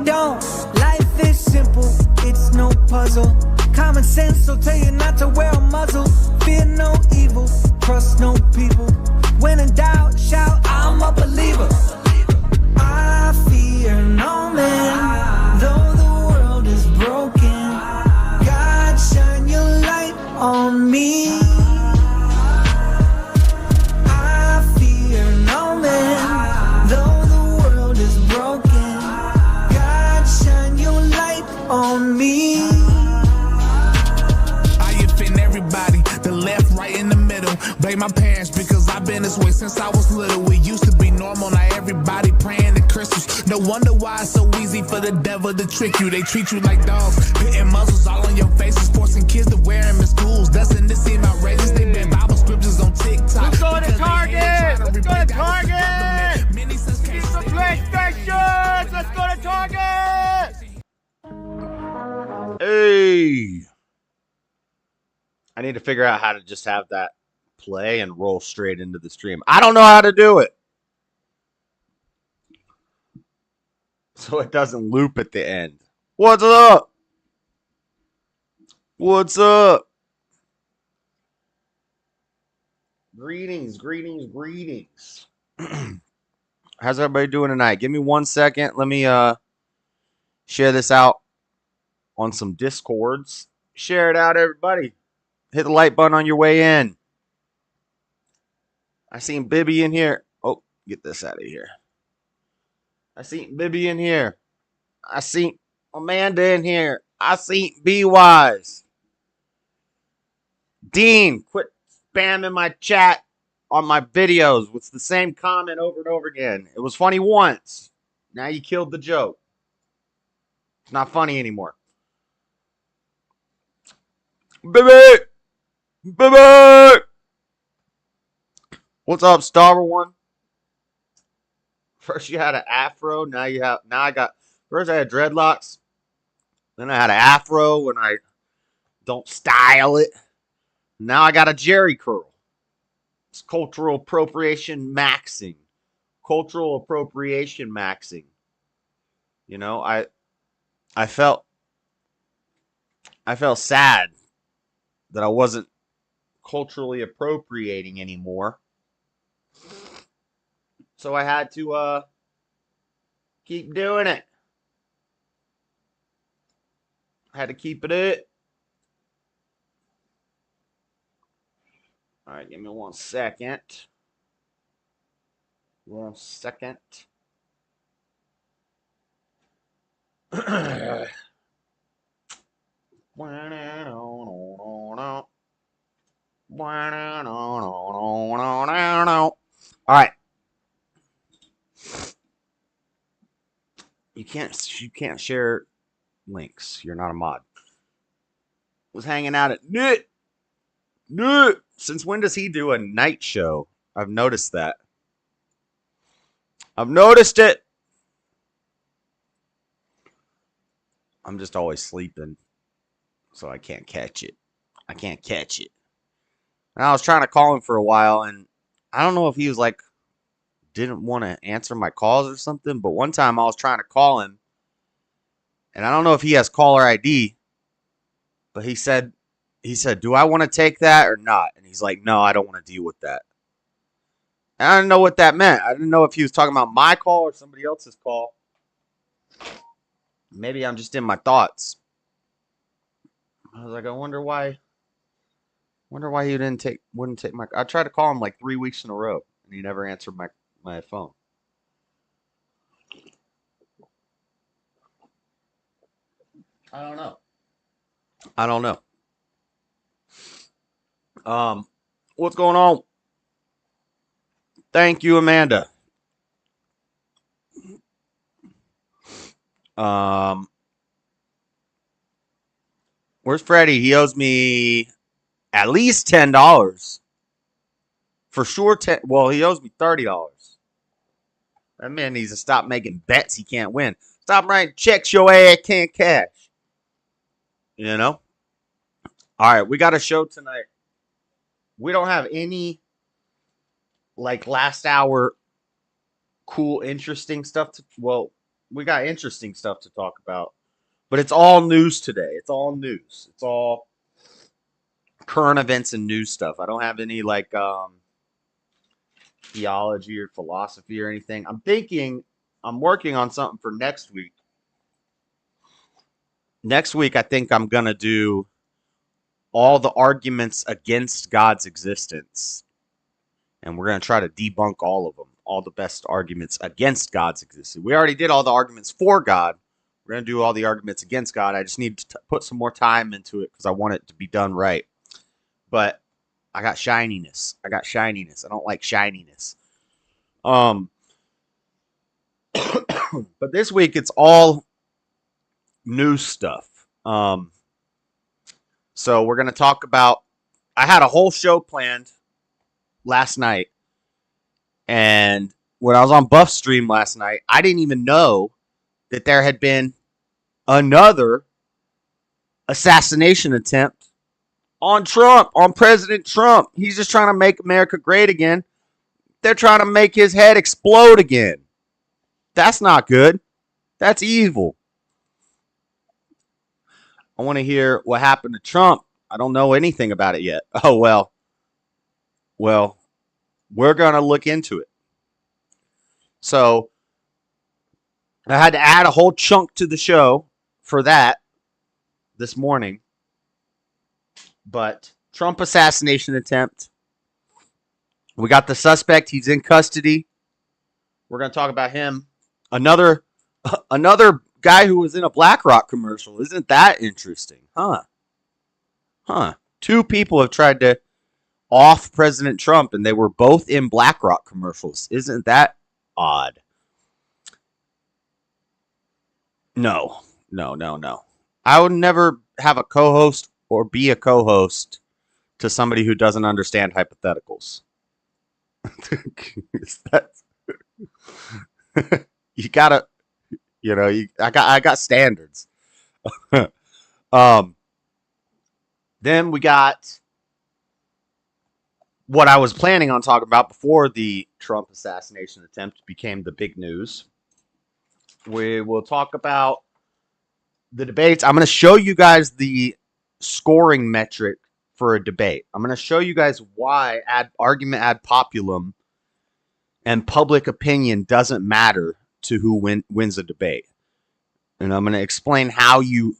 don't. Life is simple, it's no puzzle. Common sense will tell you not to wear a muzzle. Fear no evil, trust no people. When in doubt, shout, I'm a believer. I fear no man, though the world is broken. God, shine your light on me. I fear no man, though the world is broken. God, shine your light on me. I offend everybody, the left, right, in the middle. Blame my parents because I've been this way since I was little. It used to be normal, now everybody praying to crystals. No wonder why it's so easy for the devil to trick you. They treat you like dogs, putting muzzles all on your faces, forcing kids to wear them in schools. Doesn't this seem outrageous? They ban Bible scriptures on TikTok. Let's go to Target! Let's go to Target! Need some PlayStations! Let's go to Target! Hey! I need to figure out how to just have that play and roll straight into the stream. I don't know how to do it. So it doesn't loop at the end. What's up? What's up? Greetings, greetings, greetings. How's everybody doing tonight? Give me 1 second. Let me share this out on some Discords. Share it out, everybody. Hit the like button on your way in. I seen Bibby in here. Oh, get this out of here. I seen Bibby in here. I seen Amanda in here. I seen B-Wise. Dean, quit spamming my chat on my videos with the same comment over and over again. It was funny once. Now you killed the joke. It's not funny anymore. Bibby! Bibby! What's up, Star One? First you had an afro, now I got, first I had dreadlocks, then I had an afro and I don't style it. Now I got a Jerry curl. It's cultural appropriation maxing. Cultural appropriation maxing. You know, I felt sad that I wasn't culturally appropriating anymore. So I had to keep doing it. I had to keep it. All right, give me 1 second. 1 second. All right. You can't share links. You're not a mod. Was hanging out at Nit. Since when does he do a night show? I've noticed that. I've noticed it. I'm just always sleeping, so I can't catch it. And I was trying to call him for a while, and I don't know if he was like, didn't want to answer my calls or something, but one time I was trying to call him, and I don't know if he has caller ID, but he said, do I want to take that or not? And he's like, no, I don't want to deal with that. And I didn't know what that meant. I didn't know if he was talking about my call or somebody else's call. Maybe I'm just in my thoughts. I was like, I wonder why he wouldn't take my. I tried to call him like 3 weeks in a row, and he never answered my phone. I don't know. What's going on? Thank you, Amanda. Where's Freddie? He owes me at least $10. For sure, well, he owes me $30. That man needs to stop making bets he can't win. Stop writing checks your ass can't cash. You know? All right, we got a show tonight. We don't have any, like, last hour cool, interesting stuff. Well, we got interesting stuff to talk about. But it's all news today. It's all news. It's all current events and news stuff. I don't have any like theology or philosophy or anything. I'm working on something for next week. Next week, I think I'm going to do all the arguments against God's existence. And we're going to try to debunk all of them, all the best arguments against God's existence. We already did all the arguments for God. We're going to do all the arguments against God. I just need to put some more time into it because I want it to be done right. But I got shininess. I don't like shininess. But this week, it's all new stuff. So we're going to talk about, I had a whole show planned last night. And when I was on Buff Stream last night, I didn't even know that there had been another assassination attempt on Trump, on President Trump. He's just trying to make America great again. They're trying to make his head explode again. That's not good. That's evil. I want to hear what happened to Trump. I don't know anything about it yet. Oh, well, we're going to look into it. So I had to add a whole chunk to the show for that this morning. But Trump assassination attempt. We got the suspect. He's in custody. We're going to talk about him. Another guy who was in a BlackRock commercial. Isn't that interesting? Huh. Two people have tried to off President Trump, and they were both in BlackRock commercials. Isn't that odd? No. I would never have a co-host or be a co-host to somebody who doesn't understand hypotheticals. You gotta, I got standards. Then we got what I was planning on talking about before the Trump assassination attempt became the big news. We will talk about the debates. I'm going to show you guys the scoring metric for a debate. I'm going to show you guys why argument ad populum and public opinion doesn't matter to who wins a debate. And I'm going to explain how you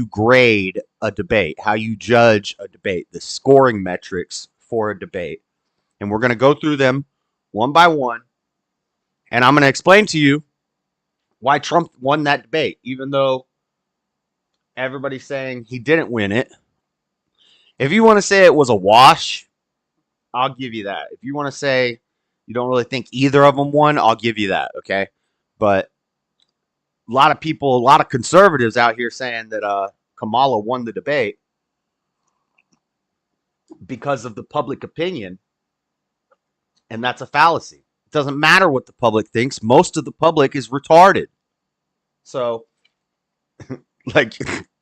grade a debate, how you judge a debate, the scoring metrics for a debate. And we're going to go through them one by one. And I'm going to explain to you why Trump won that debate, even though everybody's saying he didn't win it. If you want to say it was a wash, I'll give you that. If you want to say you don't really think either of them won, I'll give you that, okay? But a lot of people, a lot of conservatives out here saying that Kamala won the debate because of the public opinion, and that's a fallacy. It doesn't matter what the public thinks. Most of the public is retarded. So,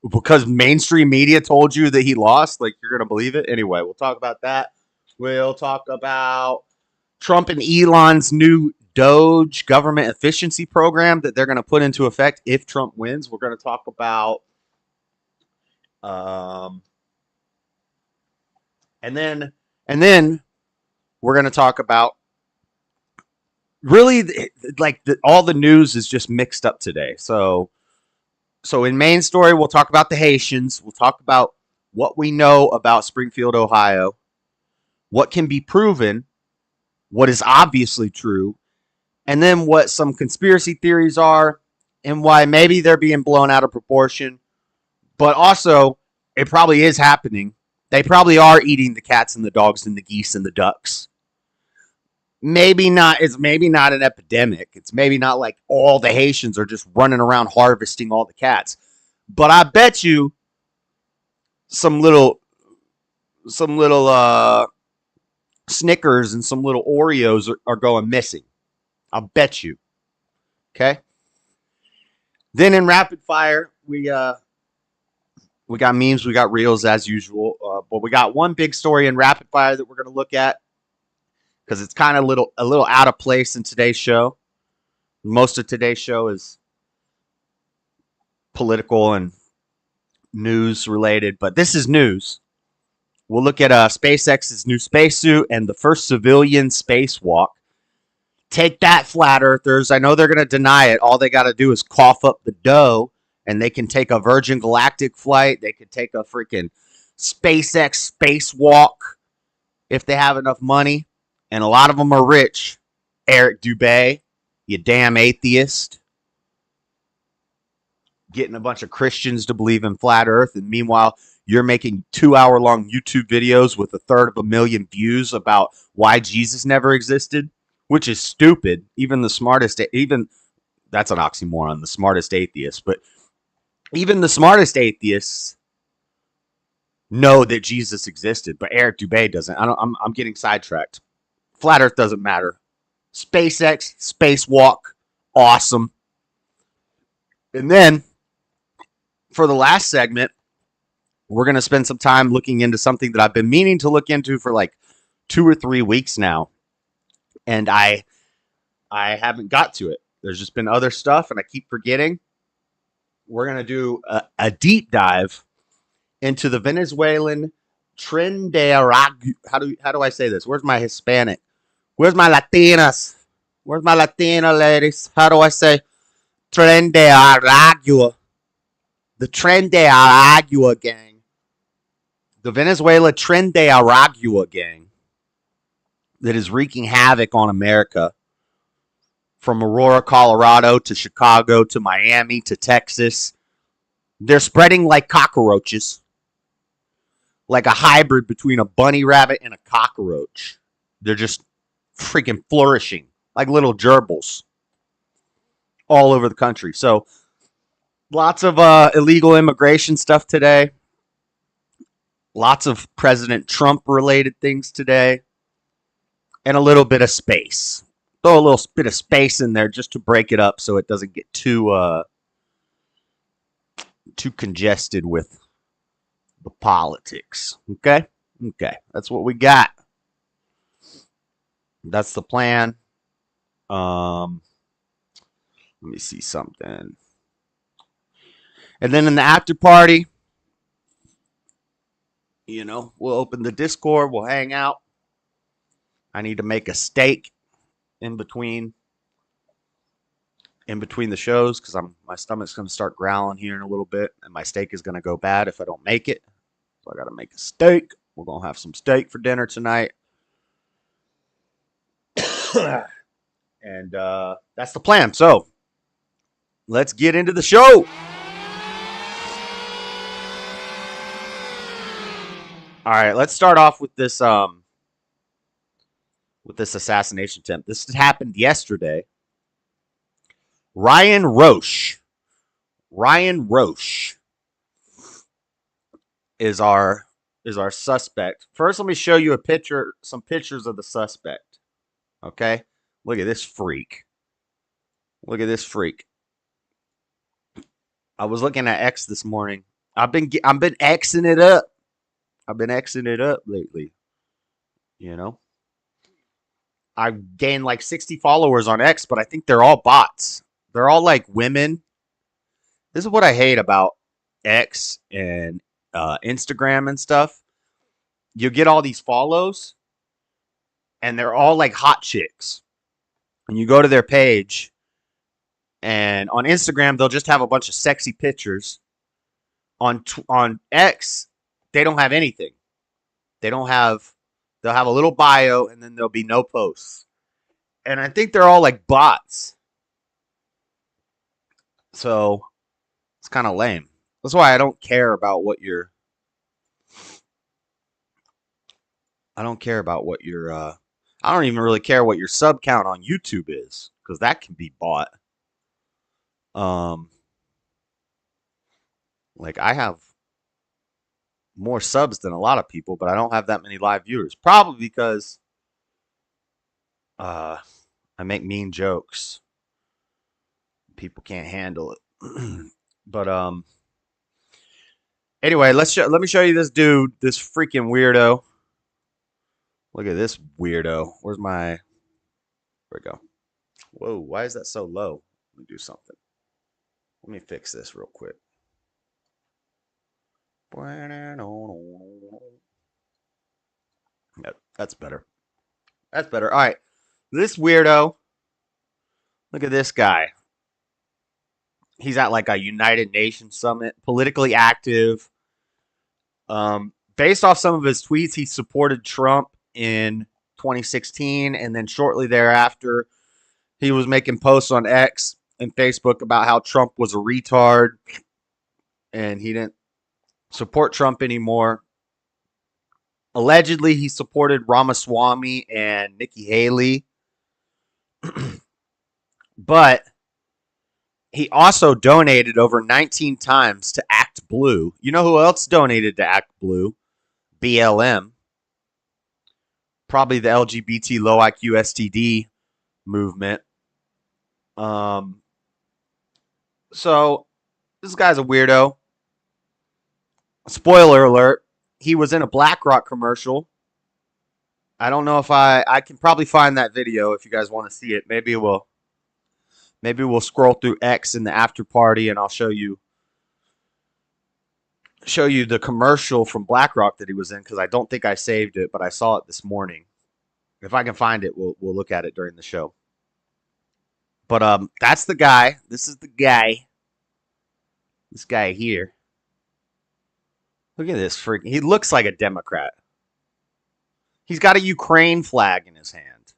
because mainstream media told you that he lost, you're going to believe it? Anyway, we'll talk about that. We'll talk about Trump and Elon's new Doge government efficiency program that they're going to put into effect if Trump wins. We're going to talk about and then we're going to talk about really all the news is just mixed up today. So in main story, we'll talk about the Haitians. We'll talk about what we know about Springfield, Ohio, what can be proven, what is obviously true, and then what some conspiracy theories are and why maybe they're being blown out of proportion. But also, it probably is happening. They probably are eating the cats and the dogs and the geese and the ducks. Maybe not. It's maybe not an epidemic. It's maybe not like all the Haitians are just running around harvesting all the cats. But I bet you some little Snickers and some little Oreos are going missing. I'll bet you. Okay. Then in rapid fire, we got memes, we got reels as usual, but we got one big story in rapid fire that we're going to look at because it's kind of a little out of place in today's show. Most of today's show is political and news related, but this is news. We'll look at SpaceX's new spacesuit and the first civilian spacewalk. Take that, flat earthers. I know they're going to deny it. All they got to do is cough up the dough, and they can take a Virgin Galactic flight. They could take a freaking SpaceX spacewalk if they have enough money. And a lot of them are rich. Eric Dubay, you damn atheist. Getting a bunch of Christians to believe in flat earth. And meanwhile, you're making 2-hour-long YouTube videos with 1/3 views about why Jesus never existed, which is stupid. Even the smartest, that's an oxymoron, the smartest atheists, but even the smartest atheists know that Jesus existed, but Eric Dubay doesn't. I'm getting sidetracked. Flat Earth doesn't matter. SpaceX, spacewalk, awesome. And then, for the last segment, we're going to spend some time looking into something that I've been meaning to look into for like 2 or 3 weeks now. And I haven't got to it. There's just been other stuff, and I keep forgetting. We're going to do a deep dive into the Venezuelan Tren de Aragua. How do I say this? Where's my Hispanic? Where's my Latinas? Where's my Latina ladies? How do I say Tren de Aragua? The Tren de Aragua gang. The Venezuela Tren de Aragua gang that is wreaking havoc on America. From Aurora, Colorado, to Chicago, to Miami, to Texas. They're spreading like cockroaches. Like a hybrid between a bunny rabbit and a cockroach. They're just freaking flourishing. Like little gerbils. All over the country. So, lots of illegal immigration stuff today. Lots of President Trump related things today. And a little bit of space. Throw a little bit of space in there just to break it up so it doesn't get too congested with the politics. Okay? Okay. That's what we got. That's the plan. Let me see something. And then in the after party, we'll open the Discord. We'll hang out. I need to make a steak in between the shows because my stomach's going to start growling here in a little bit, and my steak is going to go bad if I don't make it. So I got to make a steak. We're going to have some steak for dinner tonight. And that's the plan. So let's get into the show. All right, let's start off with this assassination attempt. This happened yesterday. Ryan Roche is our suspect. First, let me show you some pictures of the suspect. Okay? Look at this freak. Look at this freak. I was looking at X this morning. I've been Xing it up. I've been Xing it up lately. I gained like 60 followers on X, but I think they're all bots. They're all like women. This is what I hate about X and Instagram and stuff. You get all these follows, and they're all like hot chicks. And you go to their page, and on Instagram, they'll just have a bunch of sexy pictures. On X, they don't have anything. They'll have a little bio, and then there'll be no posts. And I think they're all like bots. So it's kind of lame. That's why I don't care about what your I don't even really care what your sub count on YouTube is, because that can be bought. Like I have more subs than a lot of people, but I don't have that many live viewers. Probably because I make mean jokes. People can't handle it. But anyway, let me show you this dude, this freaking weirdo. Look at this weirdo. There we go. Whoa, why is that so low? Let me do something. Let me fix this real quick. Yep, that's better. That's better. All right. This weirdo. Look at this guy. He's at like a United Nations summit, politically active. Based off some of his tweets, he supported Trump in 2016, and then shortly thereafter, he was making posts on X and Facebook about how Trump was a retard, and he didn't support Trump anymore. Allegedly, he supported Ramaswamy and Nikki Haley, but he also donated over 19 times to Act Blue. You know who else donated to Act Blue? BLM. Probably the LGBT low IQ STD movement. So this guy's a weirdo. Spoiler alert. He was in a BlackRock commercial. I don't know if I can probably find that video if you guys want to see it. Maybe we'll scroll through X in the after party and I'll show you the commercial from BlackRock that he was in, because I don't think I saved it, but I saw it this morning. If I can find it, we'll look at it during the show. But that's the guy. This is the guy. This guy here. Look at this freak. He looks like a Democrat. He's got a Ukraine flag in his hand.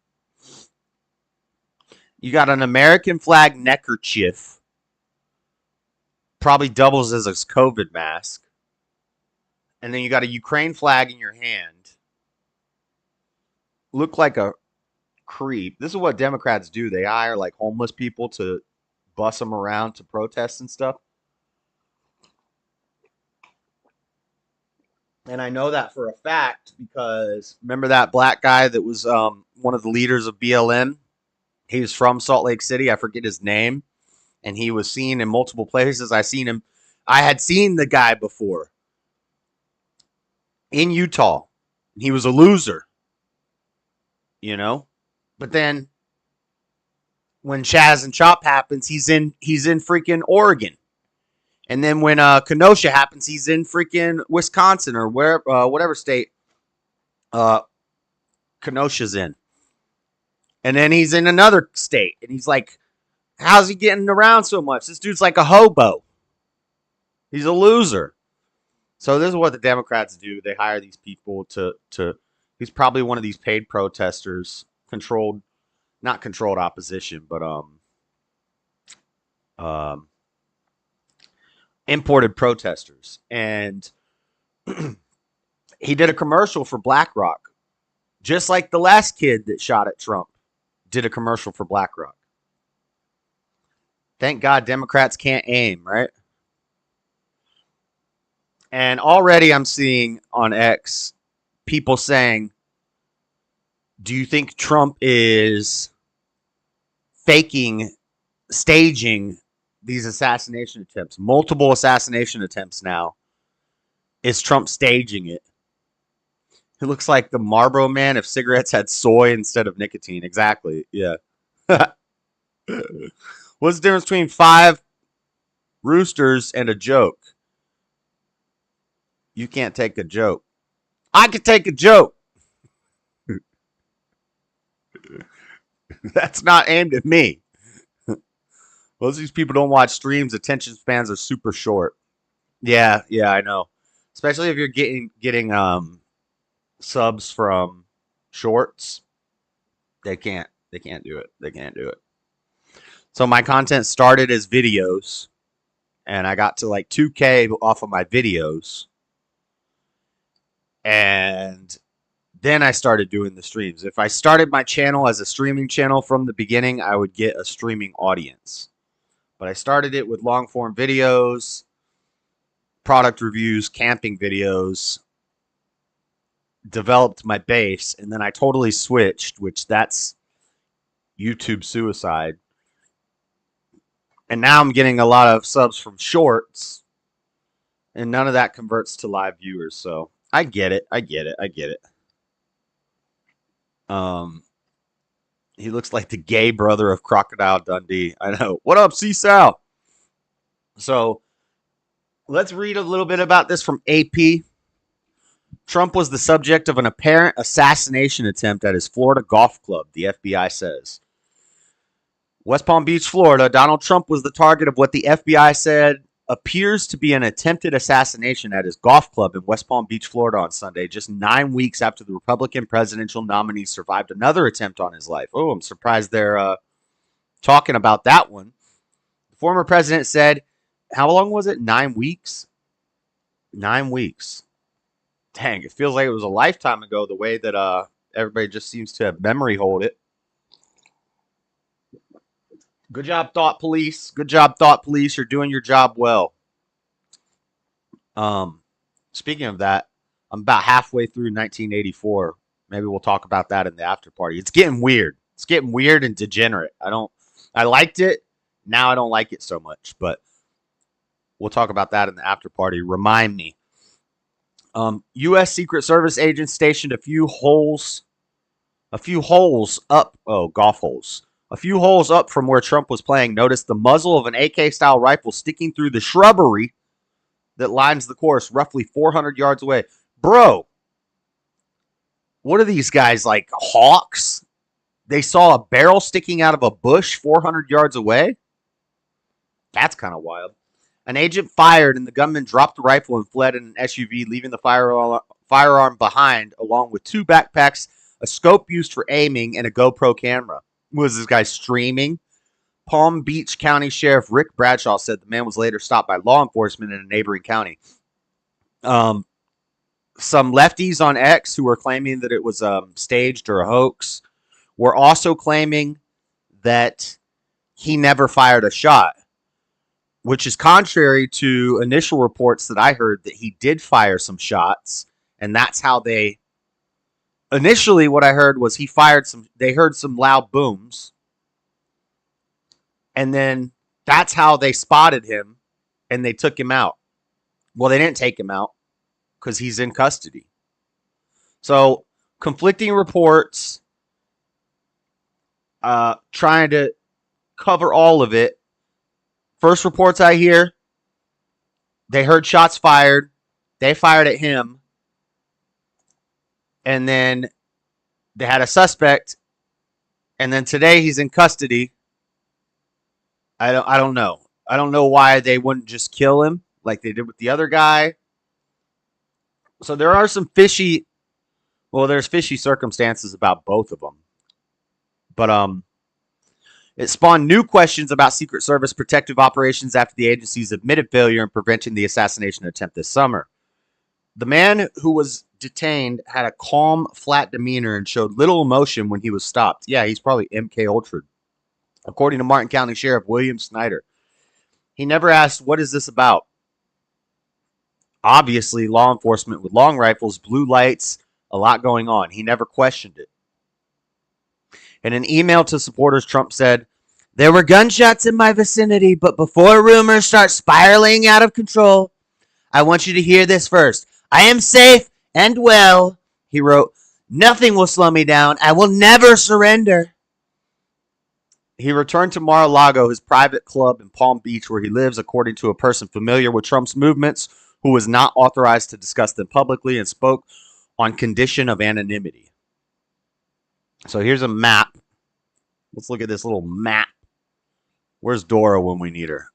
You got an American flag neckerchief. Probably doubles as a COVID mask. And then you got a Ukraine flag in your hand. Look like a creep. This is what Democrats do. They hire like homeless people to bus them around to protest and stuff. And I know that for a fact because remember that black guy that was one of the leaders of BLM? He was from Salt Lake City. I forget his name. And he was seen in multiple places. I had seen the guy before in Utah. He was a loser. You know? But then when Chaz and Chop happens, he's in freaking Oregon. And then when Kenosha happens, he's in freaking Wisconsin or whatever state Kenosha's in. And then he's in another state. And he's like, how's he getting around so much? This dude's like a hobo. He's a loser. So this is what the Democrats do. They hire these people to he's probably one of these paid protesters, not controlled opposition, but imported protesters. And he did a commercial for BlackRock, just like the last kid that shot at Trump did a commercial for BlackRock. Thank God Democrats can't aim, right? And already I'm seeing on X people saying, do you think Trump is staging these assassination attempts? Multiple assassination attempts now. Is Trump staging it? It looks like the Marlboro Man if cigarettes had soy instead of nicotine. Exactly. Yeah. What's the difference between 5 roosters and a joke? You can't take a joke. I can take a joke. That's not aimed at me. Most of these people don't watch streams. Attention spans are super short. Yeah, I know. Especially if you're getting subs from shorts. They can't do it. They can't do it. So my content started as videos, and I got to like 2K off of my videos. And then I started doing the streams. If I started my channel as a streaming channel from the beginning, I would get a streaming audience. But I started it with long form videos, product reviews, camping videos, developed my base, and then I totally switched, which that's YouTube suicide. And now I'm getting a lot of subs from shorts, and none of that converts to live viewers. So I get it. He looks like the gay brother of Crocodile Dundee. I know. What up, C-Sal? So let's read a little bit about this from AP. Trump was the subject of an apparent assassination attempt at his Florida golf club, the FBI says. West Palm Beach, Florida, Donald Trump was the target of what the FBI said appears to be an attempted assassination at his golf club in West Palm Beach, Florida on Sunday, just 9 weeks after the Republican presidential nominee survived another attempt on his life. Oh, I'm surprised they're talking about that one. The former president said, how long was it? 9 weeks? 9 weeks. Dang, it feels like it was a lifetime ago, the way that everybody just seems to have memory hold it. Good job, Thought Police. Good job, Thought Police. You're doing your job well. Speaking of that, I'm about halfway through 1984. Maybe we'll talk about that in the after party. It's getting weird. It's getting weird and degenerate. I liked it. Now I don't like it so much, but we'll talk about that in the after party. Remind me. U.S. Secret Service agents stationed a few holes up. Oh, golf holes. A few holes up from where Trump was playing noticed the muzzle of an AK-style rifle sticking through the shrubbery that lines the course roughly 400 yards away. Bro, what are these guys, like hawks? They saw a barrel sticking out of a bush 400 yards away? That's kind of wild. An agent fired, and the gunman dropped the rifle and fled in an SUV, leaving the firearm behind, along with 2 backpacks, a scope used for aiming, and a GoPro camera. Was this guy streaming? Palm Beach County Sheriff Rick Bradshaw said the man was later stopped by law enforcement in a neighboring county. Some lefties on X who were claiming that it was staged or a hoax were also claiming that he never fired a shot, which is contrary to initial reports that I heard that he did fire some shots, and that's how they... Initially, what I heard was they heard some loud booms, and then that's how they spotted him, and they took him out. Well, they didn't take him out because he's in custody. So, conflicting reports, trying to cover all of it. First reports I hear, they heard shots fired. They fired at him. And then they had a suspect. And then today he's in custody. I don't know. I don't know why they wouldn't just kill him like they did with the other guy. So there are some there's fishy circumstances about both of them. But it spawned new questions about Secret Service protective operations after the agency's admitted failure in preventing the assassination attempt this summer. The man who was detained had a calm, flat demeanor and showed little emotion when he was stopped. Yeah, he's probably MK Ultra, according to Martin County Sheriff William Snyder. He never asked, what is this about? Obviously, law enforcement with long rifles, blue lights, a lot going on. He never questioned it. In an email to supporters, Trump said, "There were gunshots in my vicinity, but before rumors start spiraling out of control, I want you to hear this first. I am safe and well," he wrote. "Nothing will slow me down. I will never surrender." He returned to Mar-a-Lago, his private club in Palm Beach, where he lives, according to a person familiar with Trump's movements, who was not authorized to discuss them publicly and spoke on condition of anonymity. So here's a map. Let's look at this little map. Where's Dora when we need her?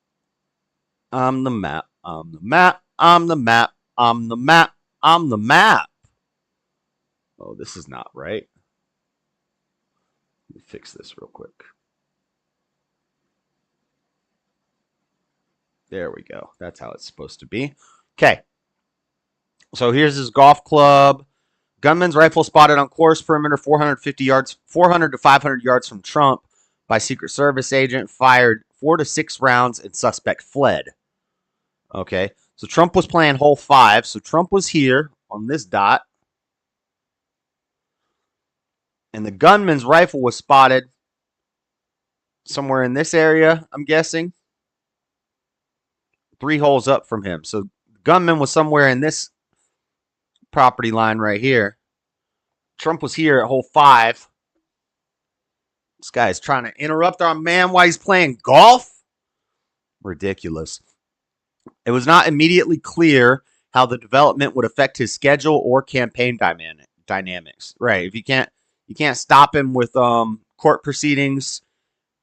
I'm the map. I'm the map. I'm the map. I'm the map. I'm the map. Oh, this is not right. Let me fix this real quick. There we go. That's how it's supposed to be. Okay. So here's his golf club. Gunman's rifle spotted on course perimeter 400 to 500 yards from Trump by Secret Service agent. Fired 4 to 6 rounds and suspect fled. Okay. So Trump was playing hole 5. So Trump was here on this dot. And the gunman's rifle was spotted somewhere in this area, I'm guessing. 3 holes up from him. So the gunman was somewhere in this property line right here. Trump was here at hole 5. This guy's trying to interrupt our man while he's playing golf. Ridiculous. It was not immediately clear how the development would affect his schedule or campaign dynamics. Right. If you can't stop him with court proceedings.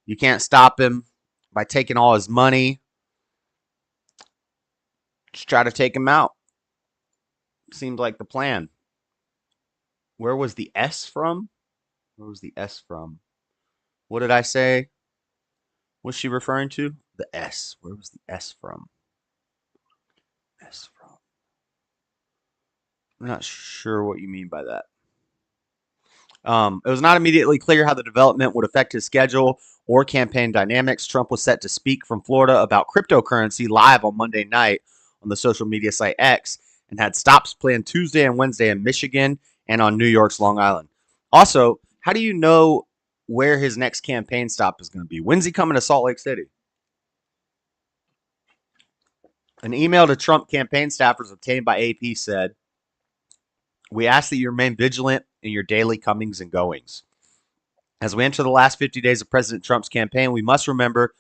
You can't stop him by taking all his money. Just try to take him out. Seemed like the plan. Where was the S from? Where was the S from? What did I say? What's she referring to? The S. Where was the S from? S from. I'm not sure what you mean by that. It was not immediately clear how the development would affect his schedule or campaign dynamics. Trump was set to speak from Florida about cryptocurrency live on Monday night on the social media site X and had stops planned Tuesday and Wednesday in Michigan and on New York's Long Island. Also, how do you know where his next campaign stop is going to be? When's he coming to Salt Lake City? An email to Trump campaign staffers obtained by AP said, "We ask that you remain vigilant in your daily comings and goings. As we enter the last 50 days of President Trump's campaign, we must remember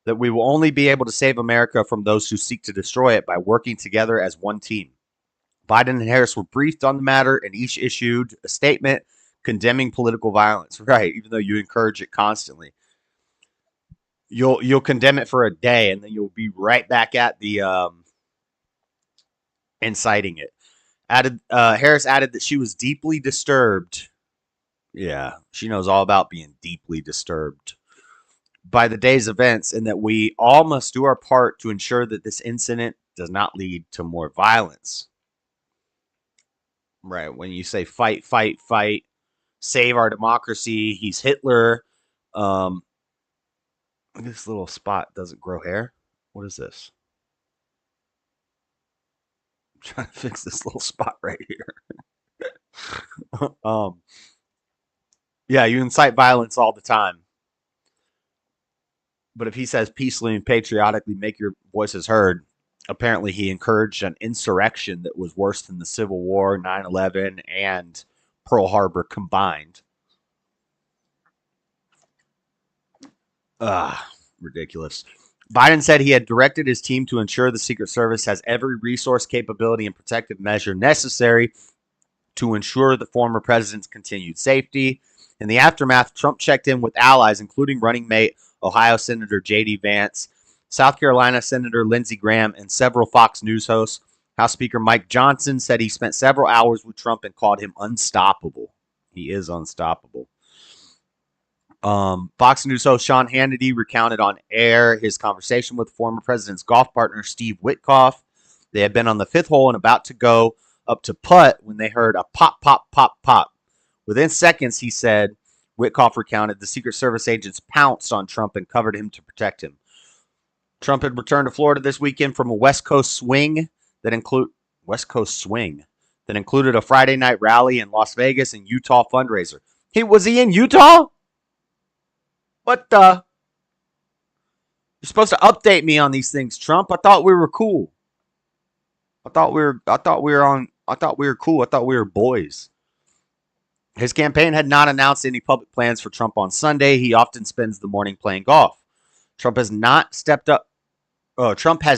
that we will only be able to save America from those who seek to destroy it by working together as one team." Biden and Harris were briefed on the matter and each issued a statement condemning political violence. Right, even though you encourage it constantly. You'll condemn it for a day and then you'll be right back at the inciting it. Harris added that she was deeply disturbed. Yeah, she knows all about being deeply disturbed by the day's events and that we all must do our part to ensure that this incident does not lead to more violence. Right, when you say fight, fight, fight, save our democracy, he's Hitler. This little spot doesn't grow hair. What is this? I'm trying to fix this little spot right here. Yeah, you incite violence all the time. But if he says peacefully and patriotically make your voices heard, apparently he encouraged an insurrection that was worse than the Civil War, 9/11, and Pearl Harbor combined. Ridiculous. Biden said he had directed his team to ensure the Secret Service has every resource, capability, and protective measure necessary to ensure the former president's continued safety. In the aftermath, Trump checked in with allies, including running mate Ohio Senator J.D. Vance, South Carolina Senator Lindsey Graham, and several Fox News hosts. House Speaker Mike Johnson said he spent several hours with Trump and called him unstoppable. He is unstoppable. Fox News host Sean Hannity recounted on air his conversation with former president's golf partner Steve Witkoff. They had been on the fifth hole and about to go up to putt when they heard a pop, pop, pop, pop. Within seconds, he said, Witkoff recounted, the Secret Service agents pounced on Trump and covered him to protect him. Trump had returned to Florida this weekend from a West Coast swing that included a Friday night rally in Las Vegas and Utah fundraiser. Was he in Utah? What the? You're supposed to update me on these things, Trump. I thought we were cool. I thought we were cool. I thought we were boys. His campaign had not announced any public plans for Trump on Sunday. He often spends the morning playing golf. Trump has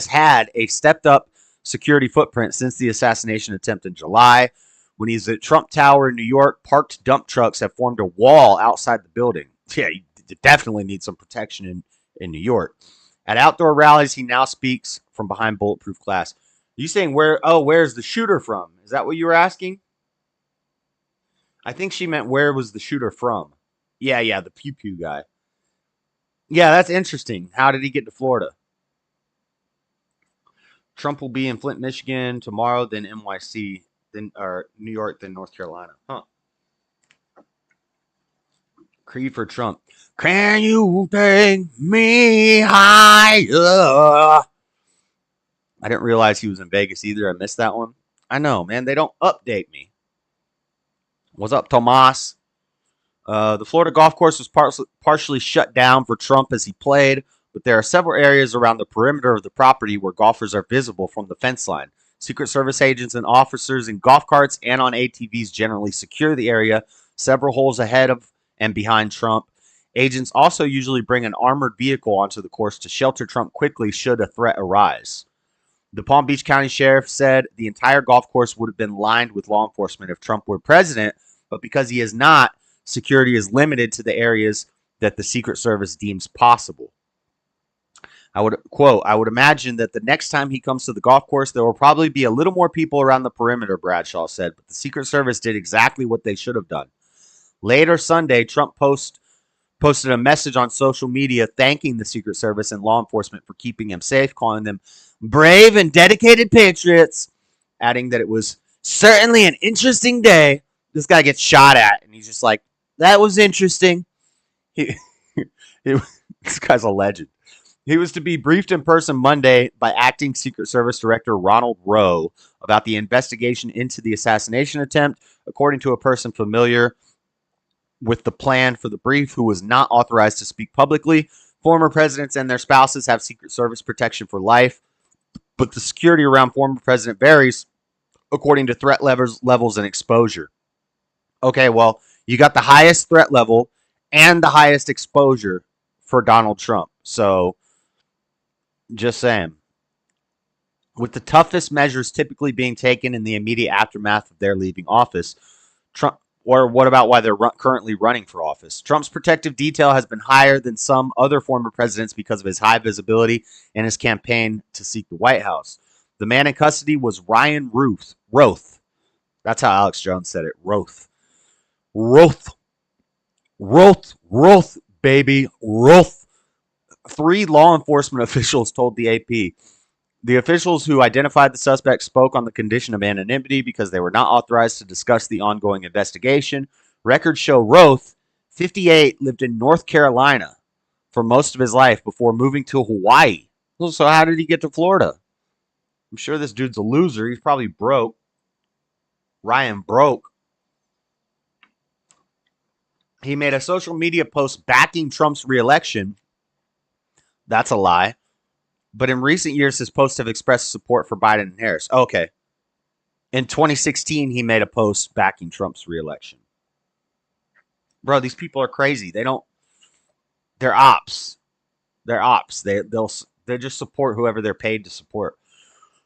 had a stepped up security footprint since the assassination attempt in July. When he's at Trump Tower in New York, parked dump trucks have formed a wall outside the building. Yeah, you definitely need some protection in New York. At outdoor rallies, he now speaks from behind bulletproof glass. Are you saying where's the shooter from? Is that what you were asking? I think she meant where was the shooter from? Yeah, the pew pew guy. Yeah, that's interesting. How did he get to Florida? Trump will be in Flint, Michigan tomorrow, then NYC, then New York, then North Carolina. Huh. Creed for Trump. Can you take me higher? I didn't realize he was in Vegas either. I missed that one. I know, man. They don't update me. What's up, Tomas? The Florida golf course was partially shut down for Trump as he played, but there are several areas around the perimeter of the property where golfers are visible from the fence line. Secret Service agents and officers in golf carts and on ATVs generally secure the area several holes ahead of and behind Trump. Agents also usually bring an armored vehicle onto the course to shelter Trump quickly should a threat arise. The Palm Beach County Sheriff said the entire golf course would have been lined with law enforcement if Trump were president, but because he is not, security is limited to the areas that the Secret Service deems possible. I would imagine that the next time he comes to the golf course, there will probably be a little more people around the perimeter, Bradshaw said, but the Secret Service did exactly what they should have done. Later Sunday, Trump posted a message on social media thanking the Secret Service and law enforcement for keeping him safe, calling them brave and dedicated patriots, adding that it was certainly an interesting day. This guy gets shot at, and he's just like, that was interesting. This guy's a legend. He was to be briefed in person Monday by Acting Secret Service Director Ronald Rowe about the investigation into the assassination attempt, according to a person familiar with the plan for the brief who was not authorized to speak publicly. Former presidents and their spouses have Secret Service protection for life, but the security around former president varies according to threat levels and exposure. Okay, well, you got the highest threat level and the highest exposure for Donald Trump. So, just saying. With the toughest measures typically being taken in the immediate aftermath of their leaving office, Trump, or what about why they're currently running for office? Trump's protective detail has been higher than some other former presidents because of his high visibility and his campaign to seek the White House. The man in custody was Ryan Roth. That's how Alex Jones said it. Roth, baby. Roth. 3 law enforcement officials told the AP. The officials who identified the suspect spoke on the condition of anonymity because they were not authorized to discuss the ongoing investigation. Records show Roth, 58, lived in North Carolina for most of his life before moving to Hawaii. So how did he get to Florida? I'm sure this dude's a loser. He's probably broke. Ryan broke. He made a social media post backing Trump's reelection. That's a lie. But in recent years, his posts have expressed support for Biden and Harris. Okay. In 2016, he made a post backing Trump's reelection. Bro, these people are crazy. They're ops. They're ops. They just support whoever they're paid to support.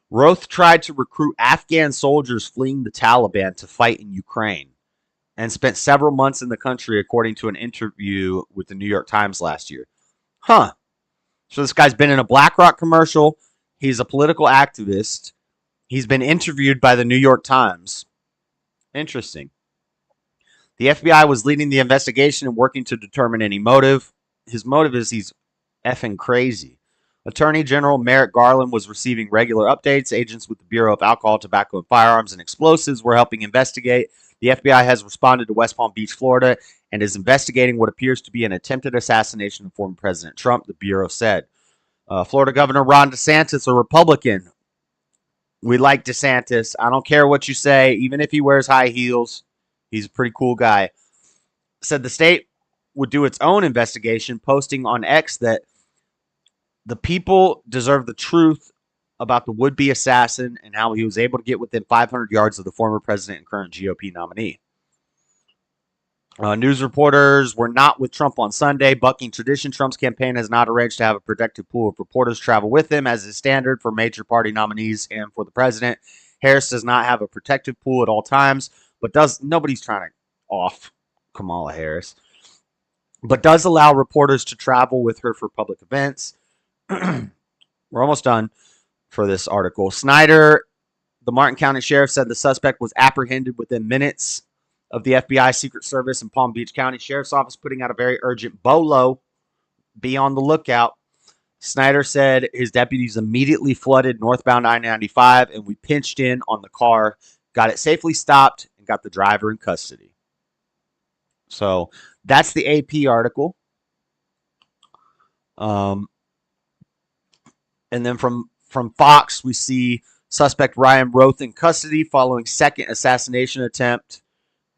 Roth tried to recruit Afghan soldiers fleeing the Taliban to fight in Ukraine and spent several months in the country, according to an interview with the New York Times last year. Huh. So this guy's been in a BlackRock commercial. He's a political activist. He's been interviewed by the New York Times. Interesting. The FBI was leading the investigation and working to determine any motive. His motive is he's effing crazy. Attorney General Merrick Garland was receiving regular updates. Agents with the Bureau of Alcohol, Tobacco, and Firearms and Explosives were helping investigate. The FBI has responded to West Palm Beach, Florida, and is investigating what appears to be an attempted assassination of former President Trump, the Bureau said. Florida Governor Ron DeSantis, a Republican. We like DeSantis. I don't care what you say, even if he wears high heels. He's a pretty cool guy. Said the state would do its own investigation, posting on X that the people deserve the truth about the would-be assassin and how he was able to get within 500 yards of the former president and current GOP nominee. News reporters were not with Trump on Sunday. Bucking tradition, Trump's campaign has not arranged to have a protected pool of reporters travel with him, as is standard for major party nominees and for the president. Harris does not have a protected pool at all times, but nobody's trying to off Kamala Harris, but does allow reporters to travel with her for public events. We're almost done for this article. Snyder, the Martin County Sheriff, said the suspect was apprehended within minutes of the FBI, Secret Service, and Palm Beach County Sheriff's Office putting out a very urgent BOLO. Be on the lookout. Snyder said his deputies immediately flooded northbound I-95, and we pinched in on the car, got it safely stopped, and got the driver in custody. So that's the AP article. And then from Fox, we see suspect Ryan Roth in custody following second assassination attempt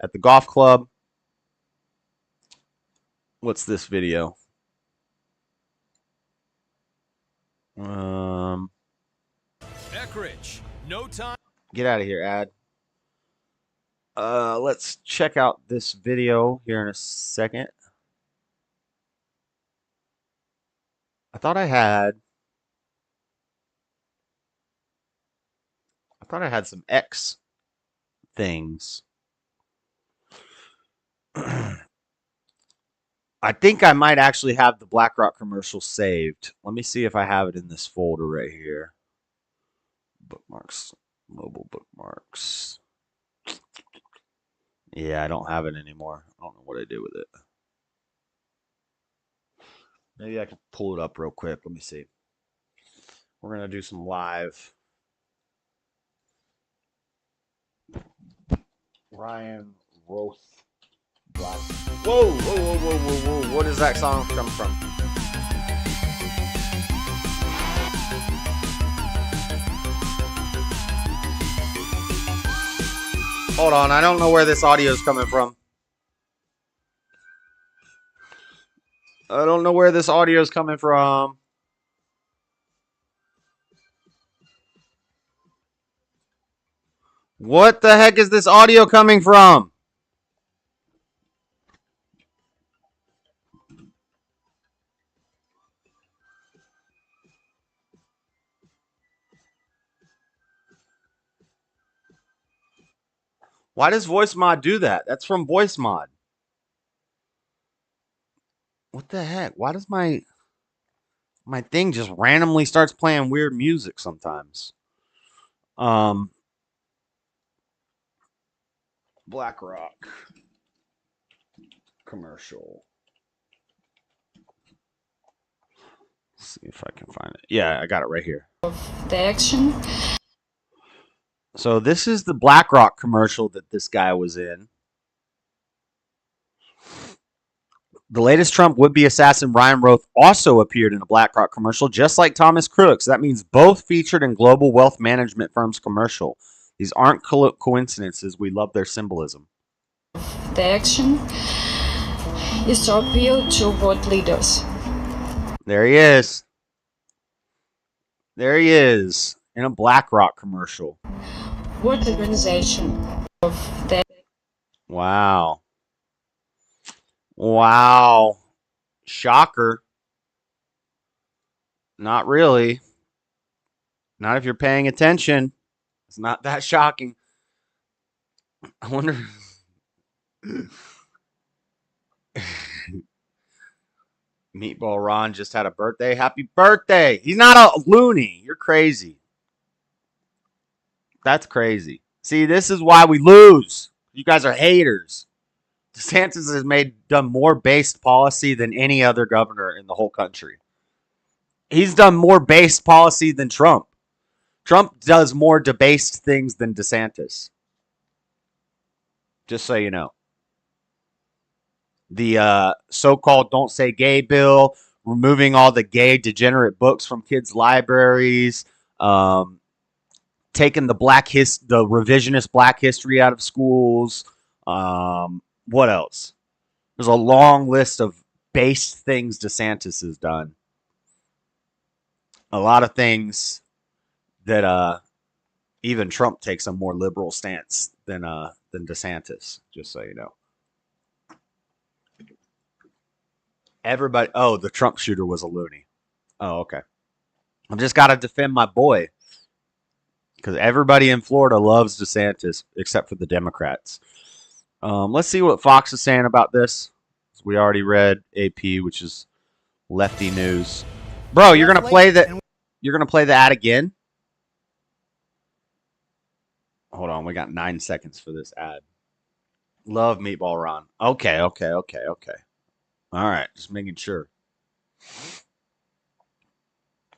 at the golf club. What's this video? Eckridge, no time. Get out of here, ad. Let's check out this video here in a second. I thought I had some X things. I think I might actually have the BlackRock commercial saved. Let me see if I have it in this folder right here. Bookmarks, mobile bookmarks. Yeah, I don't have it anymore. I don't know what I did with it. Maybe I can pull it up real quick. Let me see. We're going to do some live. Ryan Roth Black. Whoa, whoa, whoa, whoa, whoa, whoa. What does that song come from? Hold on, I don't know where this audio is coming from. I don't know where this audio is coming from. What the heck is this audio coming from? Why does Voice Mod do that? That's from Voice Mod. What the heck? Why does my thing just randomly starts playing weird music sometimes? BlackRock commercial. Let's see if I can find it. Yeah, I got it right here. The action. So this is the BlackRock commercial that this guy was in. The latest Trump would-be assassin Ryan Roth also appeared in a BlackRock commercial, just like Thomas Crooks. That means both featured in global wealth management firm's commercial. These aren't coincidences. We love their symbolism. The action is to appeal to world leaders. There he is. There he is in a BlackRock commercial. World Organization of the. Wow. Wow. Shocker. Not really. Not if you're paying attention. It's not that shocking. I wonder. Meatball Ron just had a birthday. Happy birthday. He's not a loony. You're crazy. That's crazy. See, this is why we lose. You guys are haters. DeSantis has done more based policy than any other governor in the whole country. He's done more based policy than Trump. Trump does more debased things than DeSantis. Just so you know. The so-called Don't Say Gay bill, removing all the gay degenerate books from kids' libraries, taking the revisionist Black history out of schools. What else? There's a long list of base things DeSantis has done. A lot of things that even Trump takes a more liberal stance than DeSantis, just so you know. Everybody, the Trump shooter was a loony. Oh, okay. I've just got to defend my boy. Because everybody in Florida loves DeSantis, except for the Democrats. Let's see what Fox is saying about this. We already read AP, which is lefty news. Bro, you're gonna play the ad again? Hold on, we got 9 seconds for this ad. Love Meatball Ron. Okay. All right, just making sure.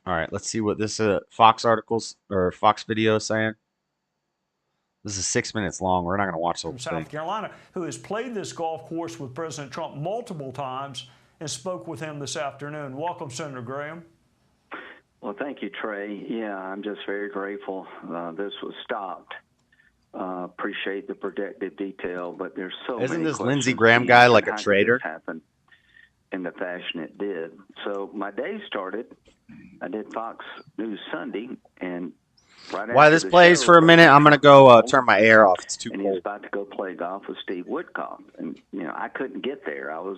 All right, let's see what this Fox articles or Fox video is saying. This is 6 minutes long. We're not going to watch the whole from thing. South Carolina, who has played this golf course with President Trump multiple times and spoke with him this afternoon. Welcome, Senator Graham. Well, thank you, Trey. Yeah, I'm just very grateful this was stopped. Appreciate the protective detail, but there's so Isn't many this Lindsey questions Graham guy like a how did traitor? this happen in the fashion it did. So my day started. I did Fox News Sunday, and right While after this the plays show, for a minute, I'm going to go turn my air off. It's too and he was cold. about to go play golf with Steve Woodcock. And, I couldn't get there. I was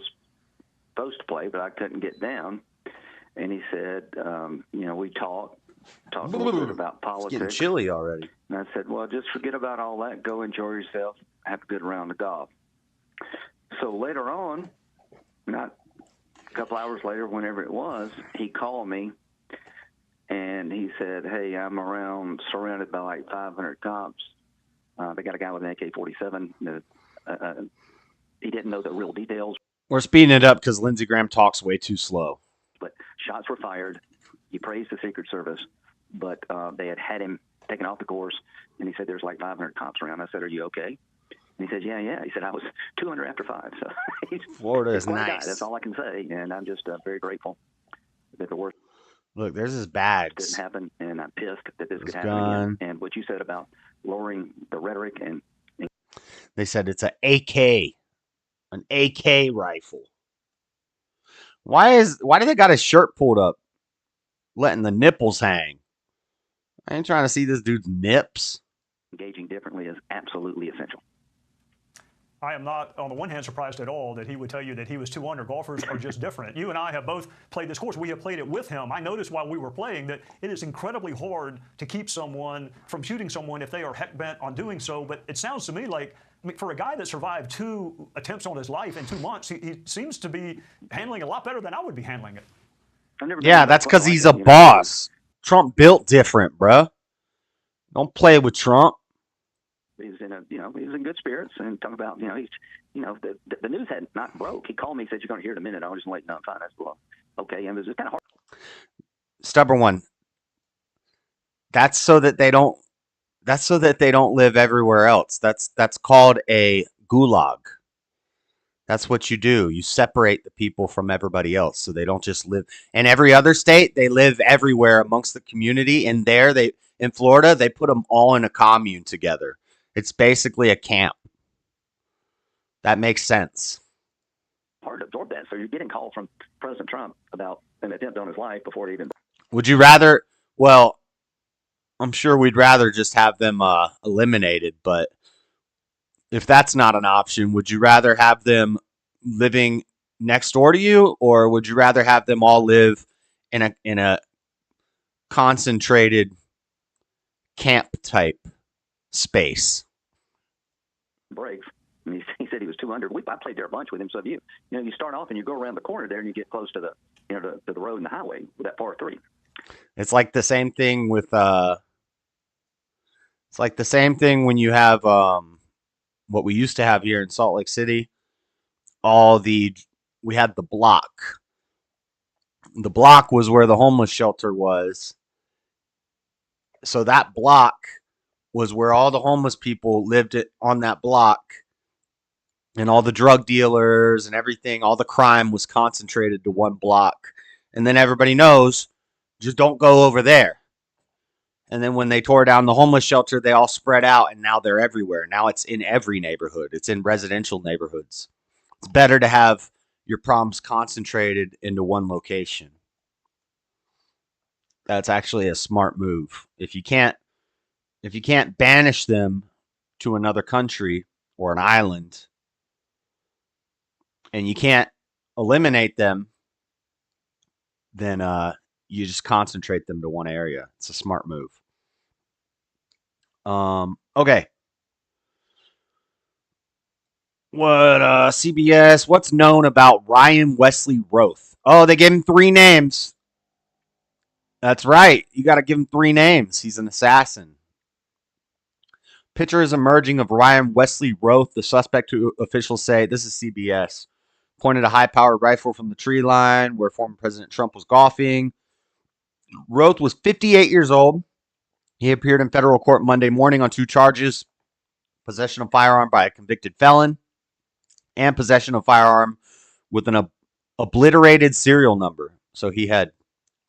supposed to play, but I couldn't get down. And he said, we talked a little bit about It's politics. getting chilly already. And I said, well, just forget about all that. Go enjoy yourself. Have a good round of golf. So later on, not a couple hours later, whenever it was, he called me, and he said, hey, I'm around surrounded by like 500 cops. They got a guy with an AK-47. He didn't know the real details. We're speeding it up because Lindsey Graham talks way too slow. But shots were fired. He praised the Secret Service, but they had him taken off the course, and he said there's like 500 cops around. I said, are you okay? And he said, yeah. He said, I was 200 after 5. So Florida is quite a guy. nice. That's all I can say, and I'm just very grateful that the worst Look, there's his bags. didn't happen, and I'm pissed that this His could happen gun. again. And what you said about lowering the rhetoric and They said it's an AK rifle. Why do they got his shirt pulled up, letting the nipples hang? I ain't trying to see this dude's nips. engaging differently is absolutely essential. I am not, on the one hand, surprised at all that he would tell you that he was 2 under. Golfers are just different. You and I have both played this course. We have played it with him. I noticed while we were playing that it is incredibly hard to keep someone from shooting someone if they are heck bent on doing so. But it sounds to me like, for a guy that survived 2 attempts on his life in 2 months, he seems to be handling it a lot better than I would be handling it. Yeah, that's because he's a boss. Trump built different, bruh. Don't play with Trump. He's in he's in good spirits, and talk about, he's, the news had not broke. He called me, said, you're going to hear it in a minute. I was just like, no, I'm fine. That's cool. Okay. And it was kind of hard. Stubborn one. That's so that they don't live everywhere else. That's called a gulag. That's what you do. You separate the people from everybody else so they don't just live. In every other state, they live everywhere amongst the community. And in Florida, they put them all in a commune together. It's basically a camp. That makes sense. Hard to absorb that. So you're getting calls from President Trump about an attempt on his life before it even. Would you rather? Well, I'm sure we'd rather just have them eliminated. But if that's not an option, would you rather have them living next door to you, or would you rather have them all live in a concentrated camp type space? Breaks. And he said he was 200. I played there a bunch with him. So you start off and you go around the corner there and you get close to the to the road and the highway with that par 3. It's like the same thing with it's like the same thing when you have what we used to have here in Salt Lake City. We had the block. The block was where the homeless shelter was. So that block was where all the homeless people lived on that block, and all the drug dealers and everything, all the crime was concentrated to one block. And then everybody knows, just don't go over there. And then when they tore down the homeless shelter, they all spread out, and now they're everywhere. Now it's in every neighborhood. It's in residential neighborhoods. It's better to have your problems concentrated into one location. That's actually a smart move. If you can't banish them to another country or an island, and you can't eliminate them, then you just concentrate them to one area. It's a smart move. Okay. CBS, what's known about Ryan Wesley Roth? Oh, they gave him 3 names. That's right. You got to give him 3 names. He's an assassin. Picture is emerging of Ryan Wesley Roth, the suspect who officials say, this is CBS, pointed a high-powered rifle from the tree line where former President Trump was golfing. Roth was 58 years old. He appeared in federal court Monday morning on 2 charges, possession of firearm by a convicted felon and possession of firearm with an obliterated serial number. So he had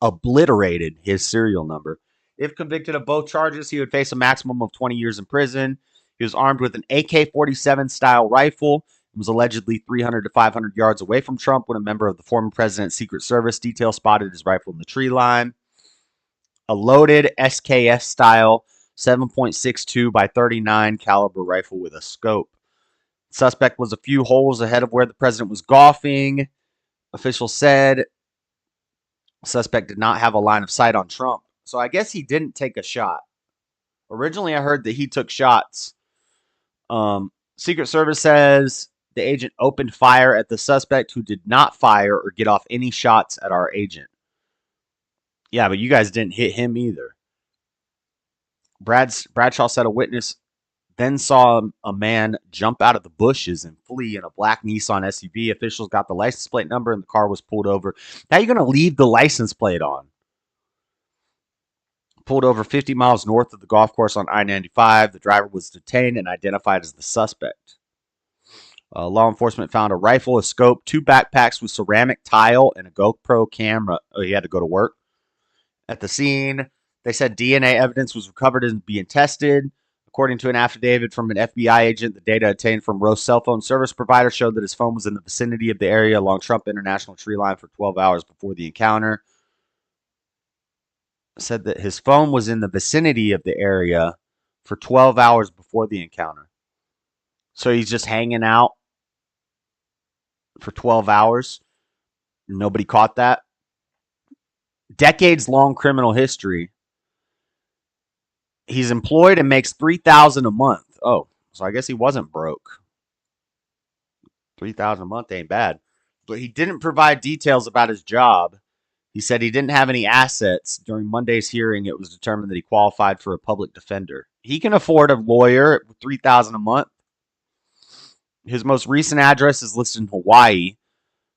obliterated his serial number. If convicted of both charges, he would face a maximum of 20 years in prison. He was armed with an AK-47 style rifle and was allegedly 300 to 500 yards away from Trump when a member of the former president's Secret Service detail spotted his rifle in the tree line. A loaded SKS style 7.62 by 39 caliber rifle with a scope. The suspect was a few holes ahead of where the president was golfing. Officials said Suspect did not have a line of sight on Trump. So I guess he didn't take a shot. Originally, I heard that he took shots. Secret Service says the agent opened fire at the suspect, who did not fire or get off any shots at our agent. Yeah, but you guys didn't hit him either. Bradshaw said a witness then saw a man jump out of the bushes and flee in a black Nissan SUV. Officials got the license plate number and the car was pulled over. How are you going to leave the license plate on? Pulled over 50 miles north of the golf course on I-95. The driver was detained and identified as the suspect. Law enforcement found a rifle, a scope, 2 backpacks with ceramic tile, and a GoPro camera. Oh, he had to go to work. At the scene, they said DNA evidence was recovered and being tested. According to an affidavit from an FBI agent, the data obtained from Rose's cell phone service provider showed that his phone was in the vicinity of the area along Trump International Tree Line for 12 hours before the encounter. Said that his phone was in the vicinity of the area for 12 hours before the encounter. So he's just hanging out for 12 hours. Nobody caught that. Decades-long criminal history. He's employed and makes $3,000 a month. Oh, so I guess he wasn't broke. $3,000 a month ain't bad. But he didn't provide details about his job. He said he didn't have any assets. During Monday's hearing, it was determined that he qualified for a public defender. He can afford a lawyer at $3,000 a month. His most recent address is listed in Hawaii,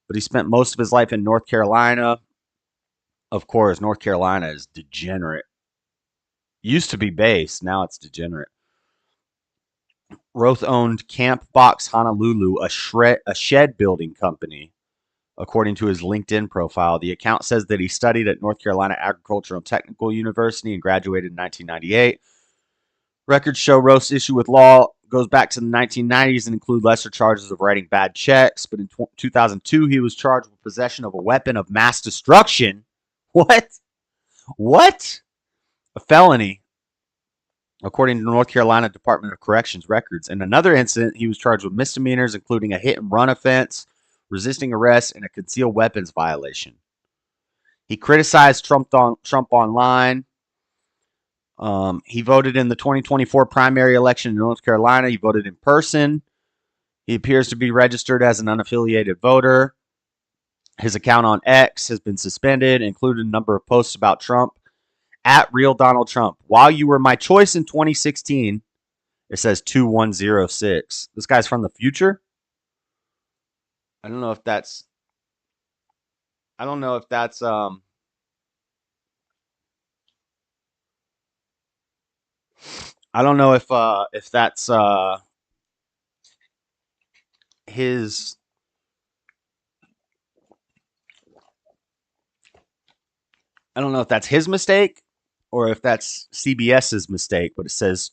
but he spent most of his life in North Carolina. Of course, North Carolina is degenerate. Used to be base, now it's degenerate. Roth owned Camp Box Honolulu, a shed building company, according to his LinkedIn profile. The account says that he studied at North Carolina Agricultural and Technical University and graduated in 1998. Records show Roth's issue with law goes back to the 1990s and include lesser charges of writing bad checks. But in 2002, he was charged with possession of a weapon of mass destruction. What? A felony, according to the North Carolina Department of Corrections records. In another incident, he was charged with misdemeanors, including a hit-and-run offense, resisting arrest, and a concealed weapons violation. He criticized Trump online. He voted in the 2024 primary election in North Carolina. He voted in person. He appears to be registered as an unaffiliated voter. His account on X has been suspended, including a number of posts about Trump. At Real Donald Trump. While you were my choice in 2016, it says 2106. This guy's from the future? I don't know if that's I don't know if that's his I don't know if that's his mistake or if that's CBS's mistake, but it says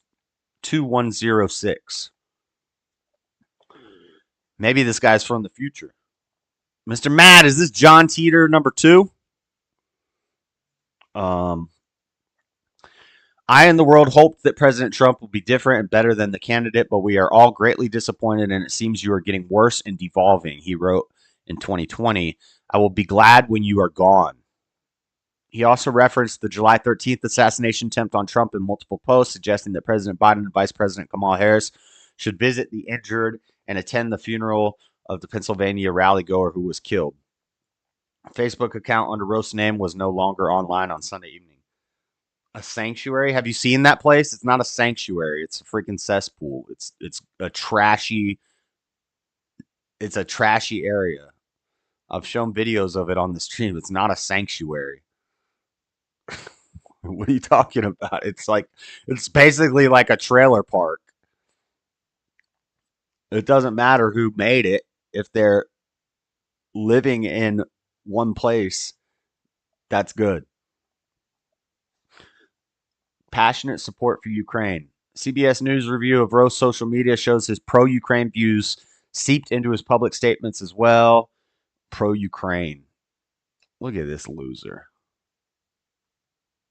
2106. Maybe this guy's from the future. Mr. Matt, is this John Teeter number 2? I and the world hoped that President Trump will be different and better than the candidate, but we are all greatly disappointed, and it seems you are getting worse and devolving, he wrote in 2020. I will be glad when you are gone. He also referenced the July 13th assassination attempt on Trump in multiple posts, suggesting that President Biden and Vice President Kamala Harris should visit the injured and attend the funeral of the Pennsylvania rally goer who was killed. A Facebook account under Rose's name was no longer online on Sunday evening. A sanctuary? Have you seen that place? It's not a sanctuary. It's a freaking cesspool. It's a trashy area. I've shown videos of it on the stream. It's not a sanctuary. What are you talking about? It's basically like a trailer park. It doesn't matter who made it if they're living in one place. That's good. Passionate support for Ukraine. CBS News review of Rose's social media shows his pro-Ukraine views seeped into his public statements as well. Pro-Ukraine. Look at this loser.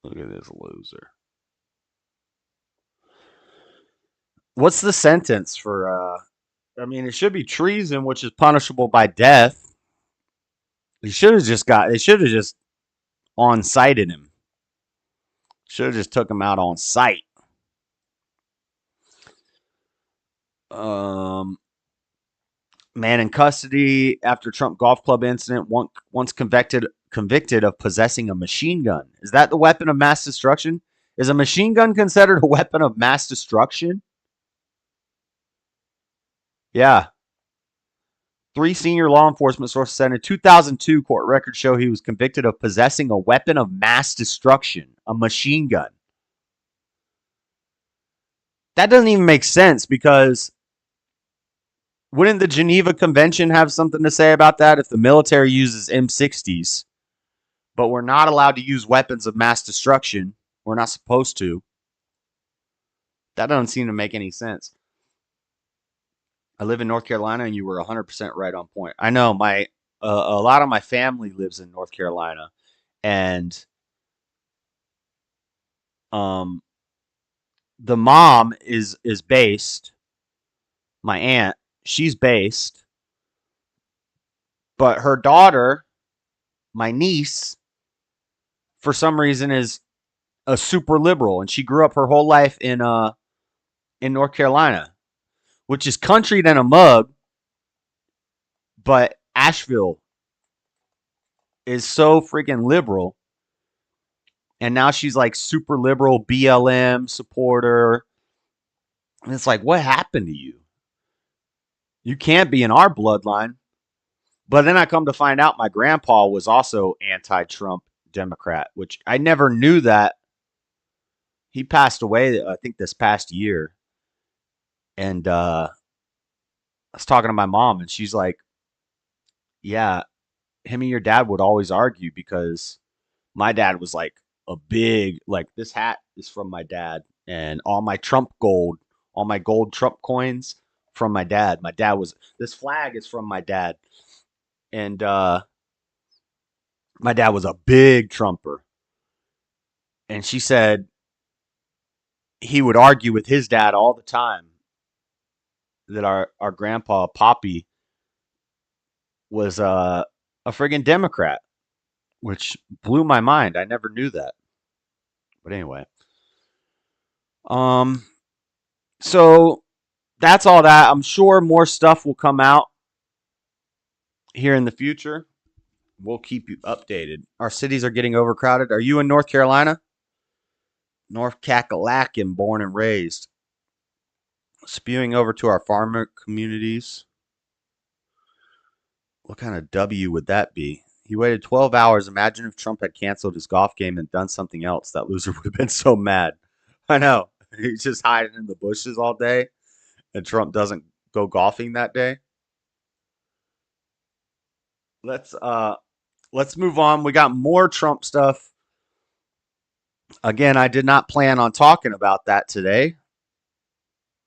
Look at this loser. What's the sentence for, it should be treason, which is punishable by death. They should have just on-sighted him. Should have just took him out on sight. Man in custody after Trump golf club incident, once convicted of possessing a machine gun. Is that the weapon of mass destruction? Is a machine gun considered a weapon of mass destruction? Yeah. 3 senior law enforcement sources said in a 2002 court records show he was convicted of possessing a weapon of mass destruction, a machine gun. That doesn't even make sense, because wouldn't the Geneva Convention have something to say about that? If the military uses M60s, but we're not allowed to use weapons of mass destruction, we're not supposed to. That doesn't seem to make any sense. I live in North Carolina, and you were 100% right on point. I know a lot of my family lives in North Carolina, and the mom is based. My aunt, she's based, but her daughter, my niece, for some reason is a super liberal, and she grew up her whole life in North Carolina, which is country than a mug, but Asheville is so freaking liberal, and now she's like super liberal BLM supporter, and it's like, what happened to you? You can't be in our bloodline. But then I come to find out my grandpa was also anti-Trump Democrat, which I never knew that. He passed away, I think, this past year. And I was talking to my mom, and she's like, yeah, him and your dad would always argue, because my dad was like a big, like, this hat is from my dad, and all my Trump gold, all my gold Trump coins from my dad. My dad was, this flag is from my dad. And my dad was a big Trumper. And she said he would argue with his dad all the time that our grandpa, Poppy, was a friggin' Democrat, which blew my mind. I never knew that. But anyway. So that's all that. I'm sure more stuff will come out here in the future. We'll keep you updated. Our cities are getting overcrowded. Are you in North Carolina? North Kakalaki, born and raised. Spewing over to our farmer communities. What kind of W would that be? He waited 12 hours. Imagine if Trump had canceled his golf game and done something else. That loser would have been so mad. I know. He's just hiding in the bushes all day, and Trump doesn't go golfing that day. Let's move on. We got more Trump stuff. Again, I did not plan on talking about that today.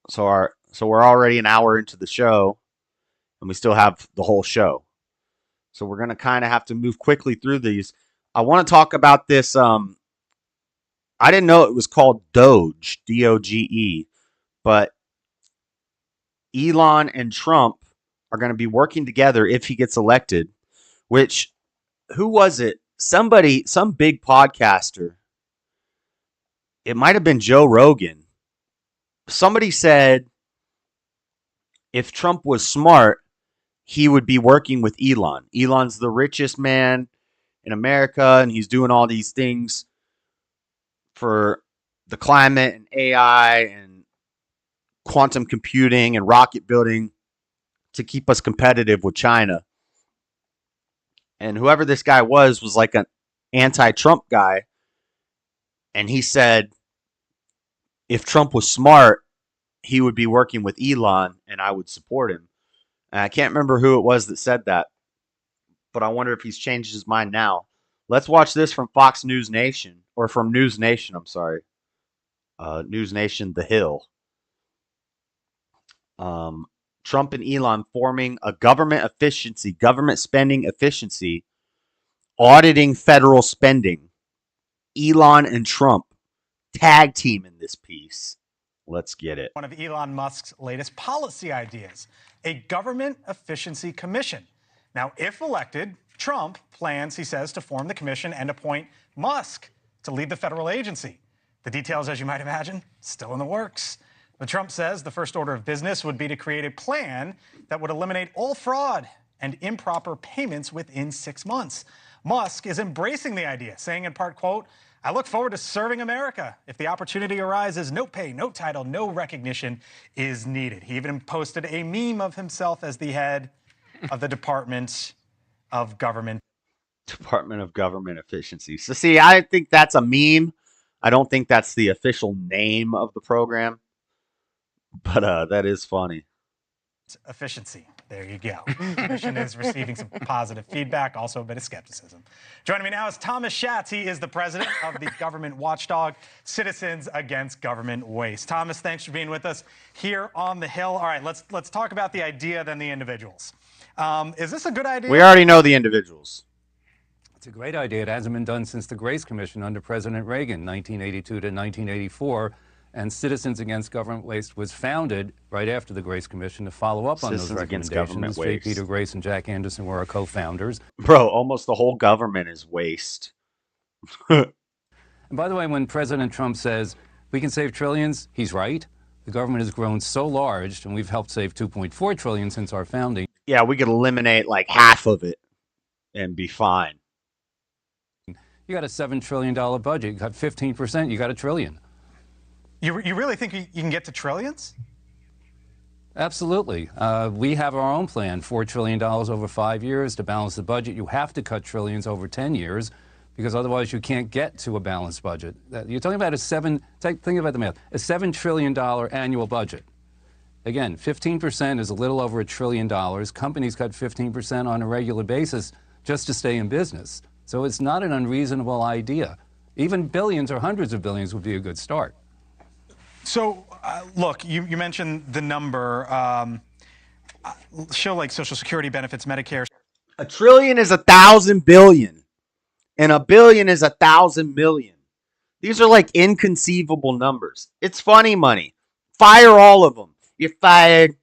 So we're already an hour into the show, and we still have the whole show. So we're going to kind of have to move quickly through these. I want to talk about this. I didn't know it was called Doge, D-O-G-E, but Elon and Trump are going to be working together if he gets elected, which, who was it? Somebody, some big podcaster. It might have been Joe Rogan. Somebody said if Trump was smart, he would be working with Elon. Elon's the richest man in America, and he's doing all these things for the climate and AI and quantum computing and rocket building to keep us competitive with China. And whoever this guy was like an anti-Trump guy. And he said if Trump was smart, he would be working with Elon and I would support him. And I can't remember who it was that said that, but I wonder if he's changed his mind now. Let's watch this from Fox News Nation, or from News Nation, I'm sorry. News Nation, The Hill. Trump and Elon forming a government spending efficiency, auditing federal spending. Elon and Trump tag team in this piece. Let's get it. One of Elon Musk's latest policy ideas, a government efficiency commission. Now, if elected, Trump plans, he says, to form the commission and appoint Musk to lead the federal agency. The details, as you might imagine, still in the works. But Trump says the first order of business would be to create a plan that would eliminate all fraud and improper payments within 6 months. Musk is embracing the idea, saying in part, quote, "I look forward to serving America. If the opportunity arises, no pay, no title, no recognition is needed." He even posted a meme of himself as the head of the Department of Government Efficiency. So see, I think that's a meme. I don't think that's the official name of the program, but that is funny. Efficiency. There you go. The commission is receiving some positive feedback, also a bit of skepticism. Joining me now is Thomas Schatz. He is the president of the government watchdog, Citizens Against Government Waste. Thomas, thanks for being with us here on the Hill. All right, let's talk about the idea, then the individuals. Is this a good idea? We already know the individuals. It's a great idea. It hasn't been done since the Grace Commission under President Reagan, 1982 to 1984. And Citizens Against Government Waste was founded right after the Grace Commission to follow up on those recommendations. J. Peter Grace and Jack Anderson were our co-founders. Bro, almost the whole government is waste. And by the way, when President Trump says we can save trillions, he's right. The government has grown so large, and we've helped save $2.4 trillion since our founding. Yeah, we could eliminate like half of it and be fine. You got a $7 trillion budget. You got 15%. You got $1 trillion. You really think you can get to trillions? Absolutely. We have our own plan, $4 trillion over 5 years to balance the budget. You have to cut trillions over 10 years because otherwise you can't get to a balanced budget. You're talking about think about the math, a $7 trillion annual budget. Again, 15% is a little over $1 trillion. Companies cut 15% on a regular basis just to stay in business. So it's not an unreasonable idea. Even billions or hundreds of billions would be a good start. So, look, you mentioned the number. Show like Social Security benefits, Medicare. $1 trillion is 1,000 billion, and $1 billion is 1,000 million. These are like inconceivable numbers. It's funny money. Fire all of them. You're fired.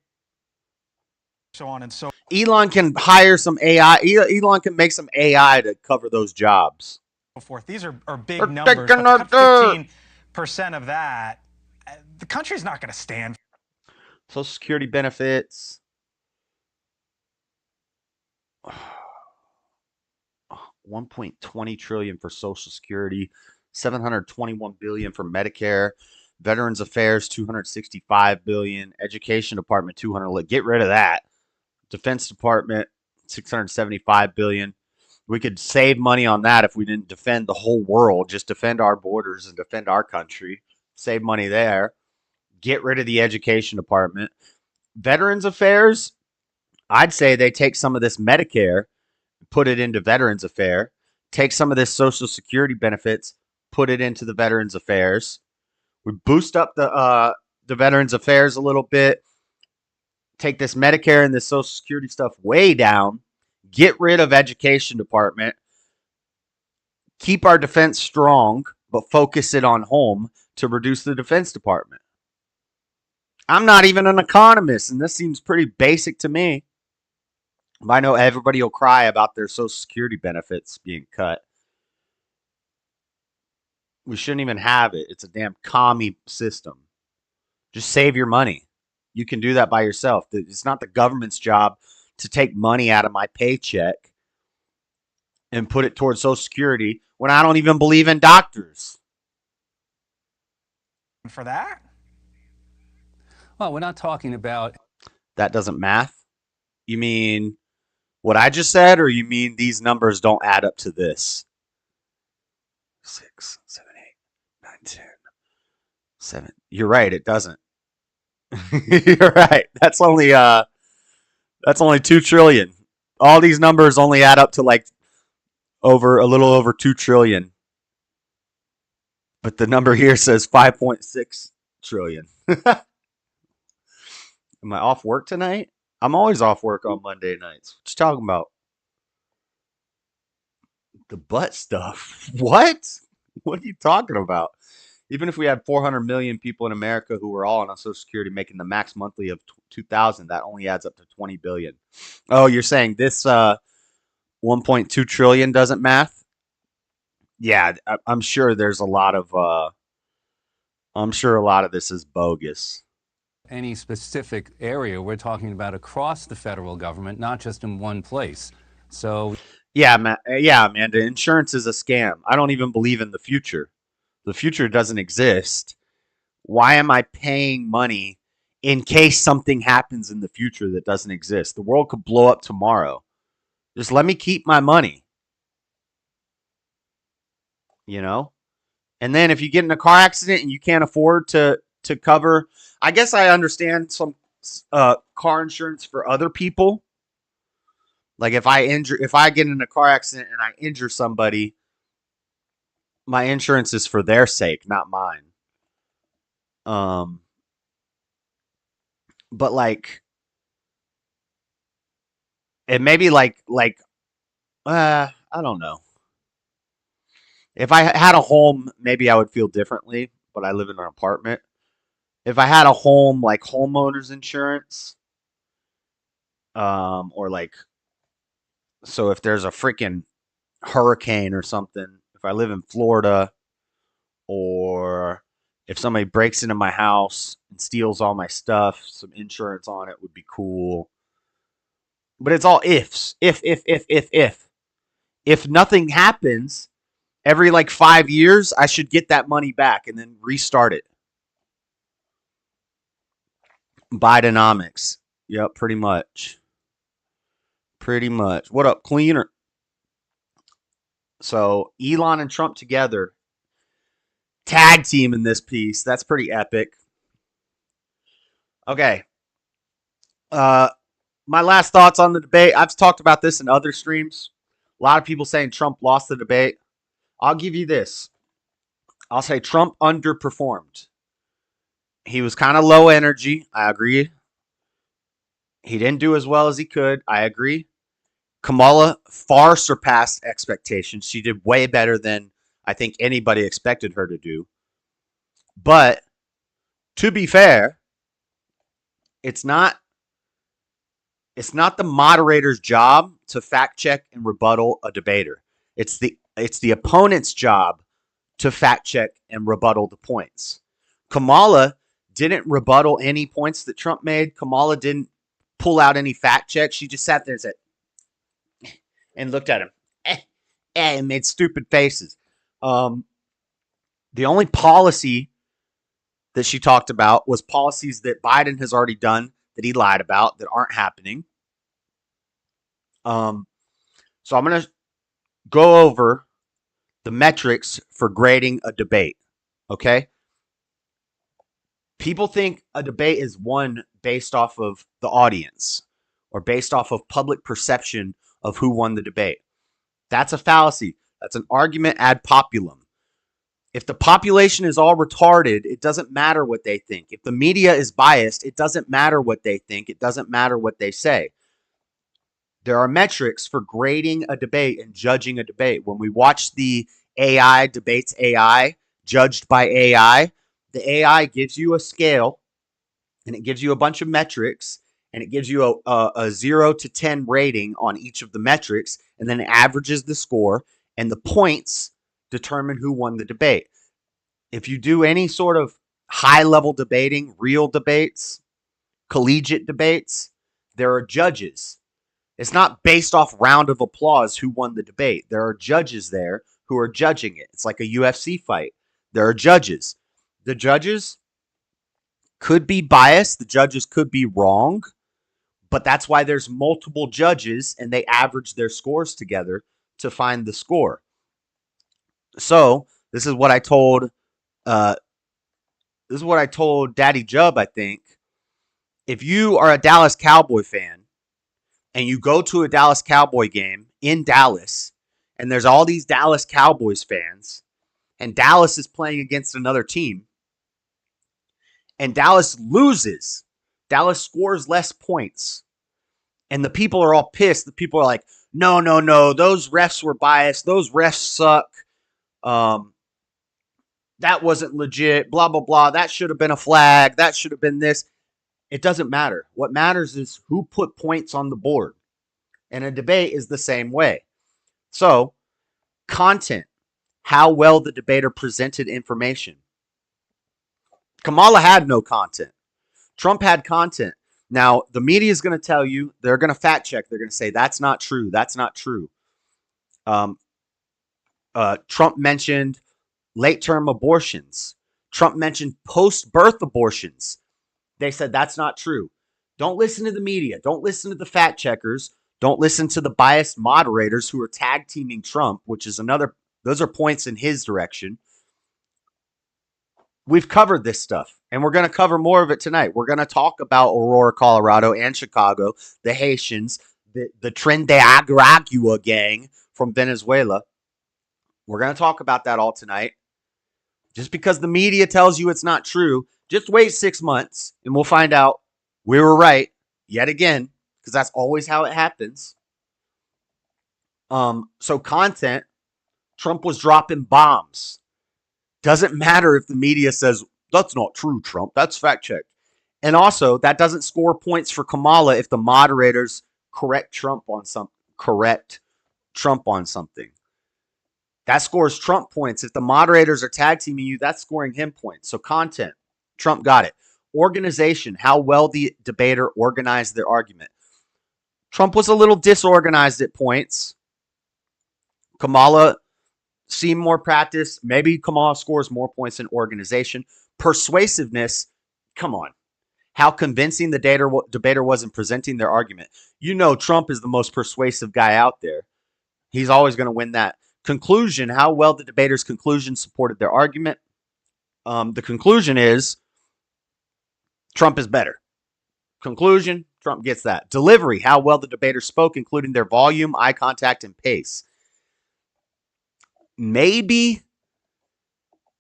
So on and so. Elon can hire some AI. Elon can make some AI to cover those jobs. Forth. These are big numbers. But 15% of that. The country's not going to stand. Social Security benefits. 1.20 trillion for Social Security, 721 billion for Medicare, Veterans Affairs 265 billion, Education Department 200. Get rid of that. Defense Department 675 billion. We could save money on that if we didn't defend the whole world, just defend our borders and defend our country. Save money there. Get rid of the Education Department. Veterans Affairs, I'd say they take some of this Medicare, put it into Veterans Affairs. Take some of this Social Security benefits, put it into the Veterans Affairs. We boost up the Veterans Affairs a little bit. Take this Medicare and this Social Security stuff way down. Get rid of Education Department. Keep our defense strong, but focus it on home to reduce the Defense Department. I'm not even an economist, and this seems pretty basic to me. I know everybody will cry about their Social Security benefits being cut. We shouldn't even have it. It's a damn commie system. Just save your money. You can do that by yourself. It's not the government's job to take money out of my paycheck and put it towards Social Security when I don't even believe in doctors. For that? Well, we're not talking about... That doesn't math? You mean what I just said, or you mean these numbers don't add up to this? 6, 7, 8, 9, 10, 7. You're right, it doesn't. You're right. That's only 2 trillion. All these numbers only add up to like a little over 2 trillion. But the number here says 5.6 trillion. Am I off work tonight? I'm always off work on Monday nights. What you talking about? The butt stuff. What? What are you talking about? Even if we had 400 million people in America who were all on Social Security making the max monthly of 2,000, that only adds up to 20 billion. Oh, you're saying this 1.2 trillion doesn't math. Yeah, I'm sure there's a lot of I'm sure a lot of this is bogus. Any specific area. We're talking about across the federal government, not just in one place. So yeah, Amanda, insurance is a scam. I don't even believe in the future. The future doesn't exist. Why am I paying money in case something happens in the future that doesn't exist? The world could blow up tomorrow. Just let me keep my money. You know? And then if you get in a car accident and you can't afford to cover, I guess I understand some car insurance for other people. Like if I get in a car accident and I injure somebody, my insurance is for their sake, not mine. But like, it may be like I don't know. If I had a home, maybe I would feel differently, but I live in an apartment. If I had a home, like homeowners insurance, or like, so if there's a freaking hurricane or something, if I live in Florida, or if somebody breaks into my house and steals all my stuff, some insurance on it would be cool. But it's all ifs. If. If nothing happens, every like 5 years, I should get that money back and then restart it. Bidenomics. Yep, pretty much. Pretty much. What up, cleaner? So Elon and Trump together, tag team in this piece. That's pretty epic. Okay. My last thoughts on the debate. I've talked about this in other streams. A lot of people saying Trump lost the debate. I'll give you this. I'll say Trump underperformed. He was kind of low energy. I agree. He didn't do as well as he could. I agree. Kamala far surpassed expectations. She did way better than I think anybody expected her to do. But to be fair, it's not the moderator's job to fact check and rebuttal a debater. It's the opponent's job to fact check and rebuttal the points. Kamala didn't rebuttal any points that Trump made. Kamala didn't pull out any fact checks. She just sat there and said, and looked at him, and made stupid faces. The only policy that she talked about was policies that Biden has already done that he lied about that aren't happening. So I'm going to go over the metrics for grading a debate. Okay? People think a debate is won based off of the audience or based off of public perception of who won the debate. That's a fallacy. That's an argument ad populum. If the population is all retarded, it doesn't matter what they think. If the media is biased, it doesn't matter what they think. It doesn't matter what they say. There are metrics for grading a debate and judging a debate. When we watch the AI debates AI, judged by AI, the AI gives you a scale and it gives you a bunch of metrics and it gives you a 0 to 10 rating on each of the metrics, and then it averages the score, and the points determine who won the debate. If you do any sort of high-level debating, real debates, collegiate debates, there are judges. It's not based off round of applause who won the debate. There are judges there who are judging it. It's like a UFC fight. There are judges. The judges could be biased. The judges could be wrong. But that's why there's multiple judges and they average their scores together to find the score. So this is what I told Daddy Jub, I think. If you are a Dallas Cowboy fan and you go to a Dallas Cowboy game in Dallas and there's all these Dallas Cowboys fans and Dallas is playing against another team and Dallas loses, Dallas scores less points, and the people are all pissed. The people are like, no, those refs were biased. Those refs suck. That wasn't legit, blah, blah, blah. That should have been a flag. That should have been this. It doesn't matter. What matters is who put points on the board. And a debate is the same way. So, content, how well the debater presented information. Kamala had no content. Trump had content. Now, the media is going to tell you, they're going to fact check. They're going to say, that's not true. That's not true. Trump mentioned late-term abortions. Trump mentioned post-birth abortions. They said that's not true. Don't listen to the media. Don't listen to the fact checkers. Don't listen to the biased moderators who are tag teaming Trump, which is another, those are points in his direction. We've covered this stuff, and we're going to cover more of it tonight. We're going to talk about Aurora, Colorado, and Chicago, the Haitians, the Tren de Aragua gang from Venezuela. We're going to talk about that all tonight. Just because the media tells you it's not true, just wait 6 months, and we'll find out we were right yet again, because that's always how it happens. So content, Trump was dropping bombs. Doesn't matter if the media says, that's not true, Trump. That's fact checked. And also, that doesn't score points for Kamala if the moderators correct Trump on something. That scores Trump points. If the moderators are tag teaming you, that's scoring him points. So content, Trump got it. Organization, how well the debater organized their argument. Trump was a little disorganized at points. Kamala seemed more practiced. Maybe Kamala scores more points in organization. Persuasiveness, come on. How convincing the debater was in presenting their argument. You know Trump is the most persuasive guy out there. He's always going to win that. Conclusion, how well the debater's conclusion supported their argument. The conclusion is Trump is better. Conclusion, Trump gets that. Delivery, how well the debater spoke, including their volume, eye contact, and pace. Maybe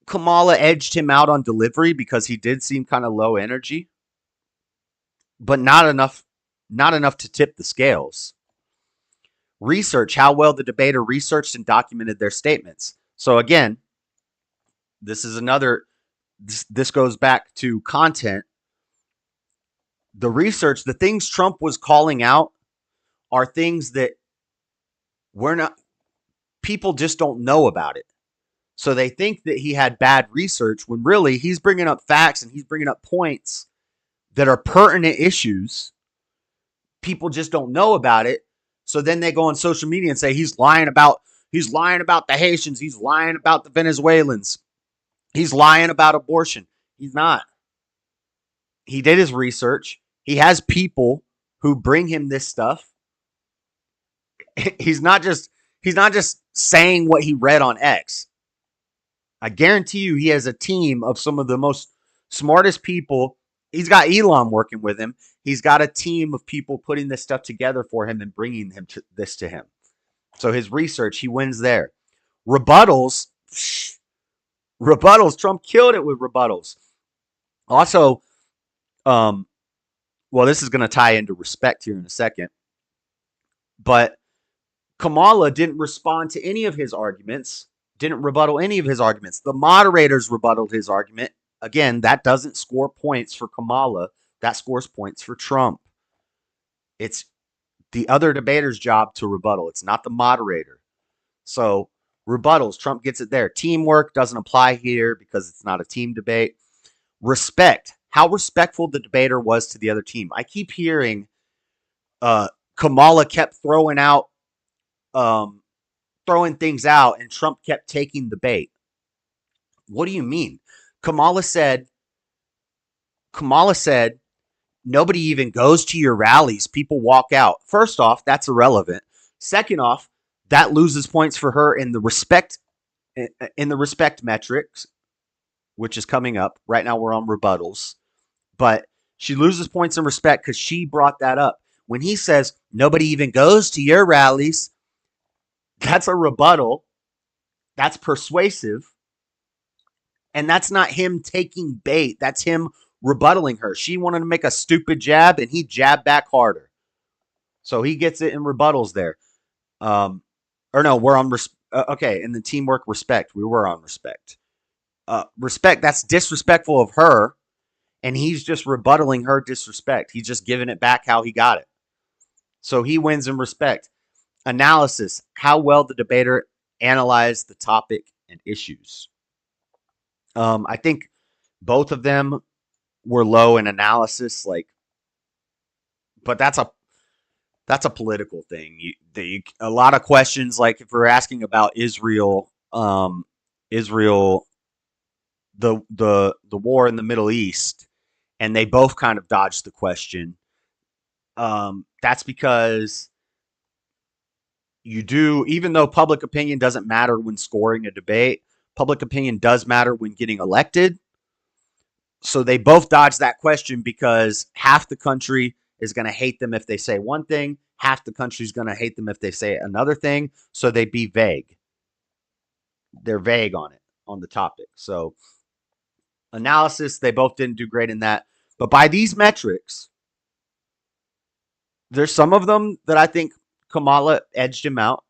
Kamala edged him out on delivery because he did seem kind of low energy, but not enough to tip the scales. Research, how well the debater researched and documented their statements. So again, this goes back to content. The research, the things Trump was calling out are things that people just don't know about it. So they think that he had bad research when really he's bringing up facts and he's bringing up points that are pertinent issues. People just don't know about it. So then they go on social media and say he's lying about the Haitians. He's lying about the Venezuelans. He's lying about abortion. He's not. He did his research. He has people who bring him this stuff. He's not just saying what he read on X. I guarantee you he has a team of some of the most smartest people. He's got Elon working with him. He's got a team of people putting this stuff together for him and bringing this to him. So his research, he wins there. Rebuttals, Trump killed it with rebuttals. Also, well, this is going to tie into respect here in a second. But Kamala didn't respond to any of his arguments, didn't rebuttal any of his arguments. The moderators rebutted his argument. Again, that doesn't score points for Kamala. That scores points for Trump. It's the other debater's job to rebuttal. It's not the moderator. So rebuttals, Trump gets it there. Teamwork doesn't apply here because it's not a team debate. Respect, how respectful the debater was to the other team. I keep hearing Kamala kept throwing things out and Trump kept taking the bait. What do you mean? Kamala said, nobody even goes to your rallies. People walk out. First off, that's irrelevant. Second off, that loses points for her in the respect metrics, which is coming up. Right now we're on rebuttals. But she loses points in respect because she brought that up. When he says, nobody even goes to your rallies, that's a rebuttal. That's persuasive. And that's not him taking bait. That's him rebuttaling her. She wanted to make a stupid jab, and he jabbed back harder. So he gets it in rebuttals there. We're on okay, in the teamwork respect. We were on respect. Respect, that's disrespectful of her, and he's just rebuttaling her disrespect. He's just giving it back how he got it. So he wins in respect. Analysis: how well the debater analyzed the topic and issues. I think both of them were low in analysis, but that's a political thing. A lot of questions, like if we're asking about Israel, Israel, the war in the Middle East, and they both kind of dodged the question. That's because even though public opinion doesn't matter when scoring a debate, public opinion does matter when getting elected. So they both dodged that question because half the country is going to hate them if they say one thing, half the country is going to hate them if they say another thing. So they'd be vague. They're vague on the topic. So analysis, they both didn't do great in that. But by these metrics, there's some of them that I think Kamala edged him out.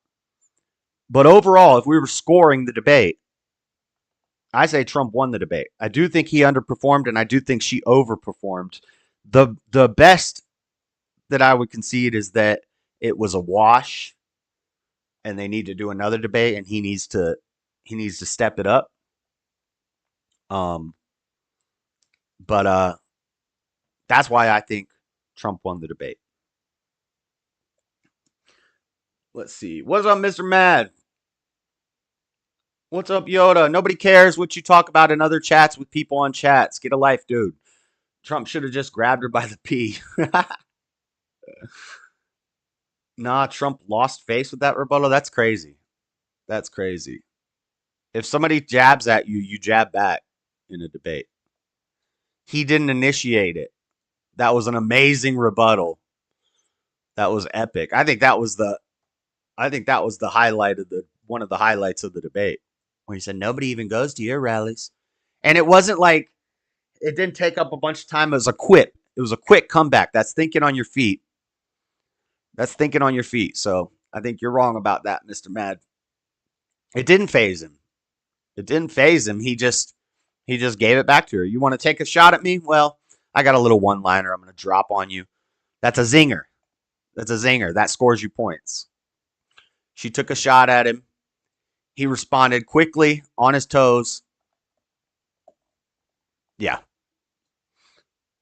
But overall, if we were scoring the debate, I say Trump won the debate. I do think he underperformed, and I do think she overperformed. The best that I would concede is that it was a wash, and they need to do another debate, and he needs to step it up. But that's why I think Trump won the debate. Let's see. What's up, Mr. Mad? What's up, Yoda? Nobody cares what you talk about in other chats with people on chats. Get a life, dude. Trump should have just grabbed her by the pee. Nah, Trump lost face with that rebuttal. That's crazy. That's crazy. If somebody jabs at you, you jab back in a debate. He didn't initiate it. That was an amazing rebuttal. That was epic. I think that was the highlight of one of the highlights of the debate, where he said nobody even goes to your rallies. And it wasn't like it didn't take up a bunch of time. It was a quip. It was a quick comeback. That's thinking on your feet. So I think you're wrong about that, Mr. Mad. It didn't phase him. He just gave it back to her. You want to take a shot at me? Well, I got a little one-liner I'm going to drop on you. That's a zinger. That scores you points. She took a shot at him. He responded quickly, on his toes. Yeah.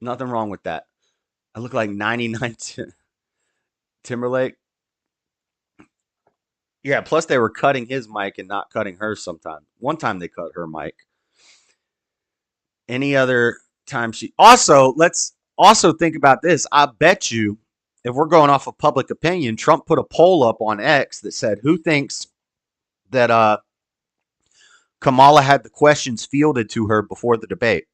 Nothing wrong with that. I look like 99 Timberlake. Yeah, plus they were cutting his mic and not cutting hers sometimes. One time they cut her mic. Any other time let's also think about this. I bet you, if we're going off of public opinion, Trump put a poll up on X that said, who thinks that Kamala had the questions fielded to her before the debate?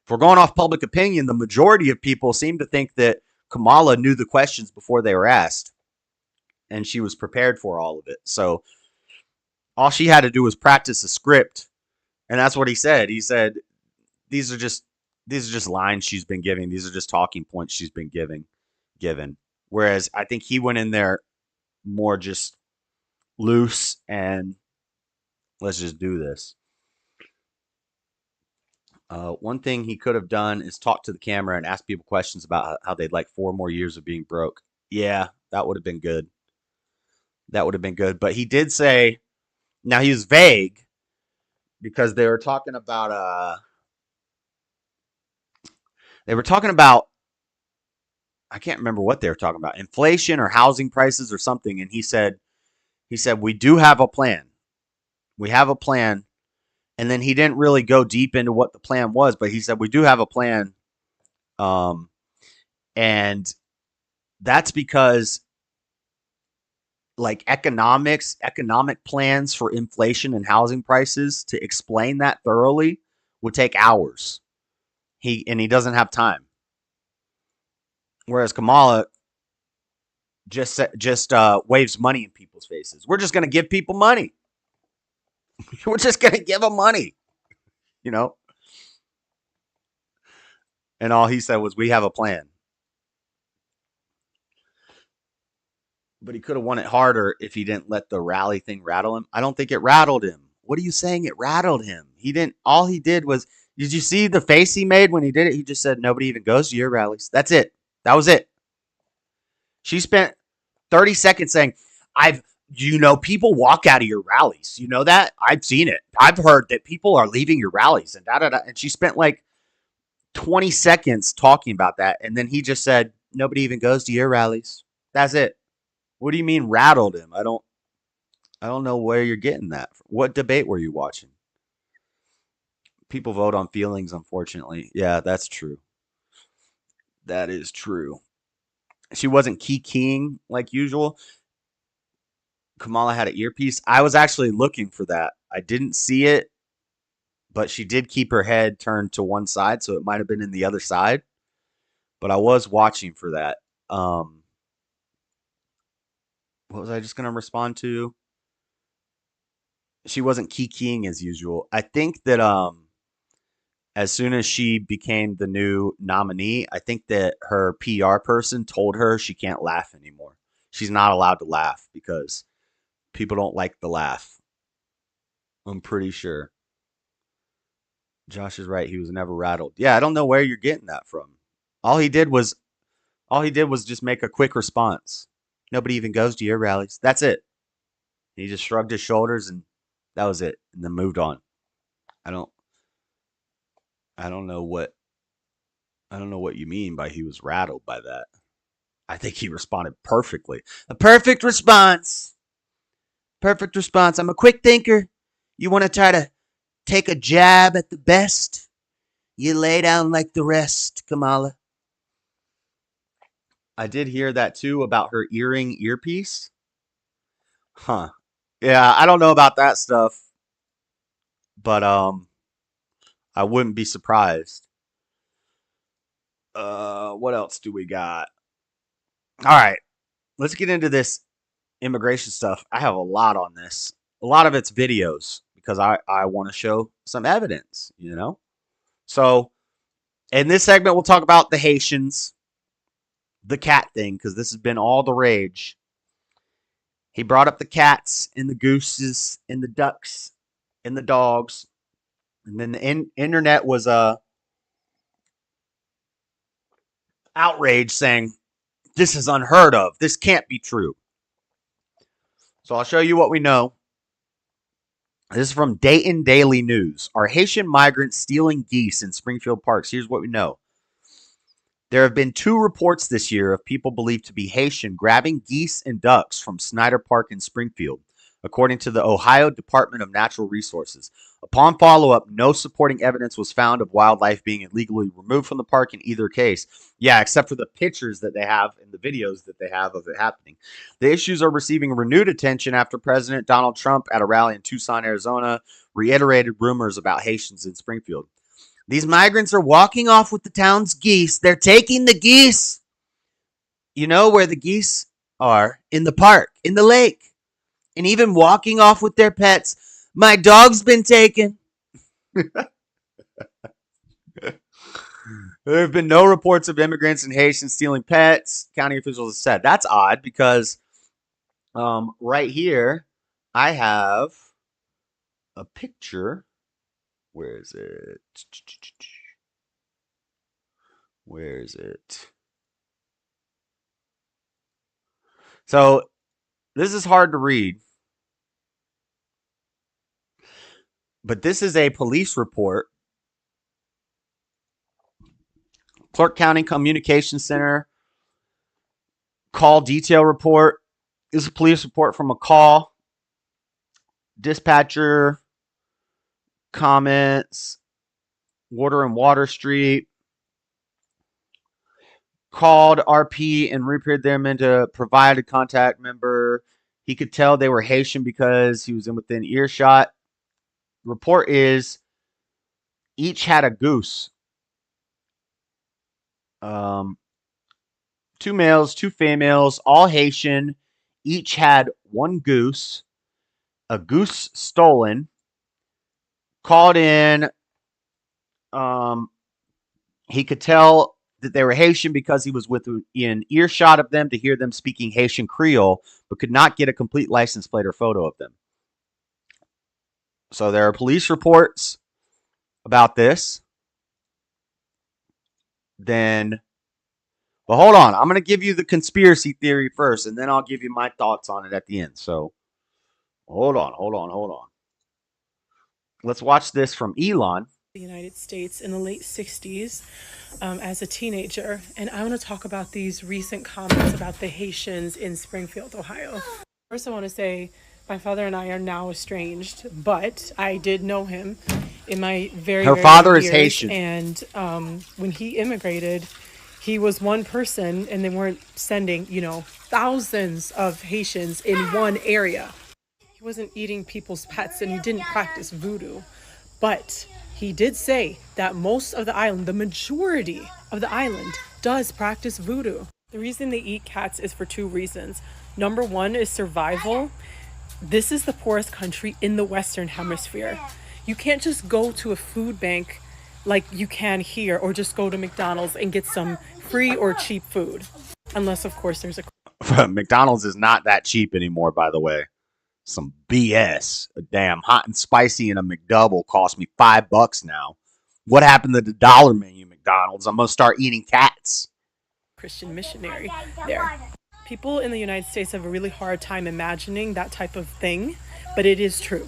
If we're going off public opinion, the majority of people seem to think that Kamala knew the questions before they were asked, and she was prepared for all of it. So all she had to do was practice a script, and that's what he said. He said, these are just lines she's been giving. These are just talking points she's been given. Whereas I think he went in there more just loose and let's just do this. One thing he could have done is talk to the camera and ask people questions about how they'd like 4 more years of being broke. Yeah, that would have been good. But he did say, now he was vague because they were talking about I can't remember what they were talking about, inflation or housing prices or something. And he said, we do have a plan. We have a plan. And then he didn't really go deep into what the plan was, but he said, we do have a plan. And that's because like economic plans for inflation and housing prices, to explain that thoroughly would take hours. He doesn't have time. Whereas Kamala just waves money in people's faces. We're just going to give people money. We're just going to give them money, And all he said was, we have a plan. But he could have won it harder if he didn't let the rally thing rattle him. I don't think it rattled him. What are you saying? It rattled him. He didn't. All he did was, did you see the face he made when he did it? He just said, nobody even goes to your rallies. That's it. That was it. She spent 30 seconds saying, people walk out of your rallies. You know that? I've seen it. I've heard that people are leaving your rallies and da-da-da. And she spent like 20 seconds talking about that. And then he just said, nobody even goes to your rallies. That's it. What do you mean rattled him? I don't know where you're getting that from. What debate were you watching? People vote on feelings, unfortunately. Yeah, that's true. That is true. She wasn't keying like usual. Kamala had an earpiece. I was actually looking for that. I didn't see it, but she did keep her head turned to one side, so it might have been in the other side. But I was watching for that. What was I just going to respond to? She wasn't keying as usual. I think that as soon as she became the new nominee, I think that her PR person told her she can't laugh anymore. She's not allowed to laugh because people don't like the laugh. I'm pretty sure. Josh is right. He was never rattled. Yeah, I don't know where you're getting that from. All he did was just make a quick response. Nobody even goes to your rallies. That's it. He just shrugged his shoulders and that was it, and then moved on. I don't know what you mean by he was rattled by that. I think he responded perfectly. A perfect response. Perfect response. I'm a quick thinker. You want to try to take a jab at the best? You lay down like the rest, Kamala. I did hear that too about her earpiece. Huh. Yeah, I don't know about that stuff. But I wouldn't be surprised. What else do we got? All right. Let's get into this immigration stuff. I have a lot on this. A lot of it's videos because I want to show some evidence, you know? So, in this segment, we'll talk about the Haitians, the cat thing, because this has been all the rage. He brought up the cats and the gooses and the ducks and the dogs. And then the internet was outraged saying, this is unheard of. This can't be true. So I'll show you what we know. This is from Dayton Daily News. Are Haitian migrants stealing geese in Springfield parks? Here's what we know. There have been 2 reports this year of people believed to be Haitian grabbing geese and ducks from Snyder Park in Springfield, according to the Ohio Department of Natural Resources. Upon follow-up, no supporting evidence was found of wildlife being illegally removed from the park in either case. Yeah, except for the pictures that they have and the videos that they have of it happening. The issues are receiving renewed attention after President Donald Trump at a rally in Tucson, Arizona, reiterated rumors about Haitians in Springfield. These migrants are walking off with the town's geese. They're taking the geese. You know where the geese are? In the park, in the lake. And even walking off with their pets. My dog's been taken. There have been no reports of immigrants and Haitians stealing pets, county officials have said. That's odd because right here I have a picture. Where is it? Where is it? So this is hard to read. But this is a police report. Clark County Communication Center call detail report. This is a police report from a call. Dispatcher comments. Water Street. Called RP and repaired them into provide a contact member. He could tell they were Haitian because he was in within earshot. Report is each had a goose. 2 males, 2 females, all Haitian. Each had 1 goose. A goose stolen. Called in. He could tell that they were Haitian because he was within earshot of them to hear them speaking Haitian Creole, but could not get a complete license plate or photo of them. So there are police reports about this. Then But hold on. I'm going to give you the conspiracy theory first, and then I'll give you my thoughts on it at the end. So hold on. Let's watch this from Elon. The United States in the late 60s as a teenager, and I want to talk about these recent comments about the Haitians in Springfield, Ohio. First, I want to say my father and I are now estranged, but I did know him in my Her father is Haitian, and when he immigrated, he was one person, and they weren't sending, thousands of Haitians in one area. He wasn't eating people's pets, and he didn't practice voodoo, but he did say that most of the island, the majority of the island, does practice voodoo. The reason they eat cats is for two reasons. Number one is survival. This is the poorest country in the Western Hemisphere. You can't just go to a food bank like you can here, or just go to McDonald's and get some free or cheap food. Unless, of course, there's a... McDonald's is not that cheap anymore, by the way. Some BS. A damn hot and spicy and a McDouble cost me $5 now. What happened to the dollar menu, McDonald's? I'm going to start eating cats. Christian missionary there. People in the United States have a really hard time imagining that type of thing, but it is true.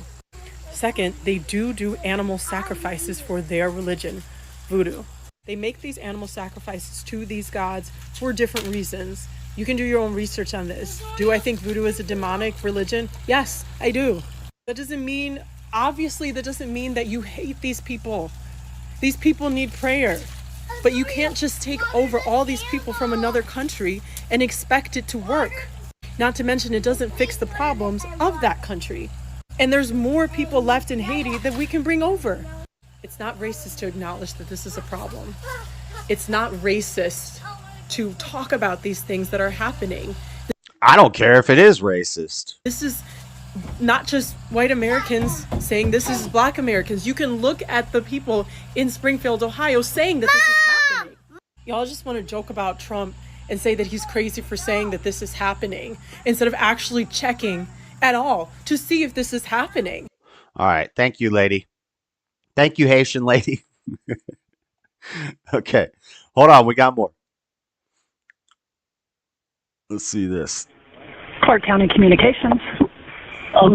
Second, they do animal sacrifices for their religion, voodoo. They make these animal sacrifices to these gods for different reasons. You can do your own research on this. Do I think voodoo is a demonic religion? Yes, I do. That doesn't mean that you hate these people. These people need prayer. But you can't just take over all these people from another country and expect it to work. Not to mention, it doesn't fix the problems of that country. And there's more people left in Haiti that we can bring over. It's not racist to acknowledge that this is a problem. It's not racist to talk about these things that are happening. I don't care if it is racist. This is not just white Americans saying this is black Americans. You can look at the people in Springfield, Ohio saying that this is happening. Y'all just want to joke about Trump and say that he's crazy for saying that this is happening instead of actually checking at all to see if this is happening. All right. Thank you, lady. Thank you, Haitian lady. Okay. Hold on. We got more. Let's see this. Clark County Communications.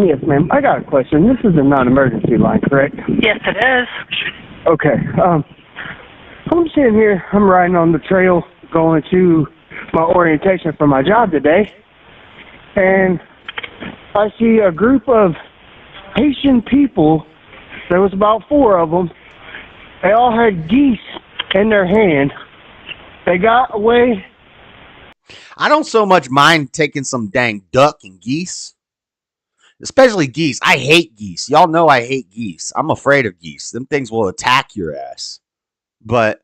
Yes, ma'am. I got a question. This is a non-emergency line, correct? Yes, it is. Okay. I'm sitting here. I'm riding on the trail going to my orientation for my job today. And I see a group of Haitian people. There was about 4 of them. They all had geese in their hand. They got away. I don't so much mind taking some dang duck and geese. Especially geese. I hate geese. Y'all know I hate geese. I'm afraid of geese. Them things will attack your ass. But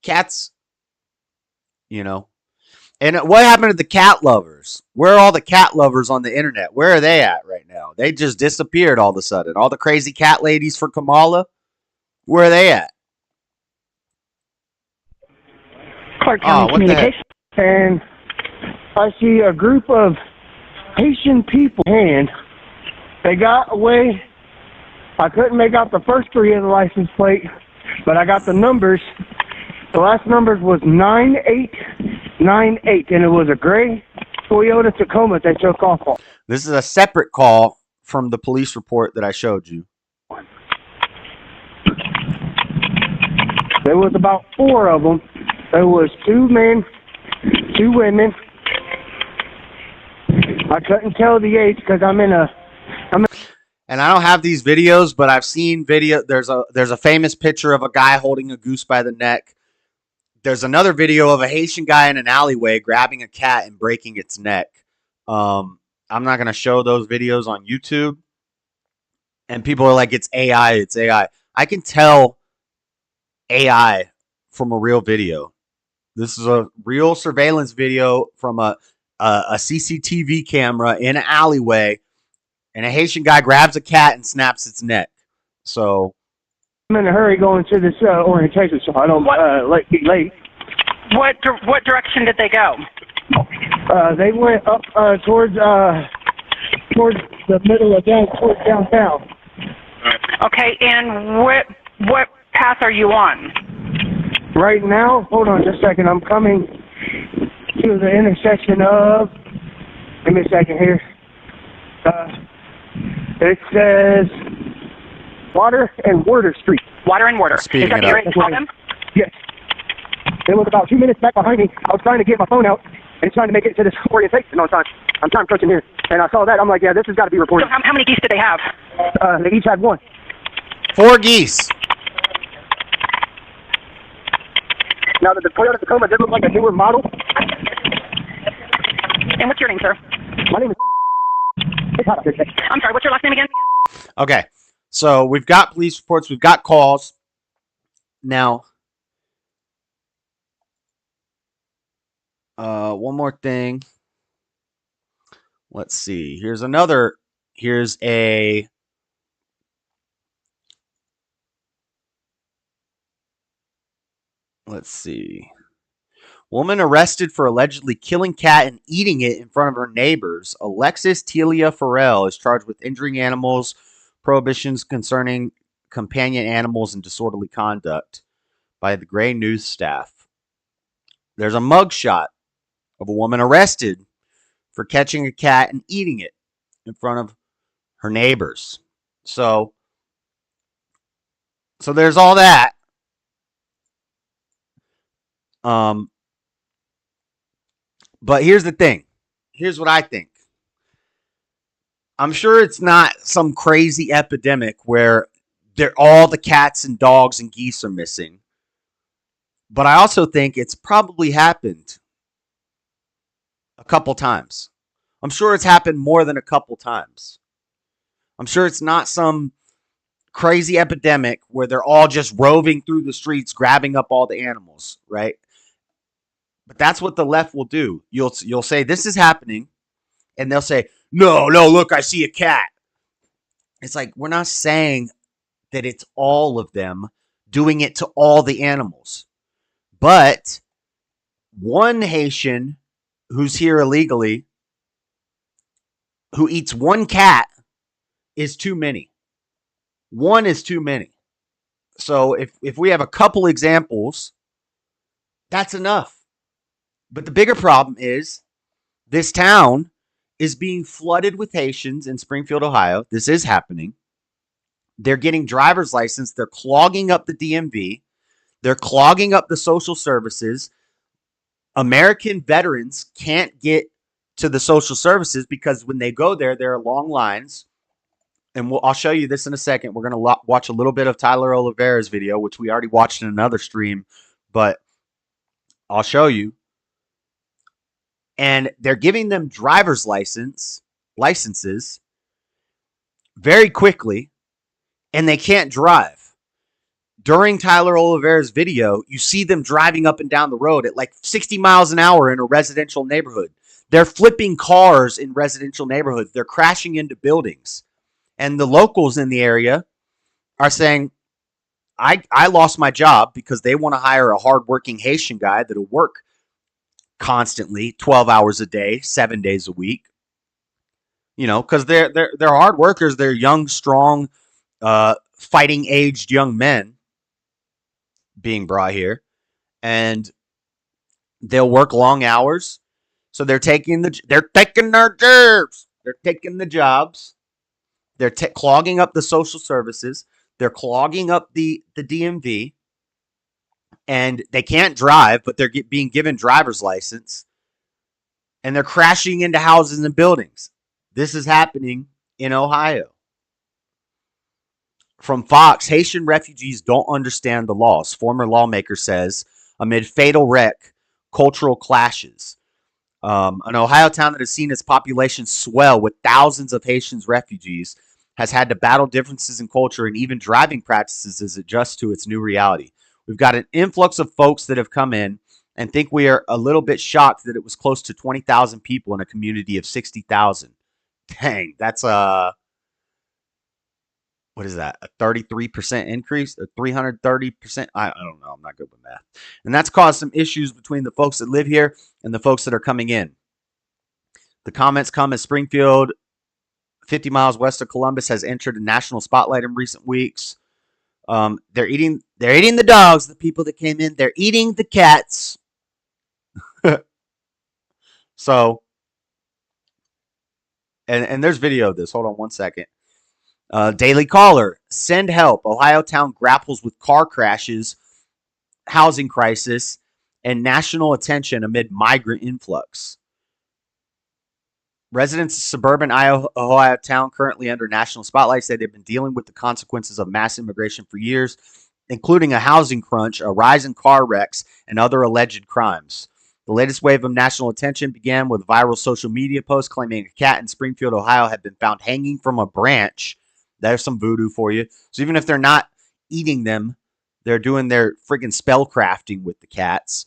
cats, And what happened to the cat lovers? Where are all the cat lovers on the internet? Where are they at right now? They just disappeared all of a sudden. All the crazy cat ladies for Kamala, where are they at? Clark County Communications. And I see a group of Haitian people hand. They got away. I couldn't make out the first 3 of the license plate, but I got the numbers. The last numbers was 9898, and it was a gray Toyota Tacoma they took off on. This is a separate call from the police report that I showed you. There was about 4 of them. There was 2 men, 2 women. I couldn't tell the age because and I don't have these videos, but I've seen video. There's a famous picture of a guy holding a goose by the neck. There's another video of a Haitian guy in an alleyway grabbing a cat and breaking its neck. I'm not going to show those videos on YouTube. And people are like, it's AI, it's AI. I can tell AI from a real video. This is a real surveillance video from a CCTV camera in an alleyway. And a Haitian guy grabs a cat and snaps its neck. So I'm in a hurry going to this orientation, so I don't be late. What direction did they go? They went up towards the middle of towards downtown. Okay, and what path are you on? Right now, hold on just a second. I'm coming to the intersection of, give me a second here. It says Water and Warder Street. Water and Warder. Speeding Is that it the up. area you called them? Yes. It was about 2 minutes back behind me. I was trying to get my phone out and trying to make it to this orientation on time. I'm time crunching here. And I saw that. I'm like, yeah, this has got to be reported. So how many geese did they have? They each had one. 4 geese. Now, the Toyota Tacoma did look like a newer model. And what's your name, sir? My name is... It's hot out here today. I'm sorry, what's your last name again? Okay. So we've got police reports. We've got calls. Now, one more thing. Let's see. Here's a... Let's see. Woman arrested for allegedly killing cat and eating it in front of her neighbors. Alexis Telia Farrell is charged with injuring animals, prohibitions concerning companion animals, and disorderly conduct by the Gray News staff. There's a mugshot of a woman arrested for catching a cat and eating it in front of her neighbors. So there's all that. But here's the thing. Here's what I think. I'm sure it's not some crazy epidemic where all the cats and dogs and geese are missing. But I also think it's probably happened a couple times. I'm sure it's happened more than a couple times. I'm sure it's not some crazy epidemic where they're all just roving through the streets, grabbing up all the animals, right? But that's what the left will do. You'll say, this is happening. And they'll say, no, look, I see a cat. It's like, we're not saying that it's all of them doing it to all the animals. But one Haitian who's here illegally, who eats one cat, is too many. One is too many. So if we have a couple examples, that's enough. But the bigger problem is this town is being flooded with Haitians in Springfield, Ohio. This is happening. They're getting driver's license. They're clogging up the DMV. They're clogging up the social services. American veterans can't get to the social services because when they go there are long lines. And I'll show you this in a second. We're going to watch a little bit of Tyler Oliveira's video, which we already watched in another stream, but I'll show you. And they're giving them driver's licenses very quickly, and they can't drive. During Tyler Oliveira's video, you see them driving up and down the road at like 60 miles an hour in a residential neighborhood. They're flipping cars in residential neighborhoods. They're crashing into buildings. And the locals in the area are saying, I lost my job because they want to hire a hardworking Haitian guy that'll work constantly, 12 hours a day, 7 days a week. You know, because they're hard workers. They're young, strong, fighting-aged young men being brought here. And they'll work long hours. So they're taking their jobs. They're taking the jobs. They're clogging up the social services. They're clogging up the DMV. And they can't drive, but they're being given driver's license. And they're crashing into houses and buildings. This is happening in Ohio. From Fox, Haitian refugees don't understand the laws, former lawmaker says, amid fatal wreck, cultural clashes. An Ohio town that has seen its population swell with thousands of Haitian refugees has had to battle differences in culture and even driving practices as it adjusts to its new reality. We've got an influx of folks that have come in and think we are a little bit shocked that it was close to 20,000 people in a community of 60,000. Dang, that's what is that? A 33% increase? A 330%? I don't know. I'm not good with math. And that's caused some issues between the folks that live here and the folks that are coming in. The comments come as Springfield, 50 miles west of Columbus, has entered a national spotlight in recent weeks. They're eating the dogs, the people that came in. They're eating the cats. So, and there's video of this. Hold on one second. Daily Caller, send help. Ohio town grapples with car crashes, housing crisis, and national attention amid migrant influx. Residents of suburban Ohio town currently under national spotlight say they've been dealing with the consequences of mass immigration for years, including a housing crunch, a rise in car wrecks, and other alleged crimes. The latest wave of national attention began with a viral social media post claiming a cat in Springfield, Ohio had been found hanging from a branch. There's some voodoo for you. So even if they're not eating them, they're doing their friggin' spell crafting with the cats.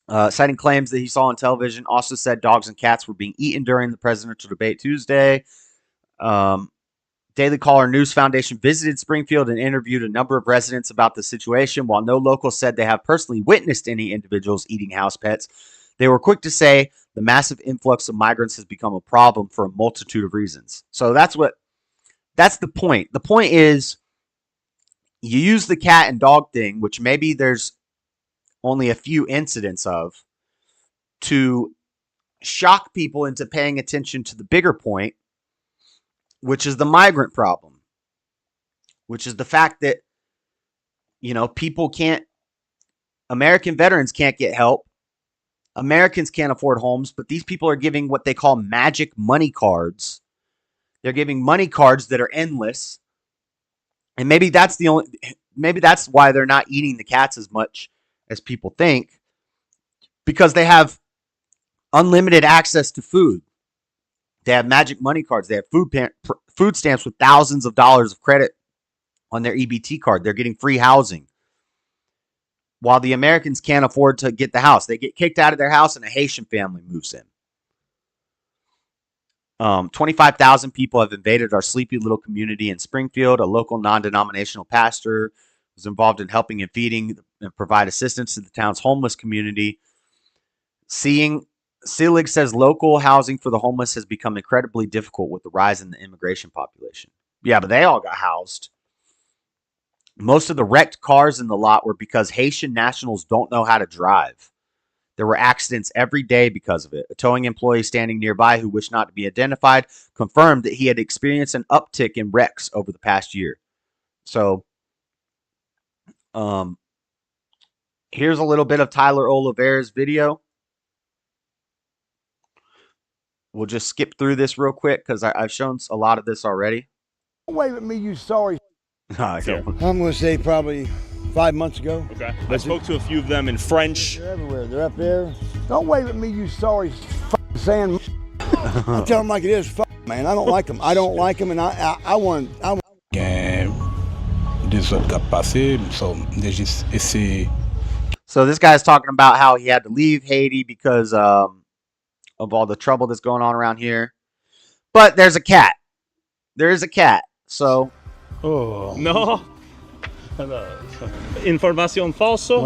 Citing claims that he saw on television, also said dogs and cats were being eaten during the presidential debate Tuesday. Daily Caller News Foundation visited Springfield and interviewed a number of residents about the situation. While no locals said they have personally witnessed any individuals eating house pets, they were quick to say the massive influx of migrants has become a problem for a multitude of reasons. So that's the point. The point is you use the cat and dog thing, which maybe there's only a few incidents of, to shock people into paying attention to the bigger point, which is the migrant problem, which is the fact that, people American veterans can't get help. Americans can't afford homes, but these people are giving what they call magic money cards. They're giving money cards that are endless. And maybe that's why they're not eating the cats as much as people think, because they have unlimited access to food. They have magic money cards. They have food stamps with thousands of dollars of credit on their EBT card. They're getting free housing. While the Americans can't afford to get the house. They get kicked out of their house and a Haitian family moves in. 25,000 people have invaded our sleepy little community in Springfield. A local non-denominational pastor was involved in helping and feeding and provide assistance to the town's homeless community. Selig says local housing for the homeless has become incredibly difficult with the rise in the immigration population. Yeah, but they all got housed. Most of the wrecked cars in the lot were because Haitian nationals don't know how to drive. There were accidents every day because of it. A towing employee standing nearby who wished not to be identified confirmed that he had experienced an uptick in wrecks over the past year. So, here's a little bit of Tyler Oliveira's video. We'll just skip through this real quick because I've shown a lot of this already. Don't wave at me, you sorry. I'm going to say probably 5 months ago. Okay. I spoke to a few of them in French. They're everywhere. They're up there. Don't wave at me, you sorry saying. I tell them like it is, man. I don't like them. I don't like them, and I want. So this guy's talking about how he had to leave Haiti because of all the trouble that's going on around here. But there's a cat. There is a cat. So. Oh. No. Información falso.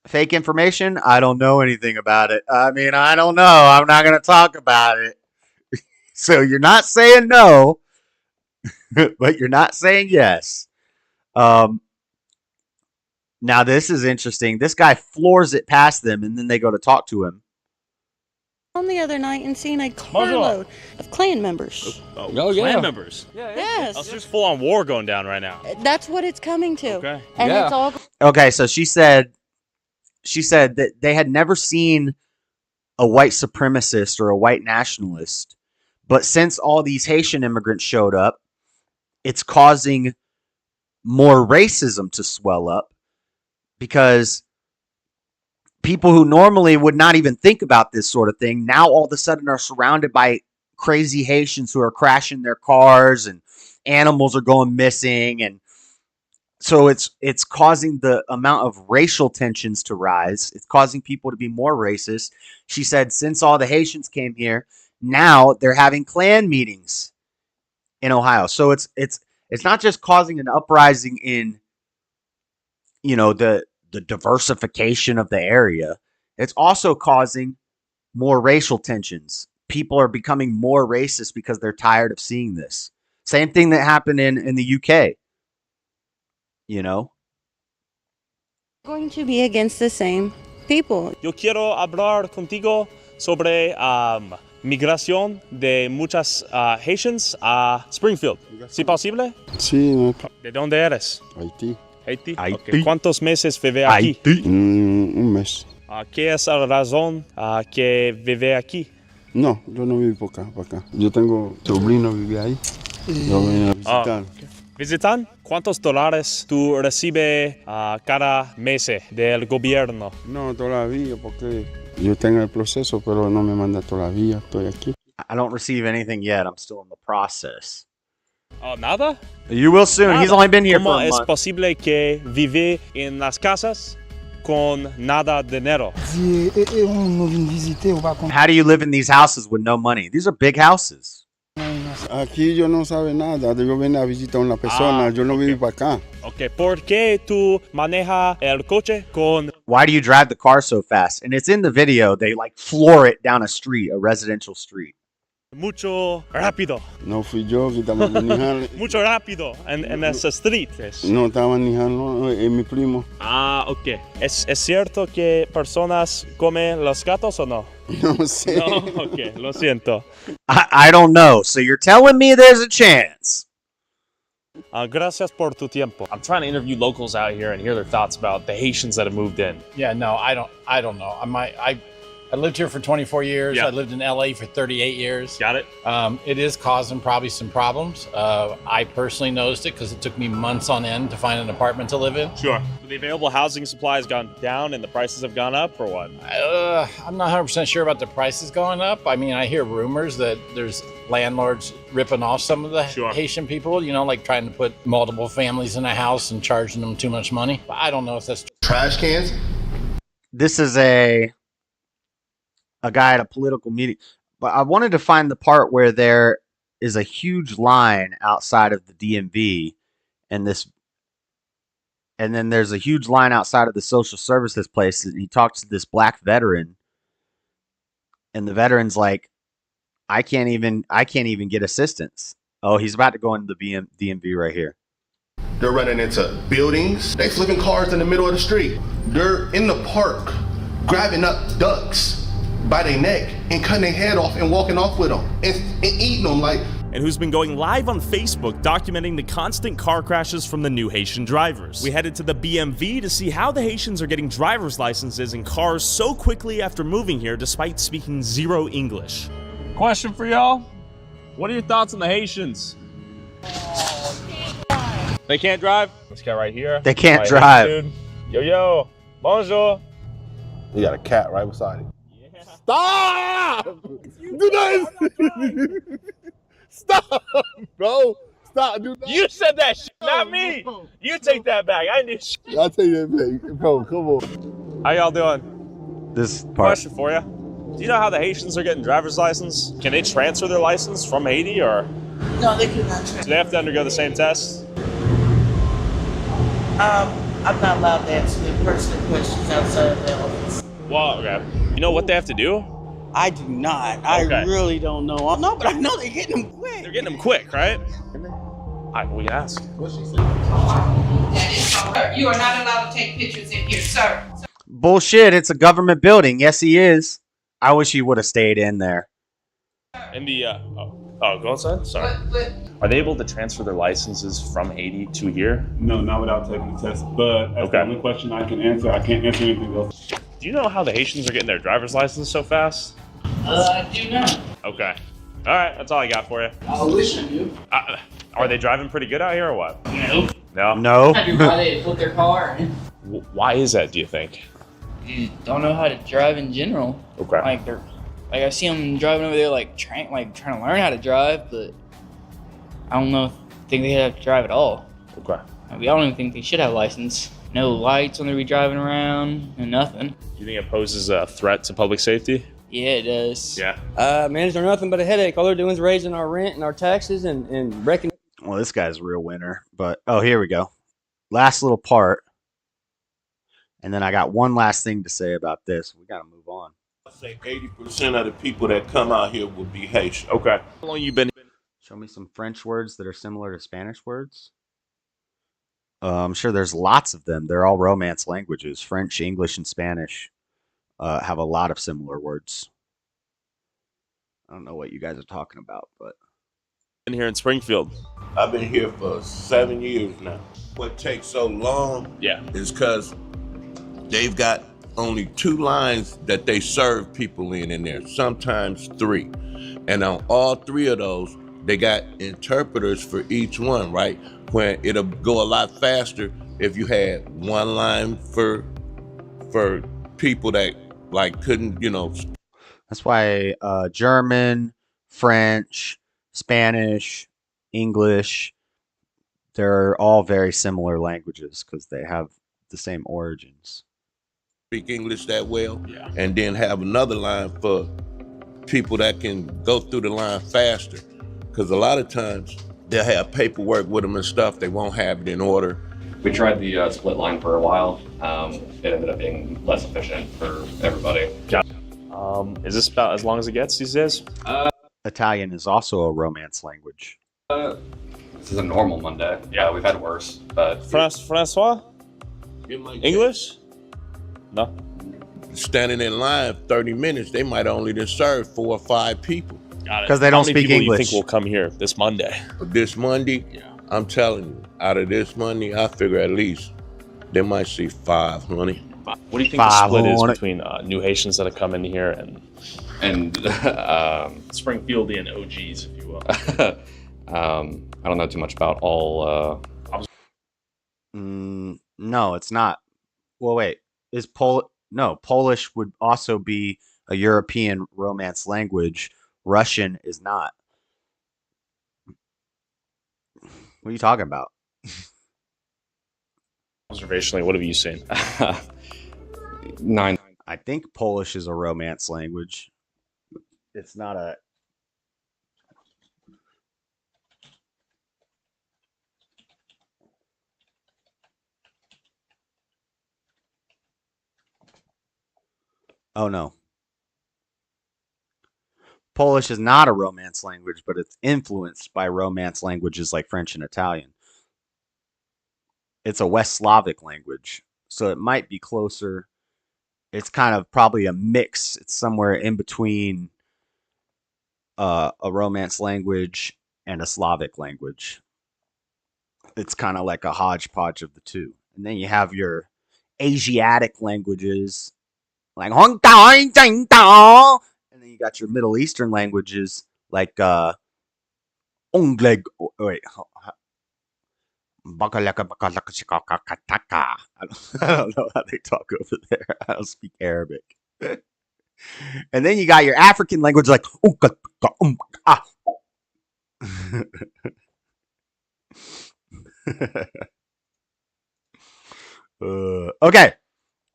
Fake information? I don't know anything about it. I mean, I don't know. I'm not going to talk about it. So you're not saying no, but you're not saying yes. Now this is interesting. This guy floors it past them, and then they go to talk to him. On the other night and seen a carload of Klan members. Klan members? Yes. There's full on war going down right now. That's what it's coming to. Okay. And it's all. Okay, so she said that they had never seen a white supremacist or a white nationalist, but since all these Haitian immigrants showed up, it's causing more racism to swell up because people who normally would not even think about this sort of thing now all of a sudden are surrounded by crazy Haitians who are crashing their cars and animals are going missing. And so it's causing the amount of racial tensions to rise. It's causing people to be more racist. She said since all the Haitians came here, now they're having Klan meetings in Ohio. So it's not just causing an uprising in, the diversification of the area. It's also causing more racial tensions. People are becoming more racist because they're tired of seeing this. Same thing that happened in the UK. Going to be against the same people. Yo quiero hablar contigo sobre migración de muchas Haitians a Springfield. ¿Sí posible? Sí. ¿De dónde eres? Haití. Haití. Haití. Okay. ¿Cuántos meses vive aquí? Un mes. ¿Qué es la razón que vive aquí? No, yo no vivo por acá. Yo tengo sobrino vive ahí. Yo vine a visitar. ¿Visitan? ¿Cuántos dólares tú recibes cada mes del gobierno? No, todavía, porque yo tengo el proceso, pero no me manda todavía. Estoy aquí. I don't receive anything yet. I'm still in the process. ¿Nada? You will soon. He's only been here ¿Cómo for a es month. posible que vive en las casas con nada de dinero? How do you live in these houses with no money? These are big houses. Aquí yo no sabe nada. Yo vine a visitar a una persona. Yo no vivo para acá. Okay, ¿por qué tú manejas el coche con... Why do you drive the car so fast? And it's in the video. They like floor it down a street, a residential street. mucho rápido? No fui yo que estaba manejando. Mucho rápido en esas streets. No, estaba manejando mi primo. Ok. ¿Es cierto que personas comen los gatos o no? No sé. No, ok, lo siento. I don't know. So you're telling me there's a chance. Gracias por tu tiempo. I'm trying to interview locals out here and hear their thoughts about the Haitians that have moved in. Yeah, no, I don't know. I lived here for 24 years. Yeah. I lived in LA for 38 years. Got it. It is causing probably some problems. I personally noticed it because it took me months on end to find an apartment to live in. Sure. The available housing supply has gone down and the prices have gone up, or what? I'm not 100% sure about the prices going up. I mean, I hear rumors that there's landlords ripping off some of the Haitian people, you know, like trying to put multiple families in a house and charging them too much money. But I don't know if that's true. Trash cans? This is a guy at a political meeting. But I wanted to find the part where there is a huge line outside of the DMV and then there's a huge line outside of the social services place, and he talks to this black veteran, and the veteran's like, I can't even get assistance. Oh, he's about to go into the DMV right here. They're running into buildings. They flipping cars in the middle of the street. They're in the park grabbing up ducks by their neck and cutting their head off and walking off with them and eating them like. And who's been going live on Facebook documenting the constant car crashes from the new Haitian drivers. We headed to the BMV to see how the Haitians are getting driver's licenses in cars so quickly after moving here despite speaking zero English. Question for y'all. What are your thoughts on the Haitians? They can't drive? This guy right here. They can't drive. Dude. Yo, bonjour. You got a cat right beside him. Yeah. Stop! Do that! Stop, bro. Stop, dude. You said that shit, not me. You take that back. I did shit. I'll take that back. Bro, come on. How y'all doing? This part. Question for you. Do you know how the Haitians are getting driver's license? Can they transfer their license from Haiti, or? No, they cannot transfer. Do they have to undergo the same test? I'm not allowed to answer the personal questions outside of the office. Well, okay. You know what they have to do? I do not. I really don't know. No, but I know they're getting them quick. They're getting them quick, right? We can ask. You are not allowed to take pictures in here, sir. Bullshit, it's a government building. Yes, he is. I wish he would have stayed in there. In the, go inside? Sorry. Are they able to transfer their licenses from Haiti to here? No, not without taking the test. But that's the only question I can answer. I can't answer anything else. Do you know how the Haitians are getting their driver's license so fast? I do not. Okay. All right, that's all I got for you. I wish I knew. Are they driving pretty good out here or what? No. No? No. I do why they put their car in. Why is that, do you think? You don't know how to drive in general. Okay. I see them driving over there trying to learn how to drive, but I don't think they have to drive at all. Okay. I don't even think they should have a license. No lights when they be driving around and nothing. Do you think it poses a threat to public safety? Yeah, it does. Yeah. Managers are nothing but a headache. All they're doing is raising our rent and our taxes and wrecking. Well, this guy's a real winner. But, oh, here we go. Last little part. And then I got one last thing to say about this. We got to move on. I say 80% of the people that come out here will be Haitian. Okay. How long you been? Show me some French words that are similar to Spanish words. I'm sure there's lots of them. They're all Romance languages. French, English, and Spanish. have a lot of similar words. I don't know what you guys are talking about, but In here in Springfield. I've been here for 7 years now. What takes so long is because they've got only 2 lines that they serve people in there, sometimes 3. And on all 3 of those, they got interpreters for each one, right? When it'll go a lot faster if you had 1 line for people that like couldn't, that's why German, French, Spanish, English, they're all very similar languages because they have the same origins. Speak English that well, and then have another line for people that can go through the line faster. Because a lot of times they'll have paperwork with them and stuff. They won't have it in order. We tried the split line for a while. It ended up being less efficient for everybody. Is this about as long as it gets these days? Italian is also a Romance language. This is a normal Monday. Yeah, we've had worse, but... Francois? English? No. Standing in line 30 minutes, they might only just serve 4 or 5 people. Got it. Because they don't speak How many people English. do you think will come here this Monday? This Monday, I'm telling you, out of this Monday, I figure at least they might see 500. What do you think the split is between new Haitians that have come in here and Springfieldian OGs, if you will? I don't know too much about all... No, it's not. Well, wait. Polish would also be a European Romance language. Russian is not. What are you talking about? Observationally, what have you seen? 9. I think Polish is a Romance language. It's not a... Oh, no. Polish is not a Romance language, but it's influenced by Romance languages like French and Italian. It's a West Slavic language, so it might be closer. It's kind of probably a mix. It's somewhere in between a Romance language and a Slavic language. It's kind of like a hodgepodge of the two. And then you have your Asiatic languages, like Hong Kong, and then you got your Middle Eastern languages like I don't know how they talk over there. I don't speak Arabic. And then you got your African language like okay,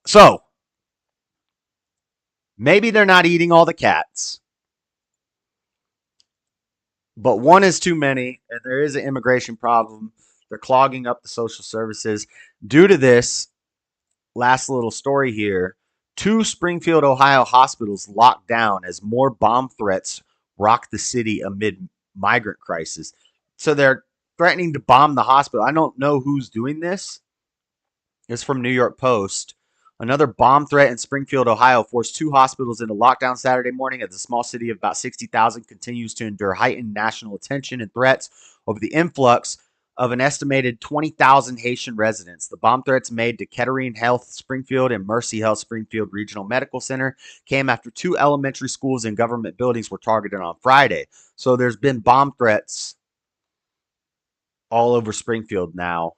so maybe they're not eating all the cats, but one is too many, and there is an immigration problem. They're clogging up the social services. Due to this, last little story here, 2 Springfield, Ohio hospitals locked down as more bomb threats rock the city amid migrant crisis. So they're threatening to bomb the hospital. I don't know who's doing this. It's from New York Post. Another bomb threat in Springfield, Ohio forced 2 hospitals into lockdown Saturday morning as the small city of about 60,000 continues to endure heightened national attention and threats over the influx of an estimated 20,000 Haitian residents. The bomb threats made to Kettering Health Springfield and Mercy Health Springfield Regional Medical Center came after 2 elementary schools and government buildings were targeted on Friday. So there's been bomb threats all over Springfield now,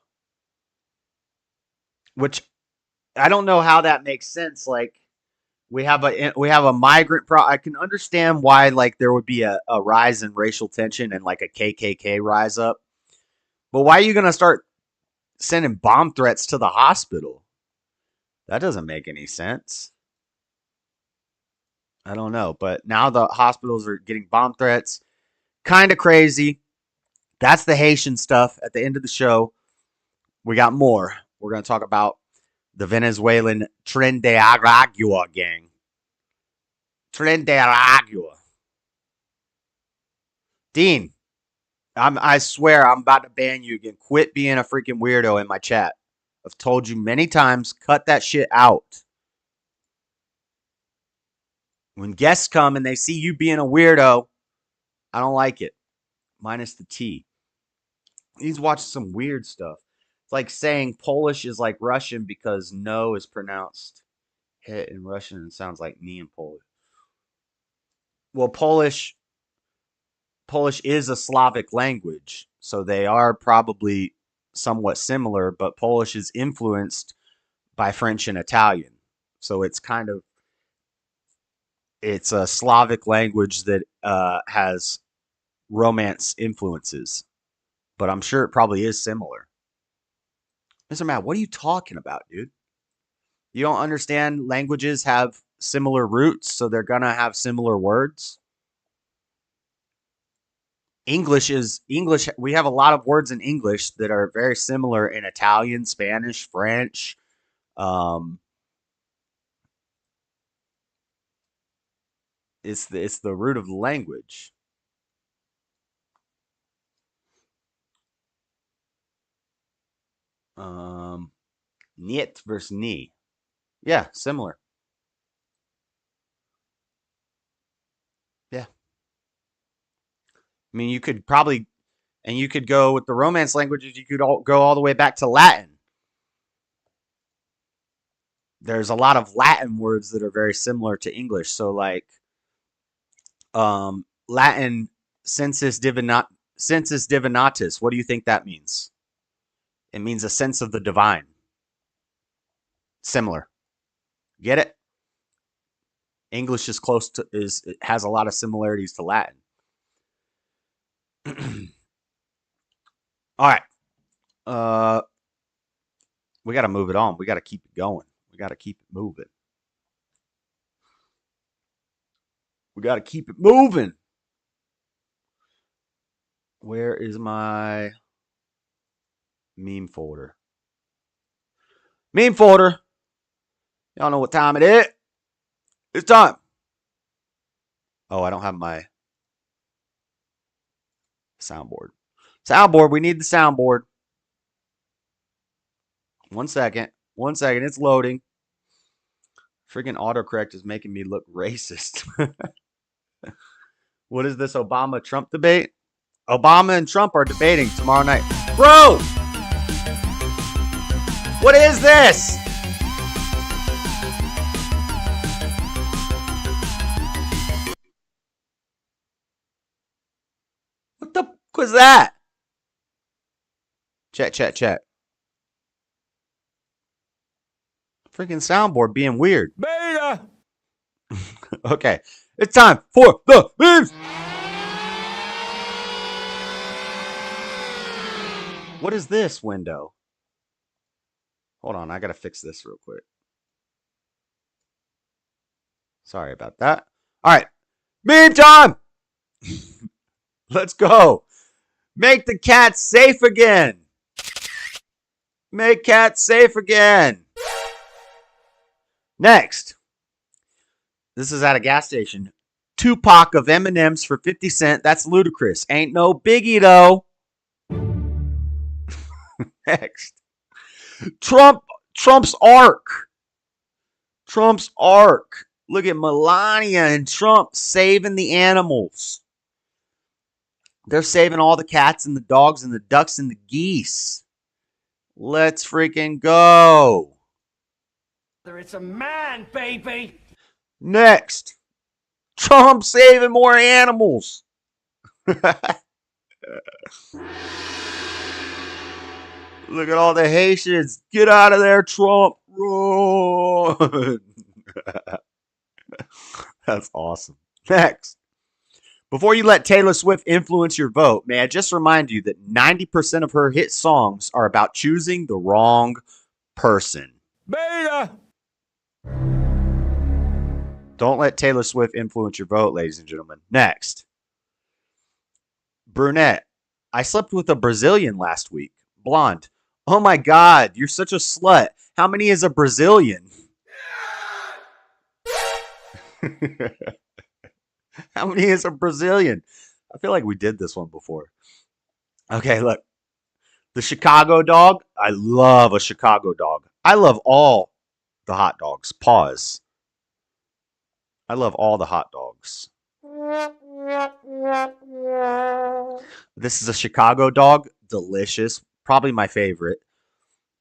which I don't know how that makes sense. Like we have a migrant I can understand why like there would be a rise in racial tension and like a KKK rise up. But why are you going to start sending bomb threats to the hospital? That doesn't make any sense. I don't know, but now the hospitals are getting bomb threats. Kind of crazy. That's the Haitian stuff. At the end of the show, we got more. We're going to talk about the Venezuelan Tren de Aragua gang. Tren de Aragua. Dean, I swear I'm about to ban you again. Quit being a freaking weirdo in my chat. I've told you many times, cut that shit out. When guests come and they see you being a weirdo, I don't like it. Minus the T. He's watching some weird stuff. It's like saying Polish is like Russian because no is pronounced hit in Russian and sounds like knee in Polish. Well, Polish is a Slavic language, so they are probably somewhat similar, but Polish is influenced by French and Italian. So it's a Slavic language that has Romance influences, but I'm sure it probably is similar. Mr. Matt, what are you talking about, dude? You don't understand languages have similar roots, so they're gonna have similar words? English. We have a lot of words in English that are very similar in Italian, Spanish, French. It's the root of the language. Niet versus nie. Yeah, similar. Yeah. I mean, you could probably, and you could go with the Romance languages, you could go all the way back to Latin. There's a lot of Latin words that are very similar to English. So like Latin sensus divinatus, what do you think that means? It means a sense of the divine. Similar. Get it? English is it has a lot of similarities to Latin. All right. We got to move it on. We got to keep it going. We got to keep it moving. We got to keep it moving. Where is my meme folder? Meme folder. Y'all know what time it is. It's time. Oh, I don't have my soundboard. Soundboard. We need the soundboard. 1 second. 1 second. It's loading. Freaking autocorrect is making me look racist. What is this Obama-Trump debate? Obama and Trump are debating tomorrow night. Bro! What is this? What the fuck was that? Chat. Freaking soundboard being weird. Beta! Okay. It's time for the memes! What is this window? Hold on, I gotta fix this real quick. Sorry about that. Alright. Meme time! Let's go. Make the cat safe again. Make cats safe again. Next. This is at a gas station. Tupac of M&M's for 50 cents. That's ludicrous. Ain't no biggie, though. Next. Trump's arc. Trump's arc. Look at Melania and Trump saving the animals. They're saving all the cats and the dogs and the ducks and the geese. Let's freaking go. It's a man, baby. Next. Trump saving more animals. Look at all the Haitians. Get out of there, Trump. Run. That's awesome. Next. Before you let Taylor Swift influence your vote, may I just remind you that 90% of her hit songs are about choosing the wrong person. Beta! Don't let Taylor Swift influence your vote, ladies and gentlemen. Next. Brunette. I slept with a Brazilian last week. Blonde. Oh my God, you're such a slut. How many is a Brazilian? How many is a Brazilian? I feel like we did this one before. Okay, look. The Chicago dog. I love a Chicago dog. I love all the hot dogs. Pause. I love all the hot dogs. This is a Chicago dog. Delicious. Probably my favorite.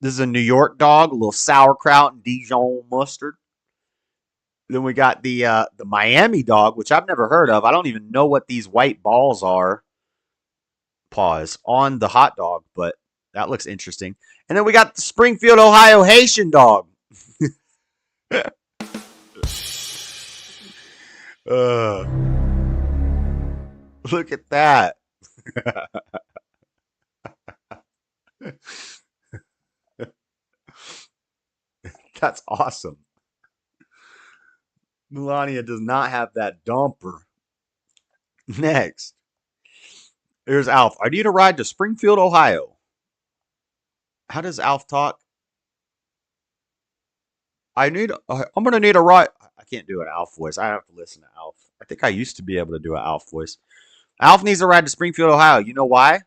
This is a New York dog. A little sauerkraut and Dijon mustard. Then we got the Miami dog, which I've never heard of. I don't even know what these white balls are. Pause. On the hot dog, but that looks interesting. And then we got the Springfield, Ohio Haitian dog. Look at that. That's awesome. Melania does not have that dumper. Next. Here's Alf. I need a ride to Springfield, Ohio. How does Alf talk? I'm going to need a ride. I can't do an Alf voice. I have to listen to Alf. I think I used to be able to do an Alf voice. Alf needs a ride to Springfield, Ohio. You know why?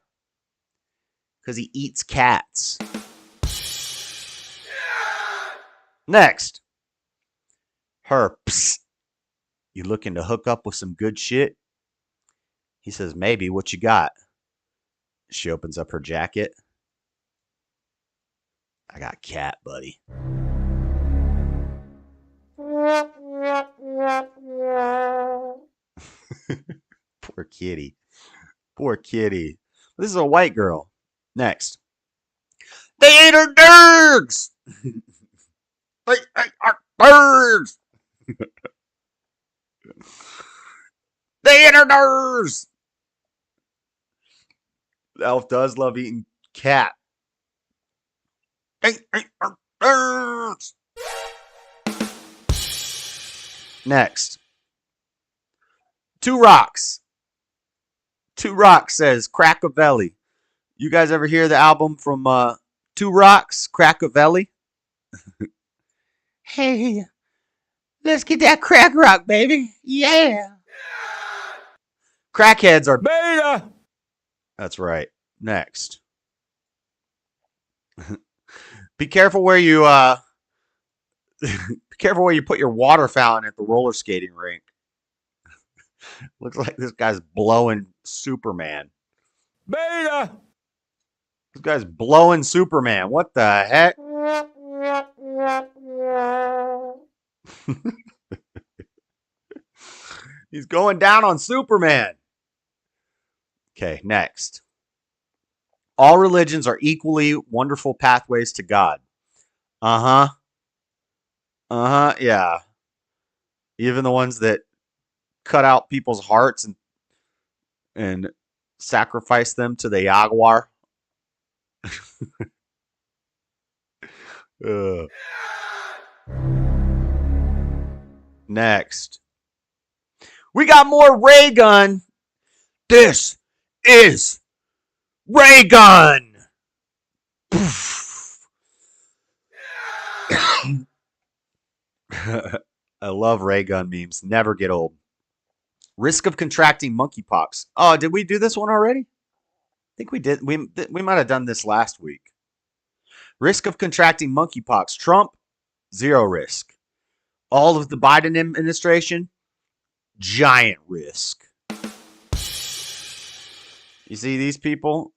Because he eats cats. Next. Herps. You looking to hook up with some good shit? He says, maybe. What you got? She opens up her jacket. I got cat, buddy. Poor kitty. Poor kitty. This is a white girl. Next. They ate her dirgs! They ate our birds! They ate our dirgs! Elf does love eating cat. They ate our birds! Next. Two Rocks. Two Rocks says Crackavelli. You guys ever hear the album from Two Rocks, Crackavelli? Hey, let's get that crack rock, baby. Yeah. Crackheads are beta. That's right. Next. Be careful where you be careful where you put your water fountain at the roller skating rink. Looks like this guy's blowing Superman. Beta. This guy's blowing Superman. What the heck? He's going down on Superman. Okay, next. All religions are equally wonderful pathways to God. Uh-huh. Uh-huh, yeah. Even the ones that cut out people's hearts and sacrifice them to the jaguar. Next. We got more ray gun. This is ray gun. I love ray gun memes. Never get old. Risk of contracting monkeypox. Oh, did we do this one already? I think we did. We might have done this last week. Risk of contracting monkeypox. Trump, 0 risk. All of the Biden administration, giant risk. You see these people?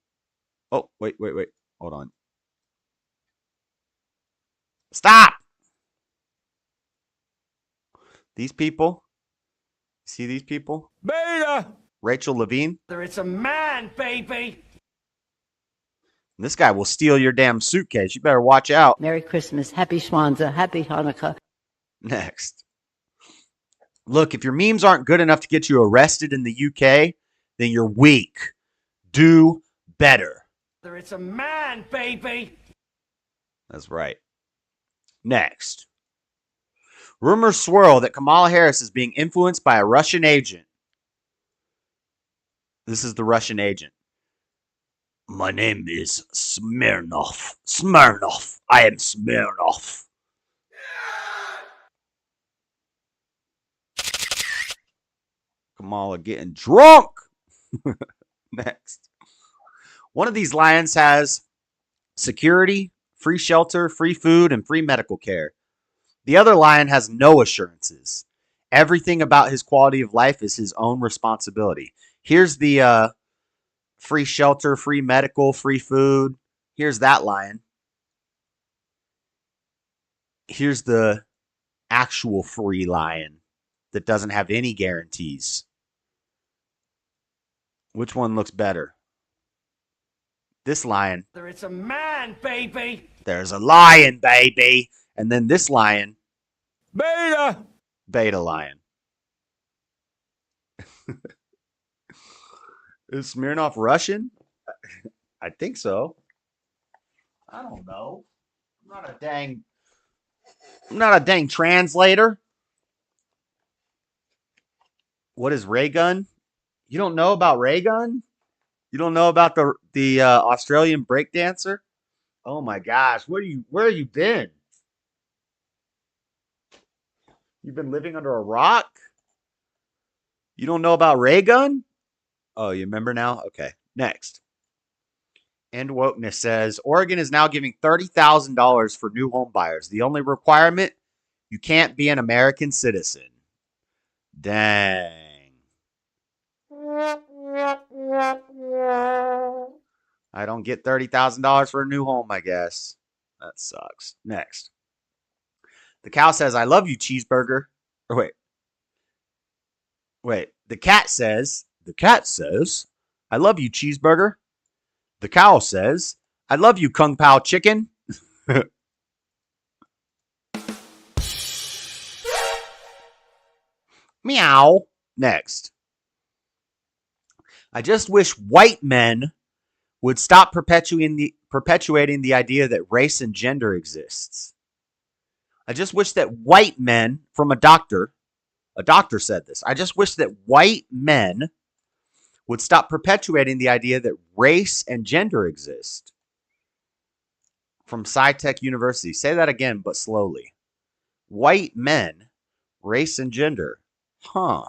Oh, wait. Hold on. Stop! These people? See these people? Beta! Rachel Levine. It's a man, baby! This guy will steal your damn suitcase. You better watch out. Merry Christmas, Happy Schwanza, Happy Hanukkah. Next. Look, if your memes aren't good enough to get you arrested in the UK, then you're weak. Do better. It's a man, baby! That's right. Next. Rumors swirl that Kamala Harris is being influenced by a Russian agent. This is the Russian agent. My name is Smirnov. Smirnov. I am Smirnov. Kamala getting drunk. Next. One of these lions has security, free shelter, free food, and free medical care. The other lion has no assurances. Everything about his quality of life is his own responsibility. Here's the free shelter, free medical, free food. Here's that lion. Here's the actual free lion that doesn't have any guarantees. Which one looks better? This lion. It's a man, baby. There's a lion, baby. And then this lion. Beta. Beta lion. Is Smirnoff Russian? I think so. I don't know. I'm not a dang translator. What is ray gun? You don't know about ray gun? You don't know about the Australian breakdancer? Oh my gosh, where have you been? You've been living under a rock? You don't know about ray gun? Oh, you remember now? Okay, next. End Wokeness says, Oregon is now giving $30,000 for new home buyers. The only requirement, you can't be an American citizen. Dang. I don't get $30,000 for a new home, I guess. That sucks. Next. The cow says, I love you, cheeseburger. Or wait. The cat says, I love you, cheeseburger. The cow says, I love you, Kung Pao chicken. Meow. Next. I just wish white men would stop perpetuating the idea that race and gender exists. I just wish that white men, from a doctor said this. I just wish that white men would stop perpetuating the idea that race and gender exist. From SciTech University. Say that again, but slowly. White men, race and gender. Huh.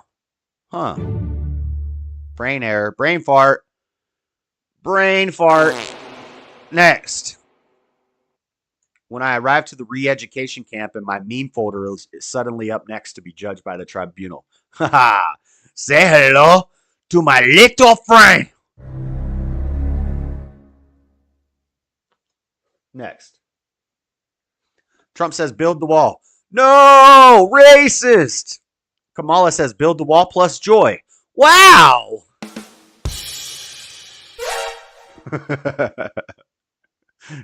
Brain error. Brain fart. Next. When I arrived to the re-education camp and my meme folder is suddenly up next to be judged by the tribunal. Haha. Say hello to my little friend. Next. Trump says build the wall. No! Racist! Kamala says build the wall plus joy. Wow!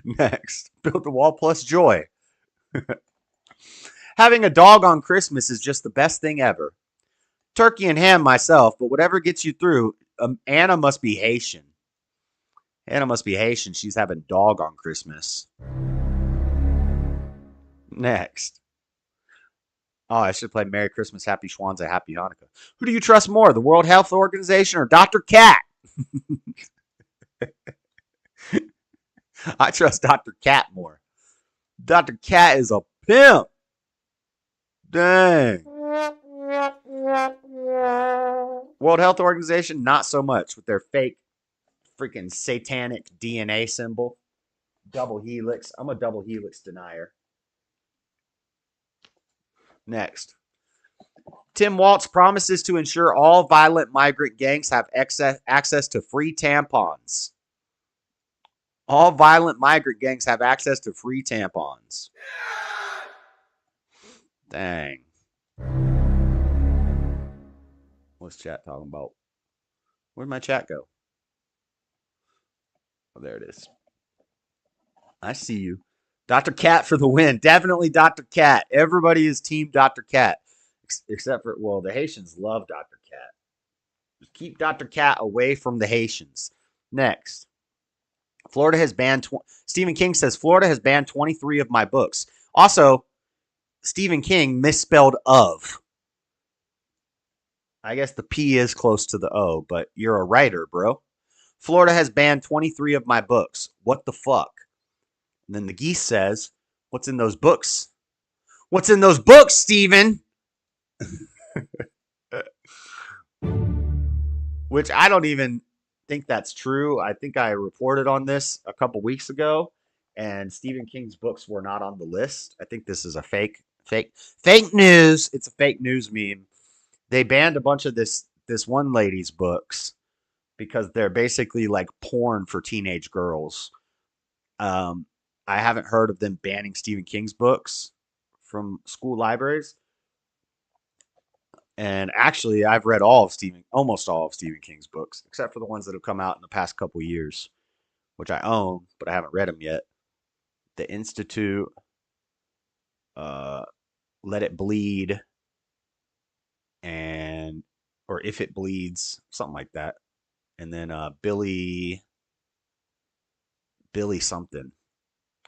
Next. Build the wall plus joy. Having a dog on Christmas is just the best thing ever. Turkey and ham myself, but whatever gets you through, Anna must be Haitian. She's having dog on Christmas. Next. Oh, I should play Merry Christmas, Happy Schwanza, Happy Hanukkah. Who do you trust more, the World Health Organization or Dr. Cat? I trust Dr. Cat more. Dr. Cat is a pimp. Dang. World Health Organization, not so much with their fake freaking satanic DNA symbol. Double helix. I'm a double helix denier. Next. Tim Waltz promises to ensure all violent migrant gangs have access to free tampons. All violent migrant gangs have access to free tampons. Dang. What's chat talking about? Where'd my chat go? Oh, there it is. I see you. Dr. Cat for the win. Definitely Dr. Cat. Everybody is team Dr. Cat. Except for, well, the Haitians love Dr. Cat. Just keep Dr. Cat away from the Haitians. Next. Florida has banned... Stephen King says, Florida has banned 23 of my books. Also, Stephen King misspelled of. I guess the P is close to the O, but you're a writer, bro. Florida has banned 23 of my books. What the fuck? And then the geese says, what's in those books? What's in those books, Stephen? Which I don't even think that's true. I think I reported on this a couple weeks ago, and Stephen King's books were not on the list. I think this is a fake news. It's a fake news meme. they banned a bunch of this one lady's books because they're basically like porn for teenage girls. I haven't heard of them banning Stephen King's books from school libraries. And actually, I've read almost all of Stephen King's books, except for the ones that have come out in the past couple years, which I own, but I haven't read them yet. The Institute, Let It Bleed, or If It Bleeds, something like that. And then Billy something.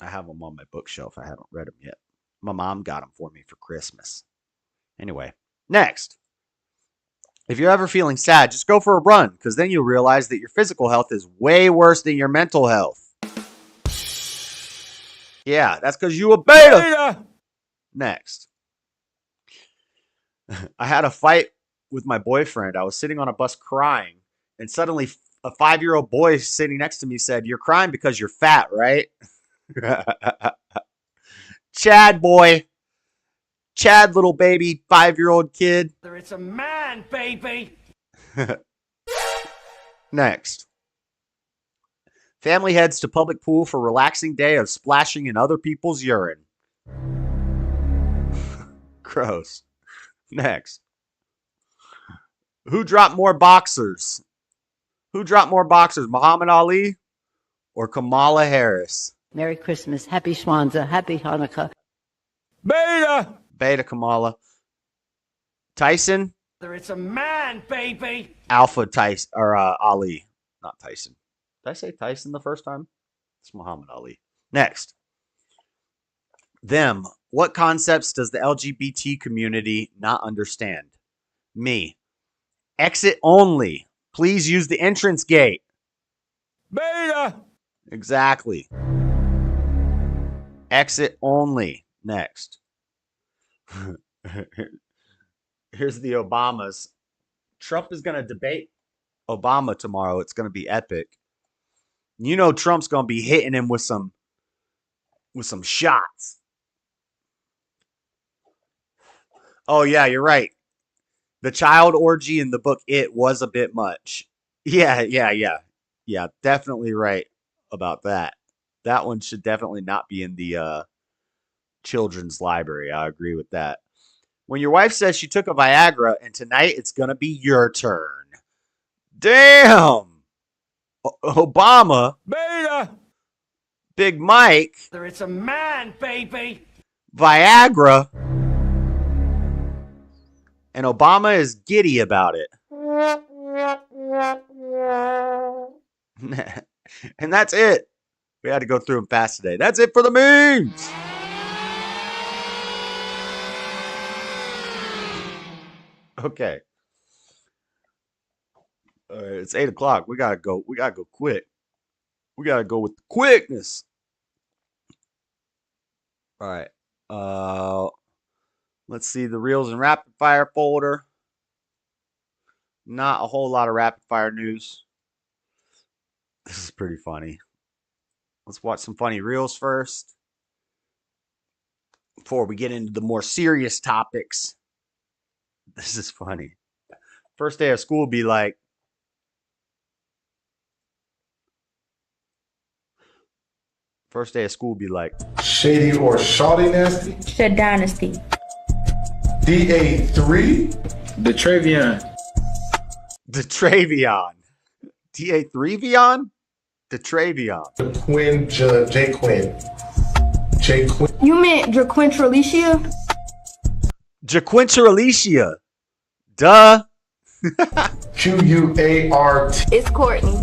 I have them on my bookshelf. I haven't read them yet. My mom got them for me for Christmas. Anyway, next. If you're ever feeling sad, just go for a run, because then you'll realize that your physical health is way worse than your mental health. Yeah, that's because you a beta. Next. I had a fight with my boyfriend. I was sitting on a bus crying, and suddenly a 5-year-old boy sitting next to me said, "You're crying because you're fat, right?" Chad boy. Chad, little baby, 5-year-old kid. It's a man, baby. Next. Family heads to public pool for relaxing day of splashing in other people's urine. Gross. Next. Who dropped more boxers? Muhammad Ali or Kamala Harris? Merry Christmas, Happy Kwanzaa, Happy Hanukkah. Beta Kamala. Tyson? It's a man, baby. Alpha Tyson, or Ali. Not Tyson. Did I say Tyson the first time? It's Muhammad Ali. Next. Them. What concepts does the LGBT community not understand? Me. Exit only. Please use the entrance gate. Beta. Exactly. Exit only. Next. Here's the Obamas. Trump is going to debate Obama tomorrow. It's going to be epic. You know Trump's going to be hitting him with some shots. Oh, yeah, you're right. The child orgy in the book It was a bit much. Yeah, definitely right about that. That one should definitely not be in the children's library. I agree with that. When your wife says she took a Viagra and tonight it's going to be your turn. Damn. Obama. Beta. Big Mike. It's a man, baby. Viagra. And Obama is giddy about it. And that's it. We had to go through them fast today. That's it for the memes. Okay. All right, it's 8 o'clock. We gotta go. We gotta go quick. We gotta go with the quickness. All right. Let's see the reels and rapid fire folder. Not a whole lot of rapid fire news. This is pretty funny. Let's watch some funny reels first before we get into the more serious topics. This is funny. First day of school be like, Shady or Shawty Nasty? Shed Dynasty. DA3? Detravion. DA3vion? Detravion. Quinn, J. Quinn. J. Quinn. You meant Jaquintralicia? Jaquintralicia. Duh. Quart. It's Courtney.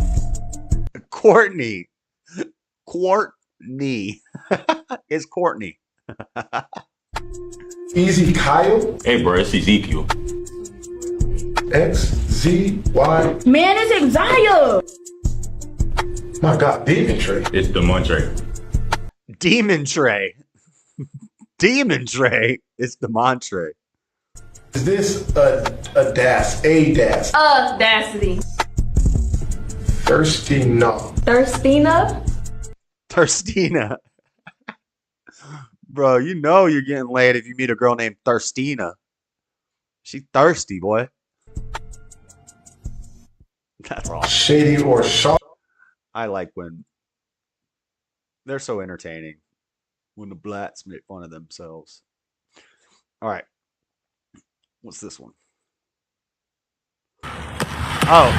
Courtney. It's Courtney. Easy Kyle. Hey, bro, it's Ezekiel. XZY. Man, it's Exia. My God, Demon Trey. It's Demontre. Demon Trey. Demon Trey. It's Demontre. Is this a DAS? A DAS? Audacity. Thirstina. Bro, you know you're getting laid if you meet a girl named Thirstina. She thirsty, boy. That's all. Shady or sharp. I like when they're so entertaining. When the blats make fun of themselves. All right. What's this one? Oh.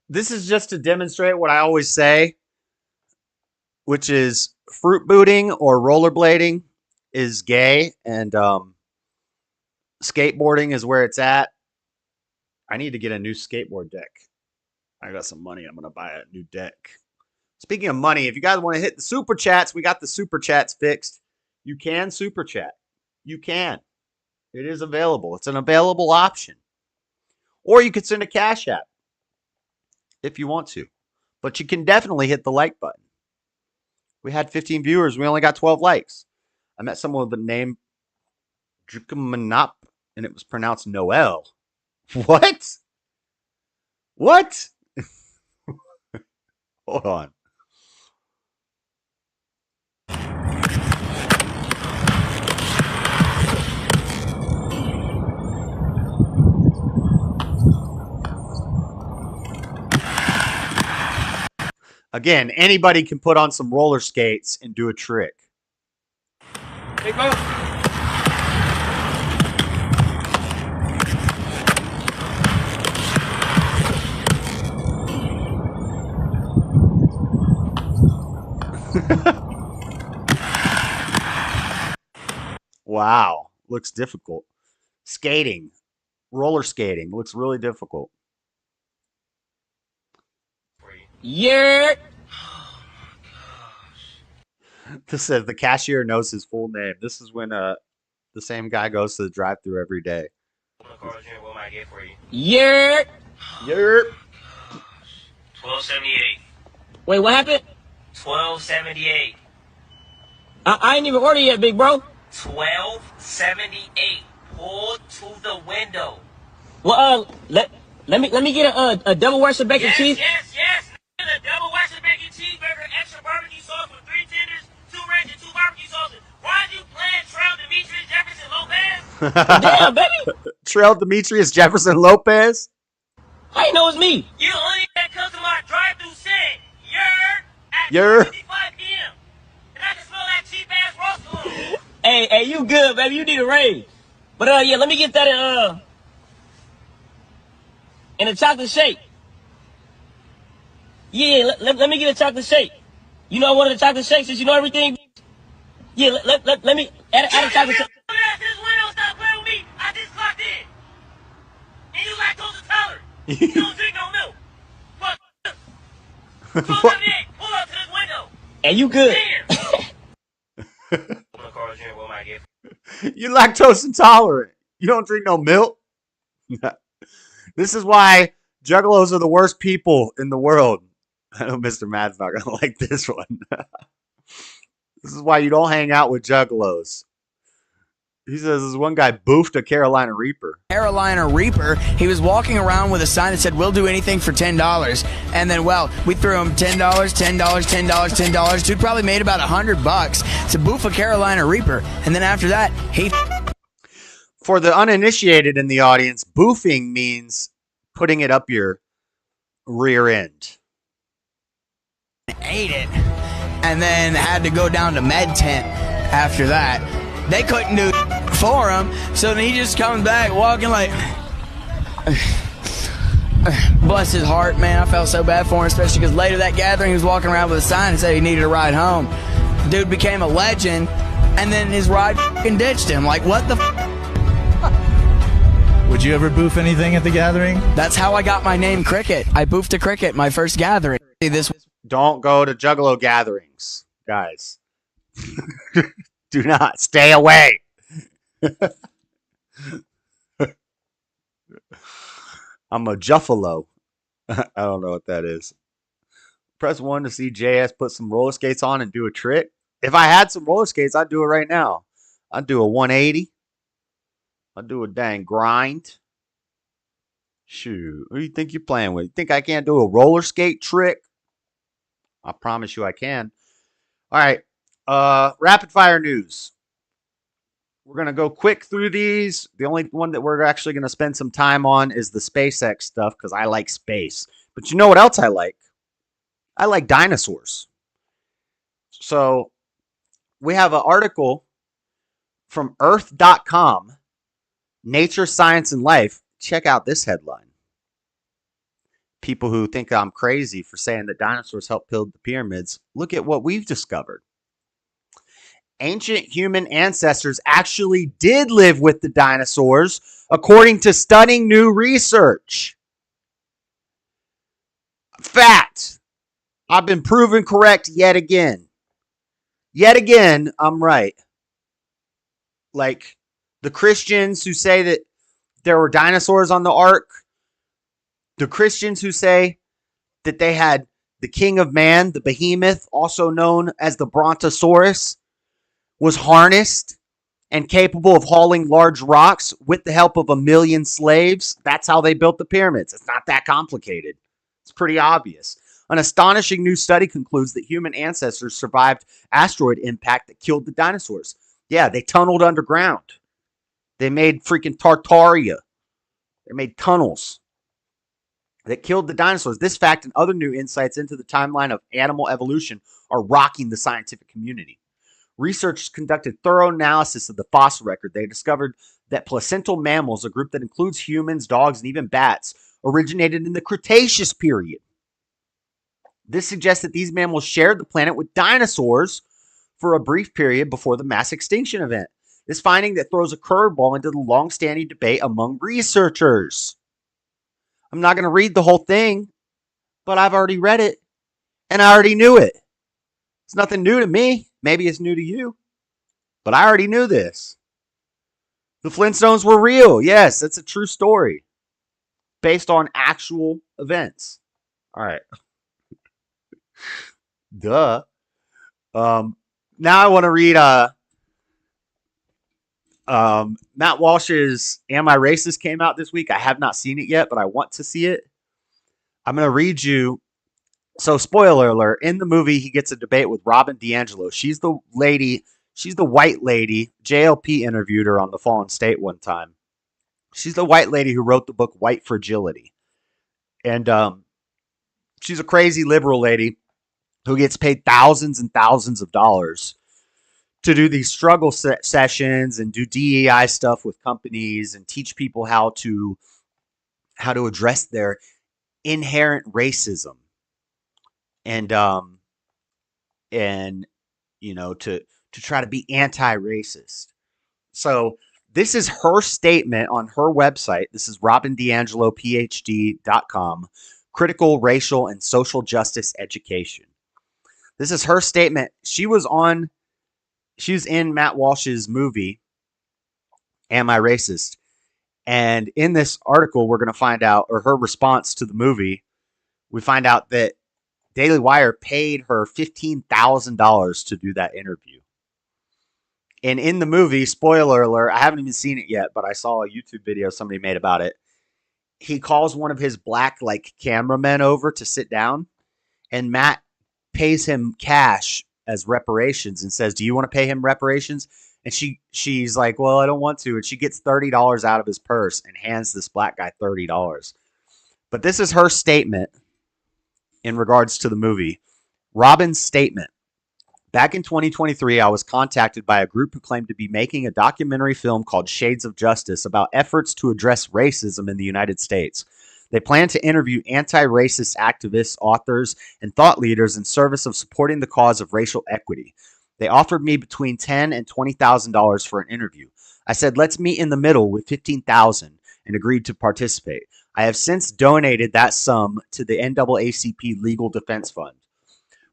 This is just to demonstrate what I always say, which is fruit booting or rollerblading is gay, and skateboarding is where it's at. I need to get a new skateboard deck. I got some money. I'm going to buy a new deck. Speaking of money, if you guys want to hit the super chats, we got the super chats fixed. You can super chat. You can. It is available. It's an available option. Or you could send a Cashapp if you want to. But you can definitely hit the like button. We had 15 viewers. We only got 12 likes. I met someone with the name Jukamanop, and it was pronounced Noel. What? What? Hold on. Again, anybody can put on some roller skates and do a trick. Hey, go. Wow, looks difficult. Skating, roller skating looks really difficult. Yeah. This says the cashier knows his full name. This is when the same guy goes to the drive-thru every day. Yeah. Yerp. 1278. Wait, what happened? 1278. I ain't even ordered yet, big bro. 1278. Pull to the window. Well, let me get a double Western bacon cheese. Yes. The double Western bacon cheeseburger, extra barbecue sauce with 3 tenders, 2 ranch, and 2 barbecue sauces. Why are you playing Trail Demetrius Jefferson Lopez? Damn, baby. Trail Demetrius Jefferson Lopez. I ain't know it's me. You only that comes to my drive-thru saying, at Yer. 2:55 p.m. And I can smell that cheap-ass roast cologne. Hey, you good, baby. You need a raise. But, yeah, let me get that in a chocolate shake. Yeah, let me get a chocolate shake. You know I wanted a chocolate shake since you know everything. Yeah, let me add a chocolate shake. Stop playing with me. I just clocked in. And you lactose intolerant. You don't drink no milk. Fuck. 1278. Pull up to this window. And you good. You lactose intolerant. You don't drink no milk. This is why juggalos are the worst people in the world. I know Mr. Mad's not going to like this one. This is why you don't hang out with juggalos. He says this one guy boofed a Carolina Reaper. Carolina Reaper, he was walking around with a sign that said, "We'll do anything for $10. And then, well, we threw him $10, $10, $10, $10. Dude probably made about $100 to boof a Carolina Reaper. And then after that, he... For the uninitiated in the audience, boofing means putting it up your rear end. Ate it. And then had to go down to med tent after that. They couldn't do for him, so then he just comes back walking like... Bless his heart, man. I felt so bad for him, especially because later that gathering he was walking around with a sign that said he needed a ride home. Dude became a legend, and then his ride f***ing ditched him. Like, what the Would you ever boof anything at the gathering? That's how I got my name Cricket. I boofed a cricket my first gathering. Don't go to juggalo gatherings, guys. Do not. Stay away. I'm a Juffalo. I don't know what that is. Press 1 to see JS put some roller skates on and do a trick. If I had some roller skates, I'd do it right now. I'd do a 180. I'd do a dang grind. Shoot. Who do you think you're playing with? You think I can't do a roller skate trick? I promise you I can. All right. Rapid fire news. We're going to go quick through these. The only one that we're actually going to spend some time on is the SpaceX stuff because I like space. But you know what else I like? I like dinosaurs. So we have an article from earth.com, Nature, Science, and Life. Check out this headline. People who think I'm crazy for saying that dinosaurs helped build the pyramids, look at what we've discovered. Ancient human ancestors actually did live with the dinosaurs, according to stunning new research. Fact. I've been proven correct yet again. Yet again, I'm right. Like the Christians who say that there were dinosaurs on the ark, the Christians who say that they had the king of man, the behemoth, also known as the brontosaurus, was harnessed and capable of hauling large rocks with the help of 1 million slaves. That's how they built the pyramids. It's not that complicated. It's pretty obvious. An astonishing new study concludes that human ancestors survived asteroid impact that killed the dinosaurs. Yeah, they tunneled underground. They made freaking Tartaria. They made tunnels that killed the dinosaurs. This fact and other new insights into the timeline of animal evolution are rocking the scientific community. Researchers conducted thorough analysis of the fossil record. They discovered that placental mammals, a group that includes humans, dogs, and even bats, originated in the Cretaceous period. This suggests that these mammals shared the planet with dinosaurs for a brief period before the mass extinction event. This finding that throws a curveball into the long-standing debate among researchers. I'm not going to read the whole thing, but I've already read it, and I already knew it. It's nothing new to me. Maybe it's new to you, but I already knew this. The Flintstones were real. Yes, it's a true story based on actual events. All right. Duh. Now I want to read Matt Walsh's Am I Racist came out this week. I have not seen it yet, but I want to see it. I'm going to read you. So, spoiler alert, in the movie, he gets a debate with Robin DiAngelo. She's the lady, she's the white lady. JLP interviewed her on The Fallen State one time. She's the white lady who wrote the book White Fragility. And she's a crazy liberal lady who gets paid thousands and thousands of dollars to do these struggle sessions and do DEI stuff with companies and teach people how to address their inherent racism. And you know, to try to be anti-racist. So this is her statement on her website. This is robindiangelophd.com, Critical Racial and Social Justice Education. This is her statement. She was in Matt Walsh's movie, Am I Racist? And in this article, we're going to find out, or her response to the movie, we find out that Daily Wire paid her $15,000 to do that interview. And in the movie, spoiler alert, I haven't even seen it yet, but I saw a YouTube video somebody made about it. He calls one of his black cameramen over to sit down, and Matt pays him cash as reparations and says, "Do you want to pay him reparations?" And she's like, "Well, I don't want to." And she gets $30 out of his purse and hands this black guy $30. But this is her statement in regards to the movie. Robin's statement. Back in 2023, I was contacted by a group who claimed to be making a documentary film called Shades of Justice about efforts to address racism in the United States. They plan to interview anti-racist activists, authors, and thought leaders in service of supporting the cause of racial equity. They offered me between $10,000 and $20,000 for an interview. I said, let's meet in the middle with $15,000 and agreed to participate. I have since donated that sum to the NAACP Legal Defense Fund.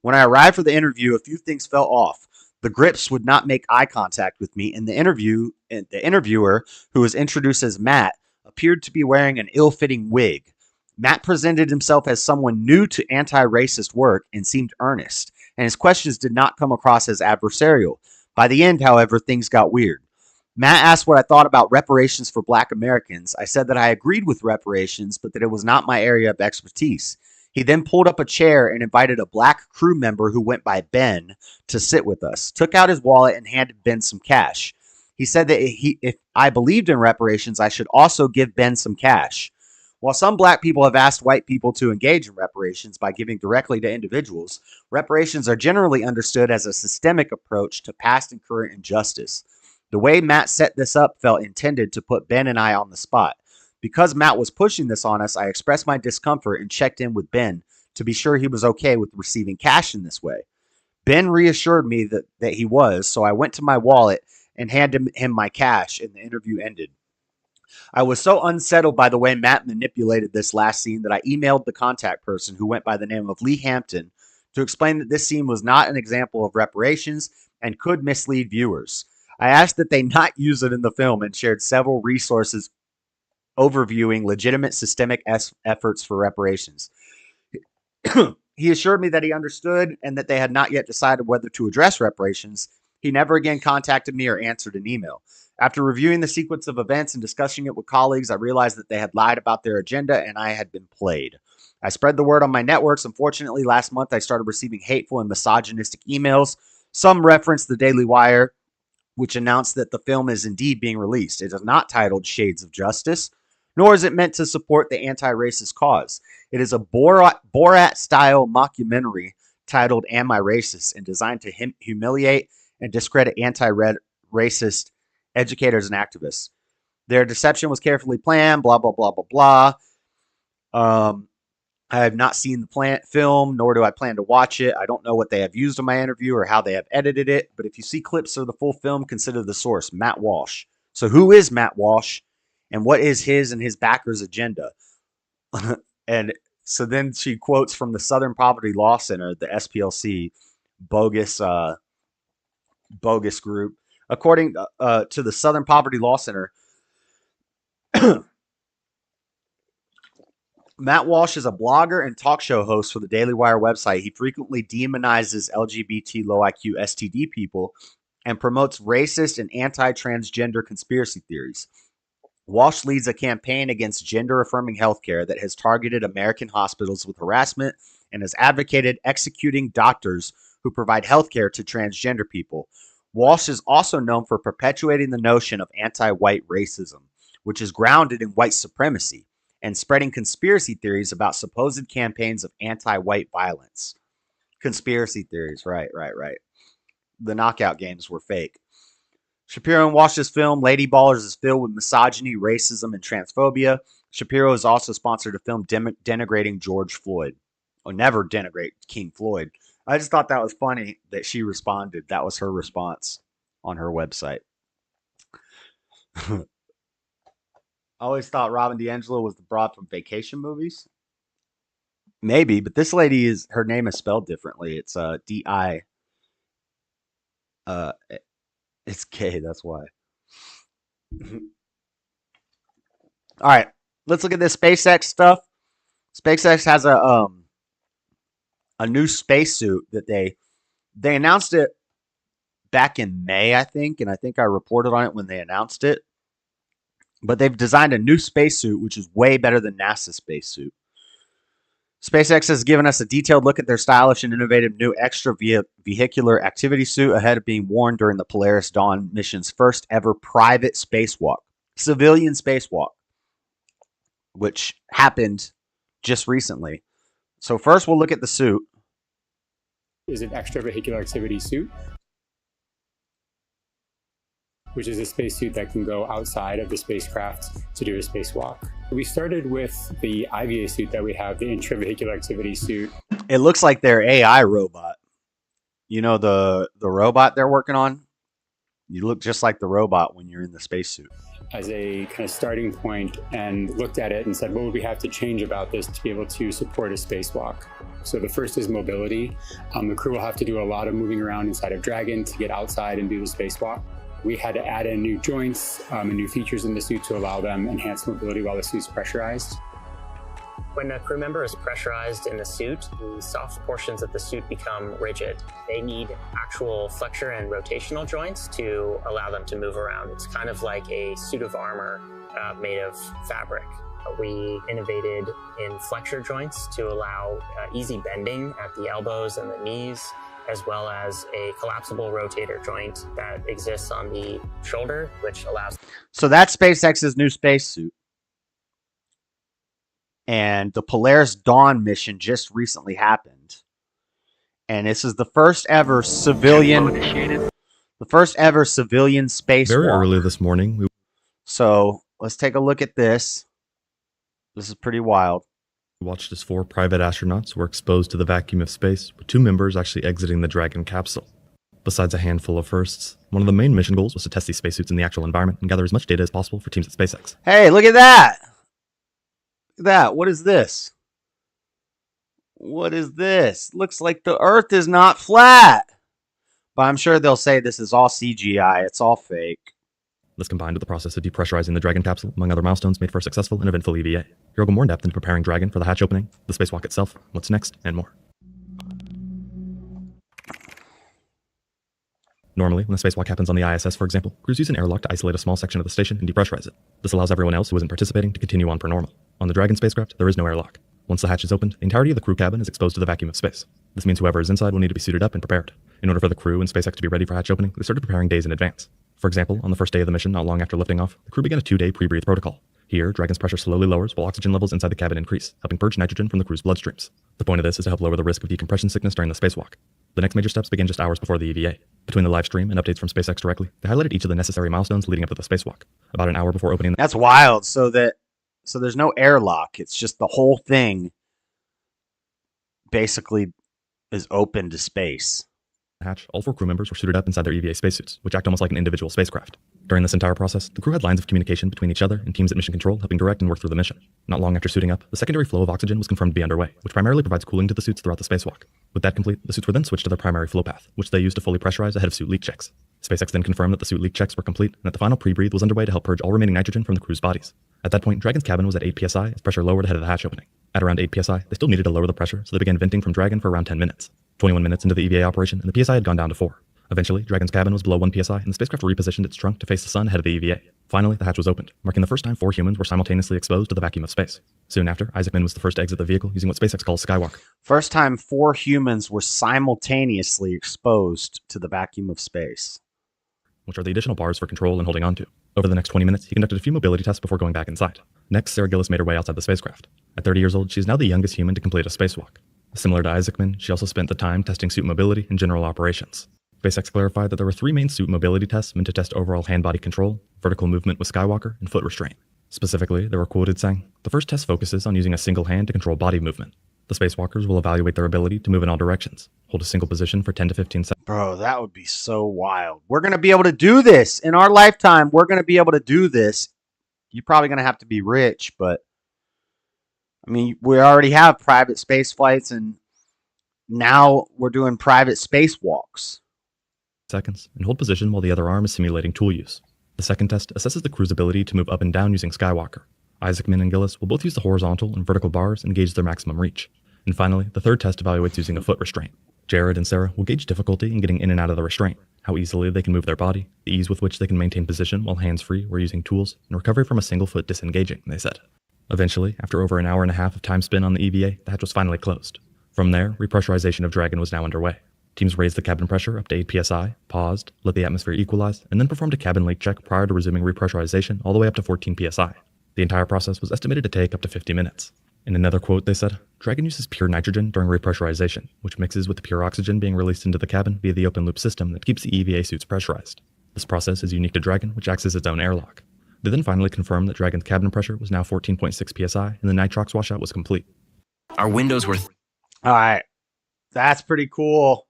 When I arrived for the interview, a few things fell off. The grips would not make eye contact with me, and the interviewer, who was introduced as Matt, appeared to be wearing an ill-fitting wig. Matt presented himself as someone new to anti-racist work and seemed earnest, and his questions did not come across as adversarial. By the end, however, things got weird. Matt asked what I thought about reparations for Black Americans. I said that I agreed with reparations, but that it was not my area of expertise. He then pulled up a chair and invited a Black crew member who went by Ben to sit with us, took out his wallet and handed Ben some cash. He said that if I believed in reparations, I should also give Ben some cash. While some black people have asked white people to engage in reparations by giving directly to individuals, reparations are generally understood as a systemic approach to past and current injustice. The way Matt set this up felt intended to put Ben and I on the spot. Because Matt was pushing this on us, I expressed my discomfort and checked in with Ben to be sure he was okay with receiving cash in this way. Ben reassured me that he was, so I went to my wallet and handed him my cash, and the interview ended. I was so unsettled by the way Matt manipulated this last scene that I emailed the contact person, who went by the name of Lee Hampton, to explain that this scene was not an example of reparations and could mislead viewers. I asked that they not use it in the film and shared several resources overviewing legitimate systemic efforts for reparations. He assured me that he understood and that they had not yet decided whether to address reparations. He never again contacted me or answered an email. After reviewing the sequence of events and discussing it with colleagues, I realized that they had lied about their agenda and I had been played. I spread the word on my networks. Unfortunately, last month I started receiving hateful and misogynistic emails. Some referenced the Daily Wire, which announced that the film is indeed being released. It is not titled Shades of Justice, nor is it meant to support the anti-racist cause. It is a Borat-style mockumentary titled Am I Racist and designed to humiliate and discredit anti-racist educators and activists. Their deception was carefully planned, blah, blah, blah, blah, blah. I have not seen the film, nor do I plan to watch it. I don't know what they have used in my interview or how they have edited it, but if you see clips of the full film, consider the source, Matt Walsh. So who is Matt Walsh, and what is his and his backers' agenda? And so then she quotes from the Southern Poverty Law Center, the SPLC, bogus group. According to the Southern Poverty Law Center, Matt Walsh is a blogger and talk show host for the Daily Wire website. He frequently demonizes LGBT low IQ STD people and promotes racist and anti-transgender conspiracy theories. Walsh leads a campaign against gender-affirming healthcare that has targeted American hospitals with harassment and has advocated executing doctors who provide healthcare to transgender people. Walsh is also known for perpetuating the notion of anti-white racism, which is grounded in white supremacy, and spreading conspiracy theories about supposed campaigns of anti-white violence. Conspiracy theories, right. The knockout games were fake. Shapiro and Walsh's film Lady Ballers is filled with misogyny, racism, and transphobia. Shapiro has also sponsored a film denigrating George Floyd. Or never denigrate King Floyd. I just thought that was funny that she responded. That was her response on her website. I always thought Robin DiAngelo was the broad from Vacation movies. Maybe, but this lady her name is spelled differently. It's D-I. It's K, that's why. All right, let's look at this SpaceX stuff. SpaceX has a new spacesuit that they announced it back in May, I think, and I think I reported on it when they announced it. But they've designed a new spacesuit, which is way better than NASA's spacesuit. SpaceX has given us a detailed look at their stylish and innovative new extravehicular activity suit ahead of being worn during the Polaris Dawn mission's first ever private spacewalk, civilian spacewalk, which happened just recently. So first we'll look at the suit. Is an extravehicular activity suit, which is a spacesuit that can go outside of the spacecraft to do a spacewalk. We started with the IVA suit that we have, the intravehicular activity suit. It looks like their AI robot. You know, the robot they're working on? You look just like the robot when you're in the spacesuit. As a kind of starting point, and looked at it and said, what would we have to change about this to be able to support a spacewalk? So the first is mobility. The crew will have to do a lot of moving around inside of Dragon to get outside and do the spacewalk. We had to add in new joints and new features in the suit to allow them enhanced mobility while the suit's pressurized. When a crew member is pressurized in the suit, the soft portions of the suit become rigid. They need actual flexure and rotational joints to allow them to move around. It's kind of like a suit of armor made of fabric. We innovated in flexure joints to allow easy bending at the elbows and the knees, as well as a collapsible rotator joint that exists on the shoulder, which allows. So that's SpaceX's new spacesuit. And the Polaris Dawn mission just recently happened. And this is the first ever civilian spacewalk. Very early this morning. So let's take a look at this. This is pretty wild. We watched as 4 private astronauts were exposed to the vacuum of space, with 2 members actually exiting the Dragon capsule. Besides a handful of firsts, one of the main mission goals was to test these spacesuits in the actual environment and gather as much data as possible for teams at SpaceX. Hey, look at that! Look at that. What is this? What is this? Looks like the Earth is not flat. But I'm sure they'll say this is all CGI. It's all fake. This combined with the process of depressurizing the Dragon capsule, among other milestones, made for a successful and eventful EVA. Here we'll go more in depth into preparing Dragon for the hatch opening, the spacewalk itself, what's next, and more. Normally, when a spacewalk happens on the ISS, for example, crews use an airlock to isolate a small section of the station and depressurize it. This allows everyone else who isn't participating to continue on per normal. On the Dragon spacecraft, there is no airlock. Once the hatch is opened, the entirety of the crew cabin is exposed to the vacuum of space. This means whoever is inside will need to be suited up and prepared. In order for the crew and SpaceX to be ready for hatch opening, they started preparing days in advance. For example, on the first day of the mission, not long after lifting off, the crew began a 2-day pre-breathe protocol. Here, Dragon's pressure slowly lowers while oxygen levels inside the cabin increase, helping purge nitrogen from the crew's bloodstreams. The point of this is to help lower the risk of decompression sickness during the spacewalk. The next major steps begin just hours before the EVA. Between the live stream and updates from SpaceX directly, they highlighted each of the necessary milestones leading up to the spacewalk. About an hour before opening. That's wild. So there's no airlock. It's just the whole thing basically is open to space. Hatch, all 4 crew members were suited up inside their EVA spacesuits, which act almost like an individual spacecraft. During this entire process, the crew had lines of communication between each other and teams at mission control helping direct and work through the mission. Not long after suiting up, the secondary flow of oxygen was confirmed to be underway, which primarily provides cooling to the suits throughout the spacewalk. With that complete, the suits were then switched to their primary flow path, which they used to fully pressurize ahead of suit leak checks. SpaceX then confirmed that the suit leak checks were complete and that the final pre-breathe was underway to help purge all remaining nitrogen from the crew's bodies. At that point, Dragon's cabin was at 8 psi as pressure lowered ahead of the hatch opening. At around 8 psi, they still needed to lower the pressure, so they began venting from Dragon for around 10 minutes. 21 minutes into the EVA operation, and the PSI had gone down to 4. Eventually, Dragon's cabin was below 1 psi, and the spacecraft repositioned its trunk to face the sun ahead of the EVA. Finally, the hatch was opened, marking the first time 4 humans were simultaneously exposed to the vacuum of space. Soon after, Isaacman was the first to exit the vehicle using what SpaceX calls Skywalker. First time 4 humans were simultaneously exposed to the vacuum of space. Which are the additional bars for control and holding onto. Over the next 20 minutes, he conducted a few mobility tests before going back inside. Next, Sarah Gillis made her way outside the spacecraft. At 30 years old, she is now the youngest human to complete a spacewalk. Similar to Isaacman, she also spent the time testing suit mobility and general operations. SpaceX clarified that there were 3 main suit mobility tests meant to test overall hand-body control, vertical movement with Skywalker, and foot restraint. Specifically, they were quoted saying, "The first test focuses on using a single hand to control body movement. The spacewalkers will evaluate their ability to move in all directions, hold a single position for 10 to 15 seconds." Bro, that would be so wild. We're going to be able to do this. In our lifetime, we're going to be able to do this. You're probably going to have to be rich, but I mean, we already have private space flights, and now we're doing private spacewalks. Seconds, and hold position while the other arm is simulating tool use. The second test assesses the crew's ability to move up and down using Skywalker. Isaacman and Gillis will both use the horizontal and vertical bars and gauge their maximum reach. And finally, the third test evaluates using a foot restraint. Jared and Sarah will gauge difficulty in getting in and out of the restraint, how easily they can move their body, the ease with which they can maintain position while hands-free or using tools, and recovery from a single foot disengaging, they said. Eventually, after over an hour and a half of time spent on the EVA, the hatch was finally closed. From there, repressurization of Dragon was now underway. Teams raised the cabin pressure up to 8 psi, paused, let the atmosphere equalize, and then performed a cabin leak check prior to resuming repressurization all the way up to 14 psi. The entire process was estimated to take up to 50 minutes. In another quote, they said, "Dragon uses pure nitrogen during repressurization, which mixes with the pure oxygen being released into the cabin via the open-loop system that keeps the EVA suits pressurized. This process is unique to Dragon, which acts as its own airlock." They then finally confirmed that Dragon's cabin pressure was now 14.6 psi, and the nitrox washout was complete. Our windows were... All right. That's pretty cool.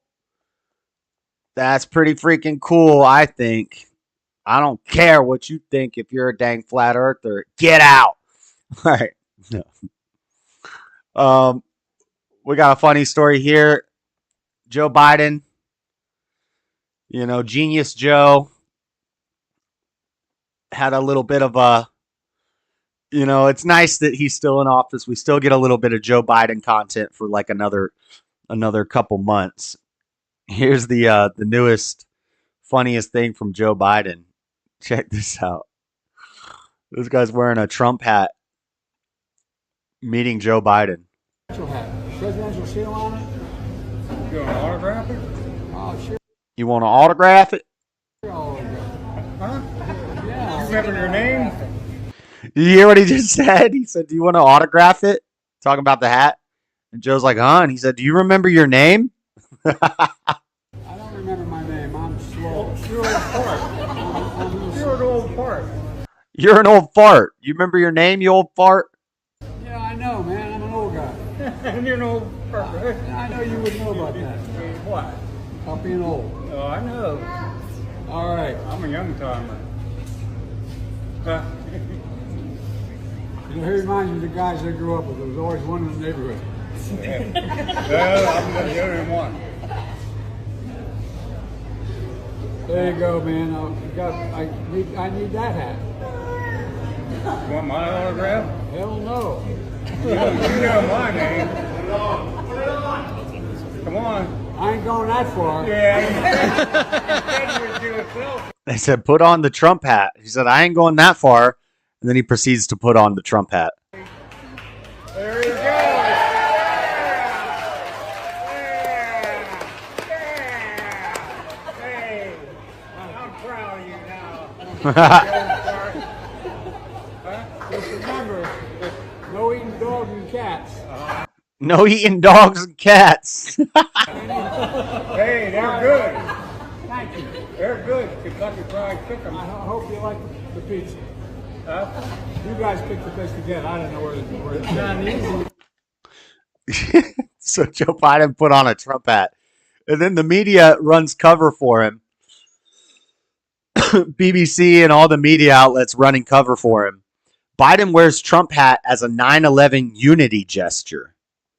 That's pretty freaking cool, I think. I don't care what you think if you're a dang flat earther. Get out. All right. No. We got a funny story here. Joe Biden, Genius Joe, had a little bit of a, it's nice that he's still in office. We still get a little bit of Joe Biden content for like another couple months. Here's the newest, funniest thing from Joe Biden. Check this out. This guy's wearing a Trump hat, meeting Joe Biden. Hat. Presidential seal on it. You gonna autograph it? You want to autograph it? Huh? Yeah. Remember your name? You hear what he just said? He said, "Do you want to autograph it?" Talking about the hat. And Joe's like, "Huh?" And he said, "Do you remember your name?" I don't remember my name. I'm slow. You're an old fart. You're an old fart. You're an old fart. You remember your name, you old fart? Yeah, I know, man. I'm an old guy. And you're an old fart, right? I know you would know about that. What? About being old. Oh, I know. All right. I'm a young timer. You know, he reminds me of the guys I grew up with. There was always one in the neighborhood. Well, I'm the only one. There you go, man. I need that hat. You want my autograph? Hell no. You know my name. Come on. I ain't going that far. Yeah. They said, "Put on the Trump hat." He said, "I ain't going that far." And then he proceeds to put on the Trump hat. There you go. Hey, I'm proud of you now. Just remember, no eating dogs and cats. No eating dogs and cats. Hey, they're good. Thank you. They're good. Kentucky Fried Chicken. I hope you like the pizza. You guys picked the place to get. I don't know where it's not easy. So Joe Biden put on a Trump hat. And then the media runs cover for him. BBC and all the media outlets running cover for him. Biden wears Trump hat as a 9/11 unity gesture,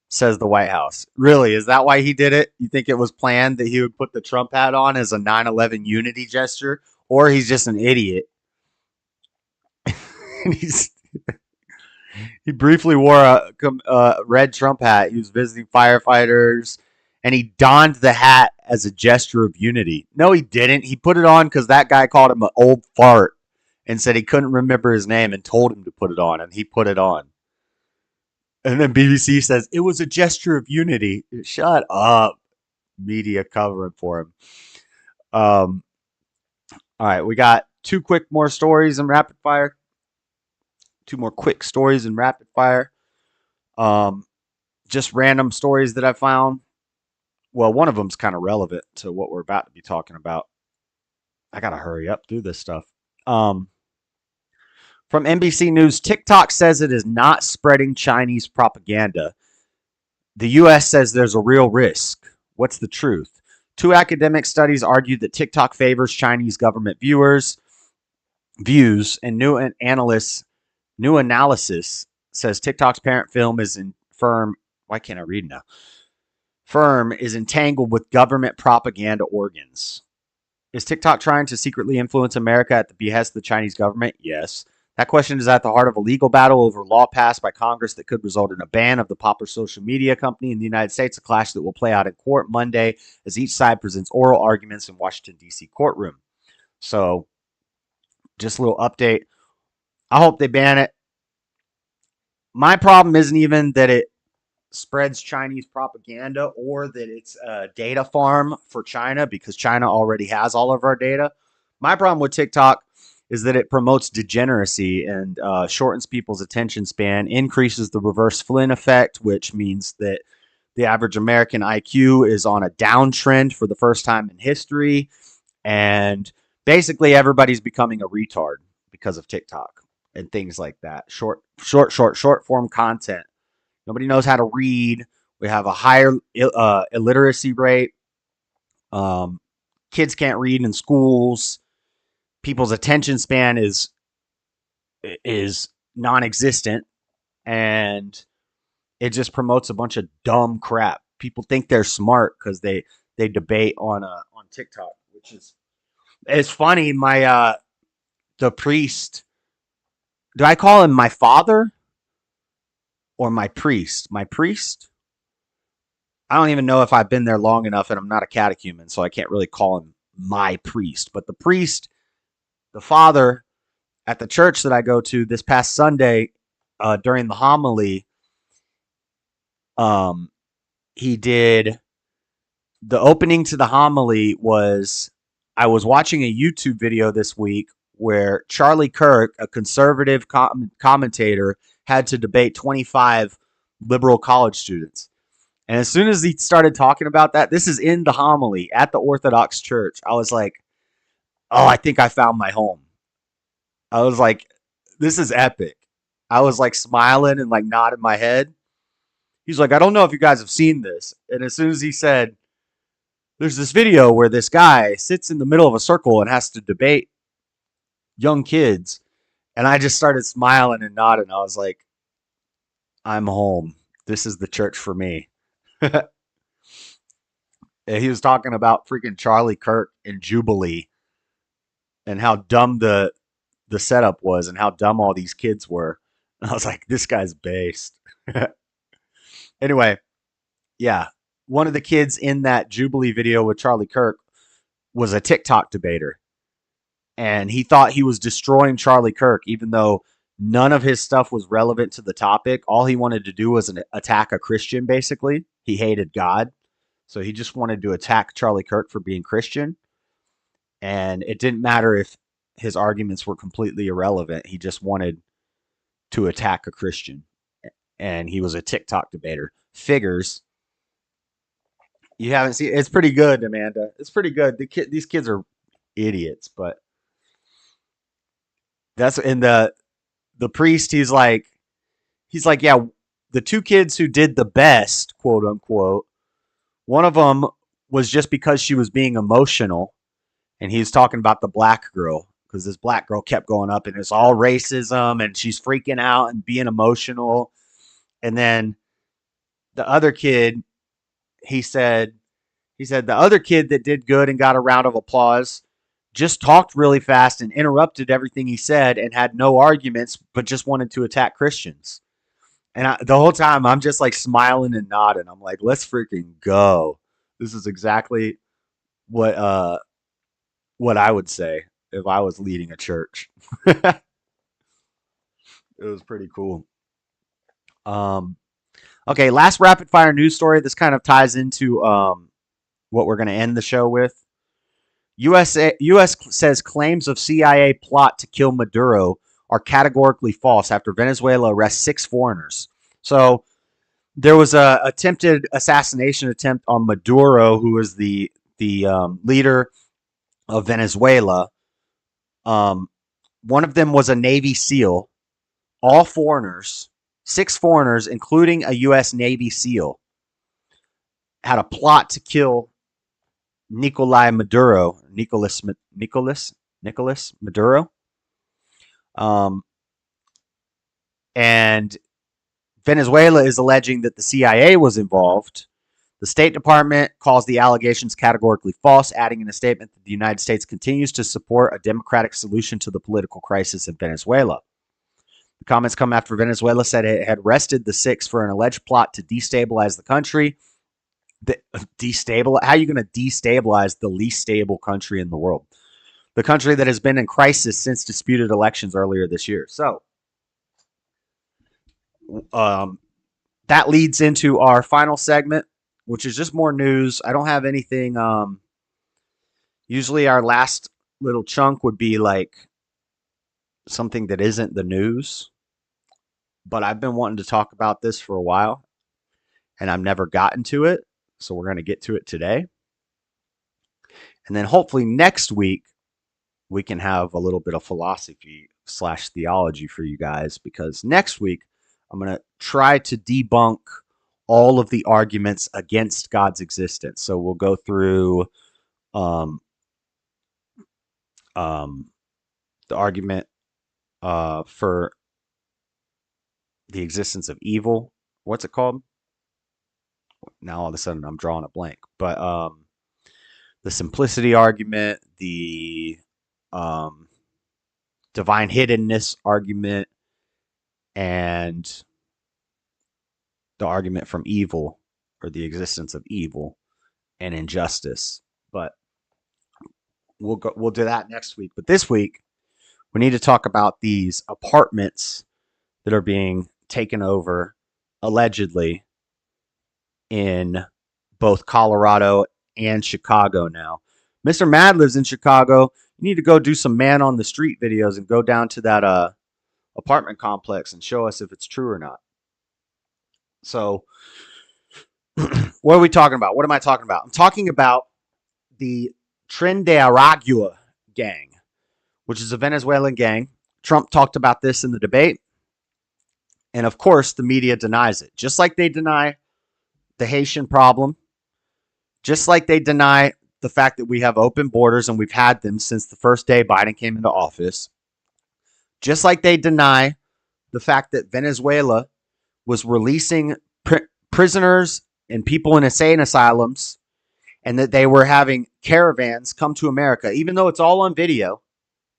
says the White House. Really? Is that why he did it? You think it was planned that he would put the Trump hat on as a 9/11 unity gesture? Or he's just an idiot? And he briefly wore a red Trump hat. He was visiting firefighters, and he donned the hat as a gesture of unity. No, he didn't. He put it on because that guy called him an old fart and said he couldn't remember his name and told him to put it on, and he put it on. And then BBC says, it was a gesture of unity. Shut up. Media covering for him. All right, we got two more stories in rapid fire. Two more quick stories in rapid fire. Just random stories that I found. Well, one of them's kind of relevant to what we're about to be talking about. I got to hurry up through this stuff. From NBC News, TikTok says it is not spreading Chinese propaganda. The U.S. says there's a real risk. What's the truth? Two academic studies argued that TikTok favors Chinese government views, and new analysis says TikTok's parent firm is entangled with government propaganda organs. Is TikTok trying to secretly influence America at the behest of the Chinese government? Yes. That question is at the heart of a legal battle over a law passed by Congress that could result in a ban of the popular social media company in the United States, a clash that will play out in court Monday as each side presents oral arguments in Washington, D.C. courtroom. So, just a little update. I hope they ban it. My problem isn't even that it spreads Chinese propaganda or that it's a data farm for China, because China already has all of our data. My problem with TikTok is that it promotes degeneracy and shortens people's attention span, increases the reverse Flynn effect, which means that the average American IQ is on a downtrend for the first time in history. And basically everybody's becoming a retard because of TikTok and things like that. Short form content. Nobody knows how to read. We have a higher illiteracy rate. Kids can't read in schools. People's attention span is non-existent, and it just promotes a bunch of dumb crap. People think they're smart because they debate on TikTok, which is it's funny. My the priest. Do I call him my father or my priest? My priest? I don't even know if I've been there long enough, and I'm not a catechumen, so I can't really call him my priest. But the priest, the father at the church that I go to this past Sunday, during the homily, he did the opening to the homily was, I was watching a YouTube video this week where Charlie Kirk, a conservative commentator, had to debate 25 liberal college students. And as soon as he started talking about that, this is in the homily at the Orthodox Church, I was like, oh, I think I found my home. I was like, this is epic. I was like smiling and like nodding my head. He's like, I don't know if you guys have seen this. And as soon as he said, there's this video where this guy sits in the middle of a circle and has to debate young kids. And I just started smiling and nodding. I was like, I'm home. This is the church for me. And he was talking about freaking Charlie Kirk and Jubilee and how dumb the setup was and how dumb all these kids were. And I was like, this guy's based. Anyway, yeah. One of the kids in that Jubilee video with Charlie Kirk was a TikTok debater. And he thought he was destroying Charlie Kirk, even though none of his stuff was relevant to the topic. All he wanted to do was attack a Christian, basically. He hated God. So he just wanted to attack Charlie Kirk for being Christian. And it didn't matter if his arguments were completely irrelevant. He just wanted to attack a Christian. And he was a TikTok debater. Figures. You haven't seen it's pretty good, Amanda. It's pretty good. These kids are idiots, but that's in the priest. He's like, yeah, the two kids who did the best, quote unquote. One of them was just because she was being emotional, and he's talking about the black girl because this black girl kept going up, and it's all racism, and she's freaking out and being emotional. And then the other kid, he said the other kid that did good and got a round of applause just talked really fast and interrupted everything he said and had no arguments, but just wanted to attack Christians. And the whole time I'm just like smiling and nodding. I'm like, let's freaking go. This is exactly what I would say if I was leading a church. It was pretty cool. Okay, last rapid fire news story. This kind of ties into what we're going to end the show with. U.S. says claims of CIA plot to kill Maduro are categorically false after Venezuela arrests 6 foreigners. So there was a attempted assassination attempt on Maduro, who is the leader of Venezuela. One of them was a Navy SEAL. All foreigners, 6 foreigners, including a U.S. Navy SEAL, had a plot to kill Nicolas Maduro. And Venezuela is alleging that the CIA was involved. The State Department calls the allegations categorically false, adding in a statement that the United States continues to support a democratic solution to the political crisis in Venezuela. The comments come after Venezuela said it had arrested the 6 for an alleged plot to destabilize the country. How are you going to destabilize the least stable country in the world? The country that has been in crisis since disputed elections earlier this year. So, that leads into our final segment, which is just more news. I don't have anything. Usually our last little chunk would be like something that isn't the news. But I've been wanting to talk about this for a while, and I've never gotten to it. So we're going to get to it today. And then hopefully next week, we can have a little bit of philosophy / theology for you guys, because next week, I'm going to try to debunk all of the arguments against God's existence. So we'll go through the argument for the existence of evil. What's it called? Now all of a sudden I'm drawing a blank. But the simplicity argument, the divine hiddenness argument, and the argument from evil, or the existence of evil and injustice. But we'll do that next week. But this week, we need to talk about these apartments that are being taken over, allegedly, in both Colorado and Chicago now. Mr. Mad lives in Chicago. You need to go do some man on the street videos and go down to that apartment complex and show us if it's true or not. So what are we talking about? What am I talking about? I'm talking about the Tren de Aragua gang, which is a Venezuelan gang. Trump talked about this in the debate. And of course, the media denies it. Just like they deny the Haitian problem. Just like they deny the fact that we have open borders and we've had them since the first day Biden came into office. Just like they deny the fact that Venezuela was releasing prisoners and people in insane asylums and that they were having caravans come to America, even though it's all on video,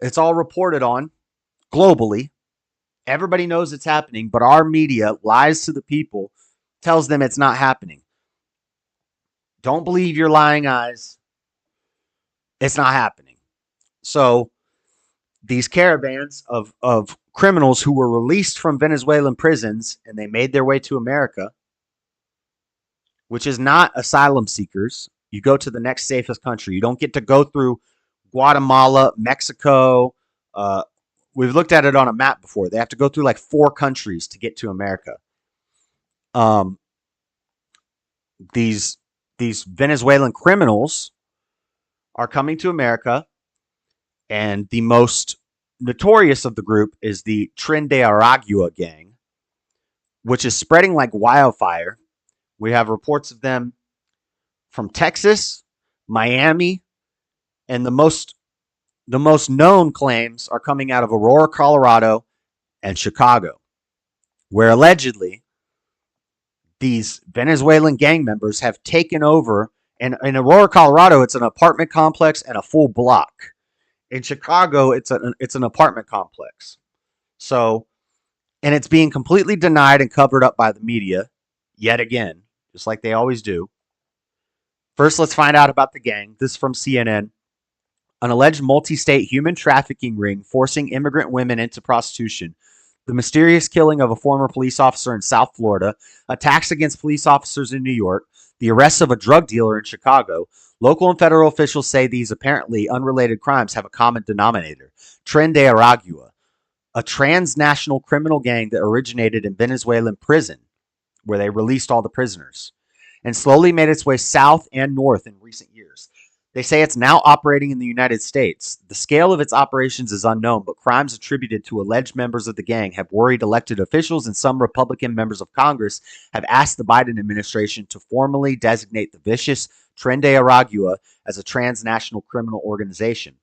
it's all reported on globally. Everybody knows it's happening, but our media lies to the people, tells them it's not happening. Don't believe your lying eyes. It's not happening. So these caravans of criminals who were released from Venezuelan prisons and they made their way to America, which is not asylum seekers. You go to the next safest country. You don't get to go through Guatemala, Mexico. We've looked at it on a map before. They have to go through like 4 countries to get to America. These Venezuelan criminals are coming to America, and the most notorious of the group is the Tren de Aragua gang, which is spreading like wildfire. We have reports of them from Texas, Miami, and the most known claims are coming out of Aurora, Colorado, and Chicago, where allegedly these Venezuelan gang members have taken over. And in Aurora, Colorado, it's an apartment complex and a full block. In Chicago, it's an apartment complex. So, and it's being completely denied and covered up by the media yet again, just like they always do. First, let's find out about the gang. This is from CNN. An alleged multi-state human trafficking ring forcing immigrant women into prostitution. The mysterious killing of a former police officer in South Florida. Attacks against police officers in New York. The arrest of a drug dealer in Chicago. Local and federal officials say these apparently unrelated crimes have a common denominator. Tren de Aragua, a transnational criminal gang that originated in Venezuelan prison, where they released all the prisoners, and slowly made its way south and north in recent years. They say it's now operating in the United States. The scale of its operations is unknown, but crimes attributed to alleged members of the gang have worried elected officials, and some Republican members of Congress have asked the Biden administration to formally designate the vicious Tren de Aragua as a transnational criminal organization.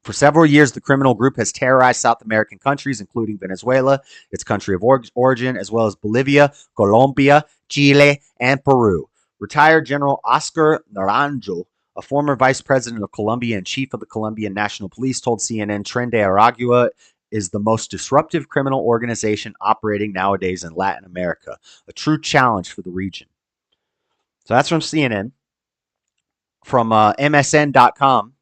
For several years, the criminal group has terrorized South American countries, including Venezuela, its country of origin, as well as Bolivia, Colombia, Chile, and Peru. Retired General Oscar Naranjo, a former vice president of Colombia and chief of the Colombian National Police, told CNN Tren de Aragua is the most disruptive criminal organization operating nowadays in Latin America, a true challenge for the region. So that's from CNN. From MSN.com,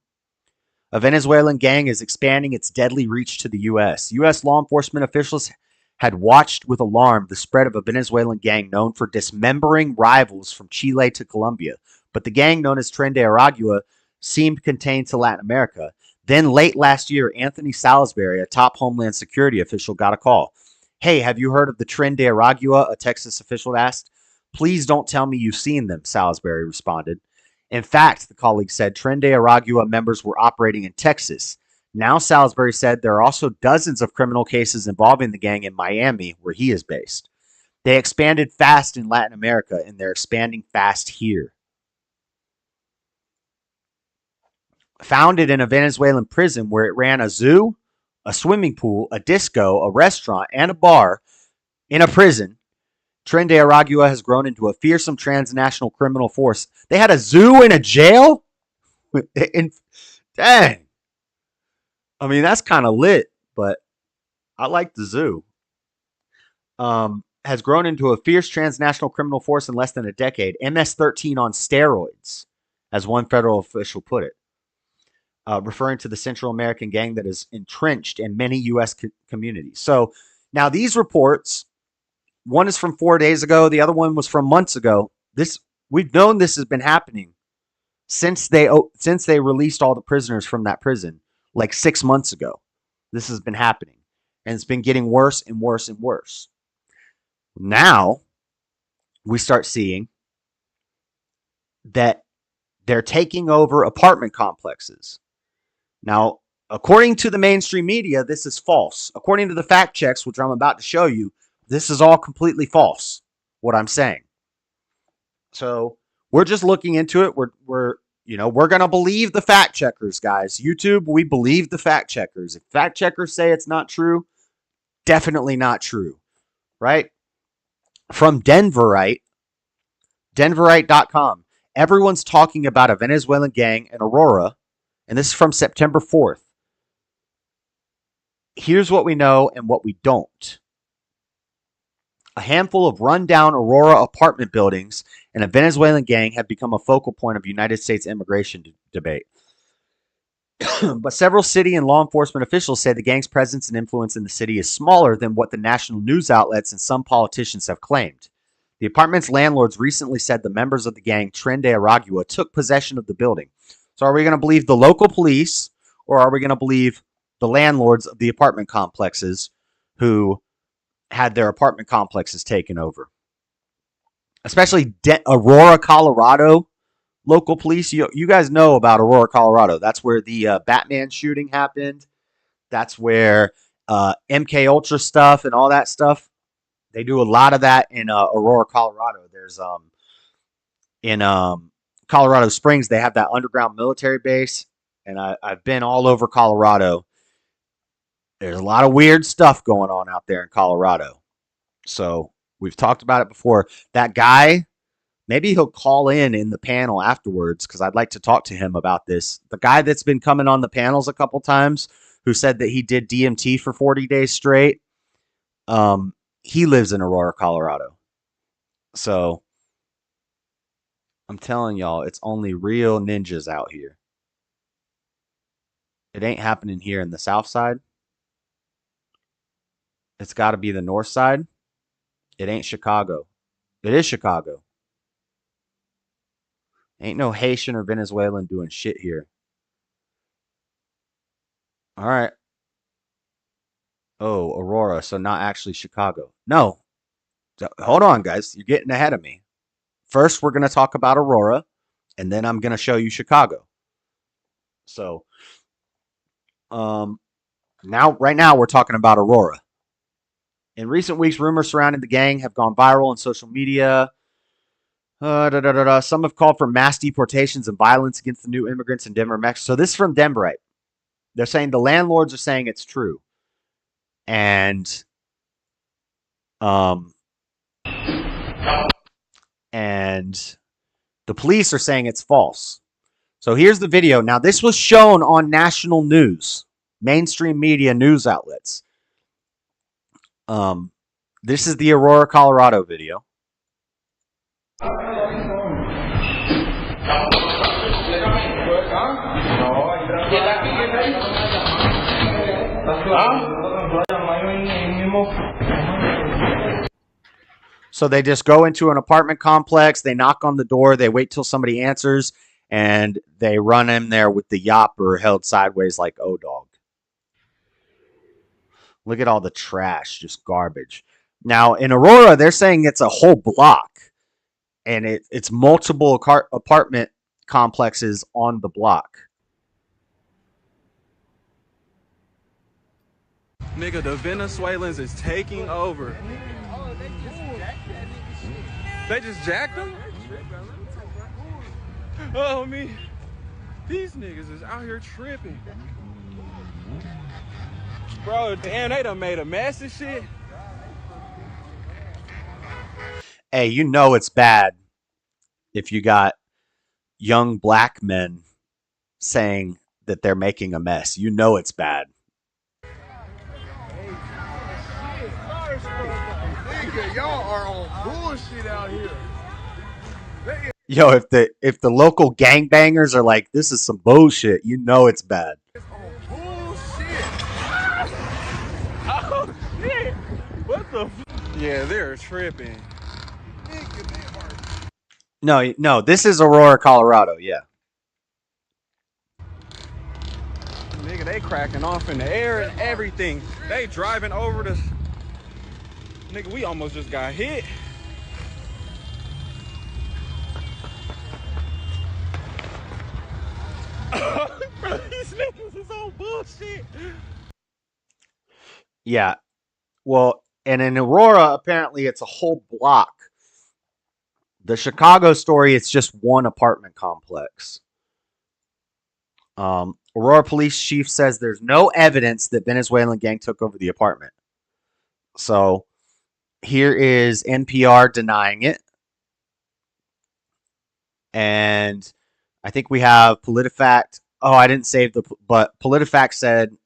a Venezuelan gang is expanding its deadly reach to the U.S. U.S. law enforcement officials had watched with alarm the spread of a Venezuelan gang known for dismembering rivals from Chile to Colombia. But the gang known as Tren de Aragua seemed contained to Latin America. Then late last year, Anthony Salisbury, a top Homeland Security official, got a call. Hey, have you heard of the Tren de Aragua? A Texas official asked. Please don't tell me you've seen them, Salisbury responded. In fact, the colleague said, Tren de Aragua members were operating in Texas. Now, Salisbury said there are also dozens of criminal cases involving the gang in Miami, where he is based. They expanded fast in Latin America, and they're expanding fast here. Founded in a Venezuelan prison where it ran a zoo, a swimming pool, a disco, a restaurant, and a bar in a prison, Tren de Aragua has grown into a fearsome transnational criminal force. They had a zoo and a jail? Dang. I mean, that's kind of lit, but I like the zoo. Has grown into a fierce transnational criminal force in less than a decade. MS-13 on steroids, as one federal official put it. Referring to the Central American gang that is entrenched in many U.S. communities. So now these reports, one is from 4 days ago. The other one was from months ago. We've known this has been happening since they released all the prisoners from that prison like 6 months ago. This has been happening, and it's been getting worse and worse and worse. Now we start seeing that they're taking over apartment complexes. Now, according to the mainstream media, this is false. According to the fact checks, which I'm about to show you, this is all completely false, what I'm saying. So we're just looking into it. We're going to believe the fact checkers, guys. YouTube, we believe the fact checkers. If fact checkers say it's not true, definitely not true, right? From Denverite, Denverite.com. Everyone's talking about a Venezuelan gang in Aurora, and this is from September 4th. Here's what we know and what we don't. A handful of rundown Aurora apartment buildings and a Venezuelan gang have become a focal point of United States immigration debate. But several city and law enforcement officials say the gang's presence and influence in the city is smaller than what the national news outlets and some politicians have claimed. The apartment's landlords recently said the members of the gang Tren de Aragua took possession of the building. So are we going to believe the local police, or are we going to believe the landlords of the apartment complexes who had their apartment complexes taken over? Especially Aurora, Colorado local police. You guys know about Aurora, Colorado. That's where the Batman shooting happened. That's where MK Ultra stuff and all that stuff. They do a lot of that in Aurora, Colorado. There's in Colorado Springs, they have that underground military base, and I've been all over Colorado. There's a lot of weird stuff going on out there in Colorado. So we've talked about it before. That guy, maybe he'll call in the panel afterwards, because I'd like to talk to him about this. The guy that's been coming on the panels a couple times, who said that he did DMT for 40 days straight, he lives in Aurora, Colorado. So I'm telling y'all, it's only real ninjas out here. It ain't happening here in the South Side. It's got to be the North Side. It ain't Chicago. It is Chicago. Ain't no Haitian or Venezuelan doing shit here. All right. Oh, Aurora. So not actually Chicago. No. So, hold on, guys. You're getting ahead of me. First, we're going to talk about Aurora, and then I'm going to show you Chicago. So, right now we're talking about Aurora. In recent weeks, rumors surrounding the gang have gone viral on social media. Some have called for mass deportations and violence against the new immigrants in Denver, Mexico. So this is from Denverite. They're saying the landlords are saying it's true. And the police are saying it's false. So here's the video. Now, this was shown on national news, mainstream media news outlets. This is the Aurora, Colorado video. So they just go into an apartment complex, they knock on the door, they wait till somebody answers, and they run in there with the yopper held sideways like O-Dog. Look at all the trash, just garbage. Now, in Aurora, they're saying it's a whole block, and it's multiple apartment complexes on the block. Nigga, the Venezuelans is taking over. They just jacked them? Oh, me. These niggas is out here tripping. Bro, damn, they done made a mess of shit. Hey, you know it's bad if you got young black men saying that they're making a mess. You know it's bad. Y'all are on bullshit out here. Yo, if the local gangbangers are like, this is some bullshit, you know it's bad. Oh, shit. What the Yeah, they're tripping. No, this is Aurora, Colorado, yeah. Nigga, they cracking off in the air and everything. They driving over the... Nigga, we almost just got hit. Bro, these niggas is on bullshit. Yeah. Well, and in Aurora, apparently it's a whole block. The Chicago story, it's just one apartment complex. Aurora police chief says there's no evidence that Venezuelan gang took over the apartment. So here is NPR denying it. And I think we have PolitiFact. Oh, I didn't save but PolitiFact said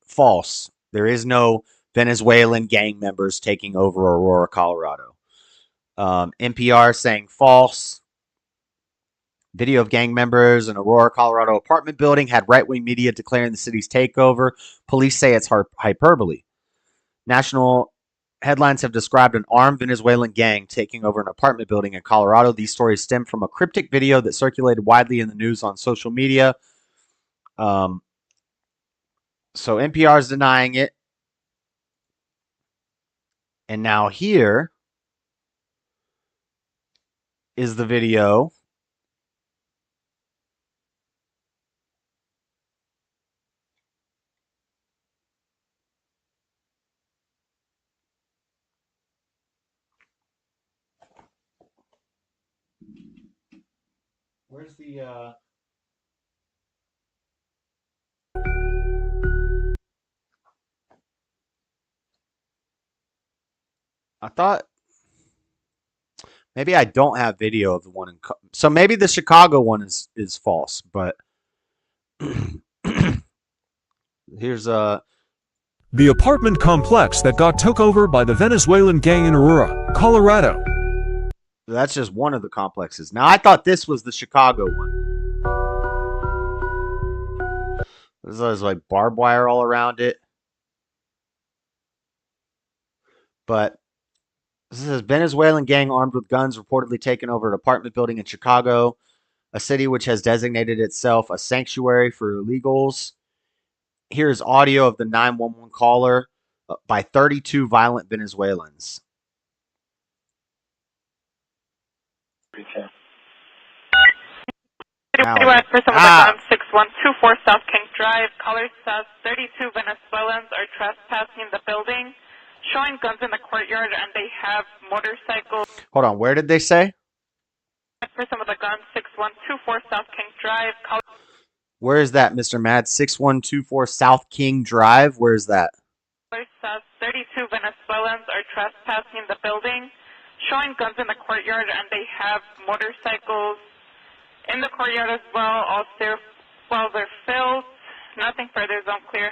false. There is no Venezuelan gang members taking over Aurora, Colorado. NPR saying false. Video of gang members in Aurora, Colorado apartment building had right-wing media declaring the city's takeover. Police say it's hyperbole. National headlines have described an armed Venezuelan gang taking over an apartment building in Colorado. These stories stem from a cryptic video that circulated widely in the news on social media. So NPR is denying it. And now here is the video. Where's the I thought maybe I don't have video of the one in so maybe the Chicago one is false, but here's the apartment complex that got took over by the Venezuelan gang in Aurora, Colorado. That's just one of the complexes. Now I thought this was the Chicago one. There's like barbed wire all around it. But this says Venezuelan gang armed with guns reportedly taken over an apartment building in Chicago, a city which has designated itself a sanctuary for illegals. Here's audio of the 911 caller by 32 violent Venezuelans. Request for some of the guns 6124 South King Drive. Caller says 32 Venezuelans are trespassing the building, showing guns in the courtyard, and they have motorcycles. Hold on, where did they say? For some of the guns 6124 South King Drive. Where is that, Mr. Mad? 6124 South King Drive? Where is that? Caller says 32 Venezuelans are trespassing the building, showing guns in the courtyard, and they have motorcycles in the courtyard as well. All stairwells are filled. Nothing further, zone clear.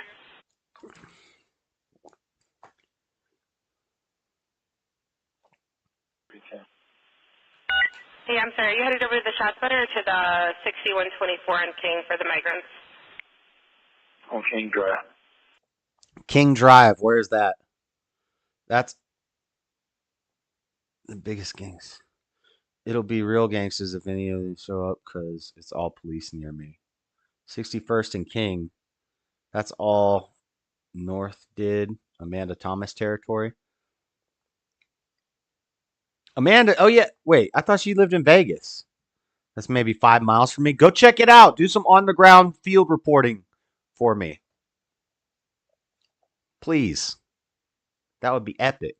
Hey, I'm sorry, are you headed over to the shot spotter or to the 6124 and King for the migrants? On King Drive. King Drive, where is that? That's the biggest gangs. It'll be real gangsters if any of them show up because it's all police near me. 61st and King. That's all North did. Amanda Thomas territory. Amanda, oh yeah, wait, I thought she lived in Vegas. That's maybe 5 miles from me. Go check it out. Do some on-the-ground field reporting for me. Please. That would be epic.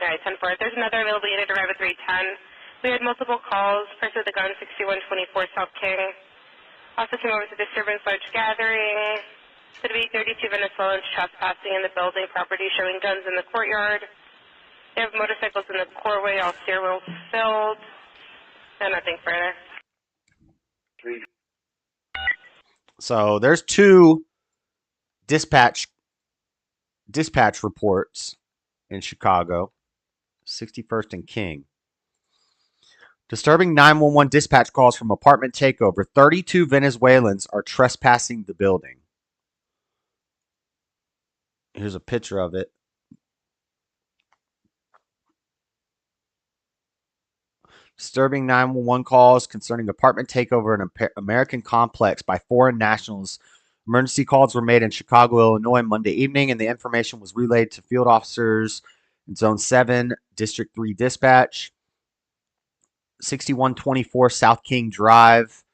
All right, 10-4. There's another available unit to arrive at 310. We had multiple calls. First with the gun 6124 South King. Also came over to disturbance large gathering. Said to be 32 Venezuelans trespassing in the building property, showing guns in the courtyard. They have motorcycles in the courtway, all stairwells filled, and nothing further. So there's two dispatch reports in Chicago, 61st and King. Disturbing 911 dispatch calls from apartment takeover. 32 Venezuelans are trespassing the building. Here's a picture of it. Disturbing 911 calls concerning apartment takeover in an American complex by foreign nationals. Emergency calls were made in Chicago, Illinois Monday evening, and the information was relayed to field officers in Zone 7, District 3 Dispatch. 6124 South King Drive.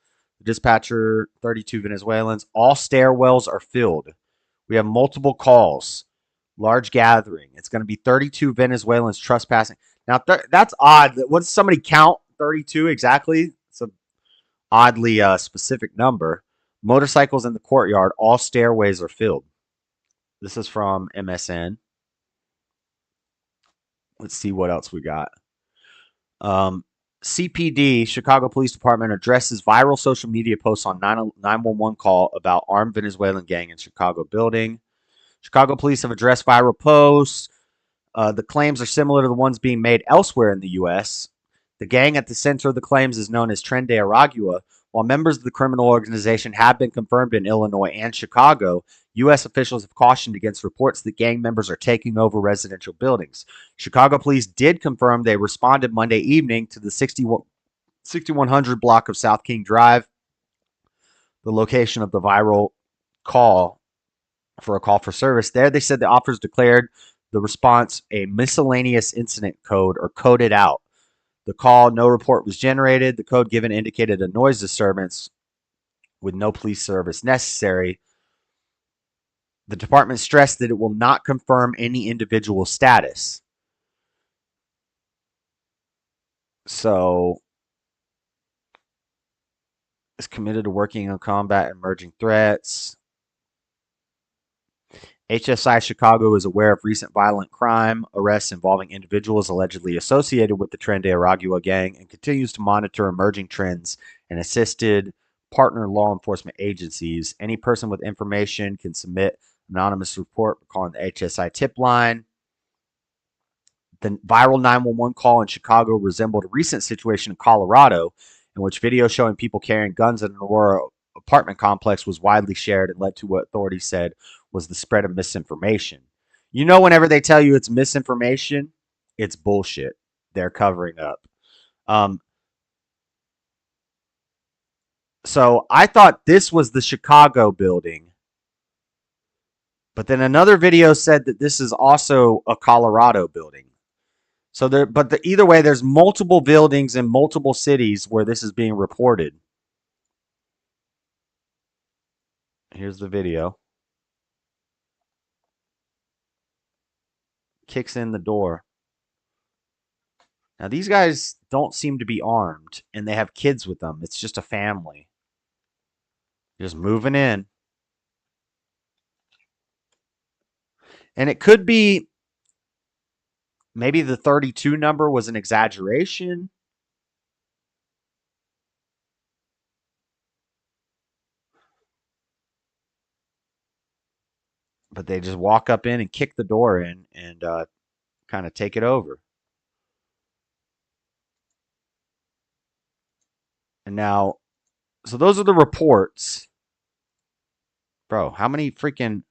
Dispatcher, 32 Venezuelans. All stairwells are filled. We have multiple calls. Large gathering. It's going to be 32 Venezuelans trespassing. Now, that's odd. What does somebody count 32 exactly? It's a oddly specific number. Motorcycles in the courtyard. All stairways are filled. This is from MSN. Let's see what else we got. CPD, Chicago Police Department, addresses viral social media posts on 911 call about armed Venezuelan gang in Chicago building. Chicago police have addressed viral posts. The claims are similar to the ones being made elsewhere in the U.S. The gang at the center of the claims is known as Tren de Aragua. While members of the criminal organization have been confirmed in Illinois and Chicago, U.S. officials have cautioned against reports that gang members are taking over residential buildings. Chicago police did confirm they responded Monday evening to the 6100 block of South King Drive, the location of the viral call for a call for service. There, they said the officers declared the response a miscellaneous incident code or coded out. The call, no report was generated. The code given indicated a noise disturbance with no police service necessary. The department stressed that it will not confirm any individual status. So, is committed to working on combat emerging threats. HSI Chicago is aware of recent violent crime arrests involving individuals allegedly associated with the Tren de Aragua gang and continues to monitor emerging trends and assisted partner law enforcement agencies. Any person with information can submit anonymous report calling the HSI tip line. The viral 911 call in Chicago resembled a recent situation in Colorado in which video showing people carrying guns in an Aurora apartment complex was widely shared and led to what authorities said was the spread of misinformation. You know, whenever they tell you it's misinformation, it's bullshit. They're covering up. So I thought this was the Chicago building. But then another video said that this is also a Colorado building. So either way, there's multiple buildings in multiple cities where this is being reported. Here's the video. Kicks in the door. Now, these guys don't seem to be armed, and they have kids with them. It's just a family. Just moving in. And it could be maybe the 32 number was an exaggeration. But they just walk up in and kick the door in and kind of take it over. And now, so those are the reports. Bro, how many freaking...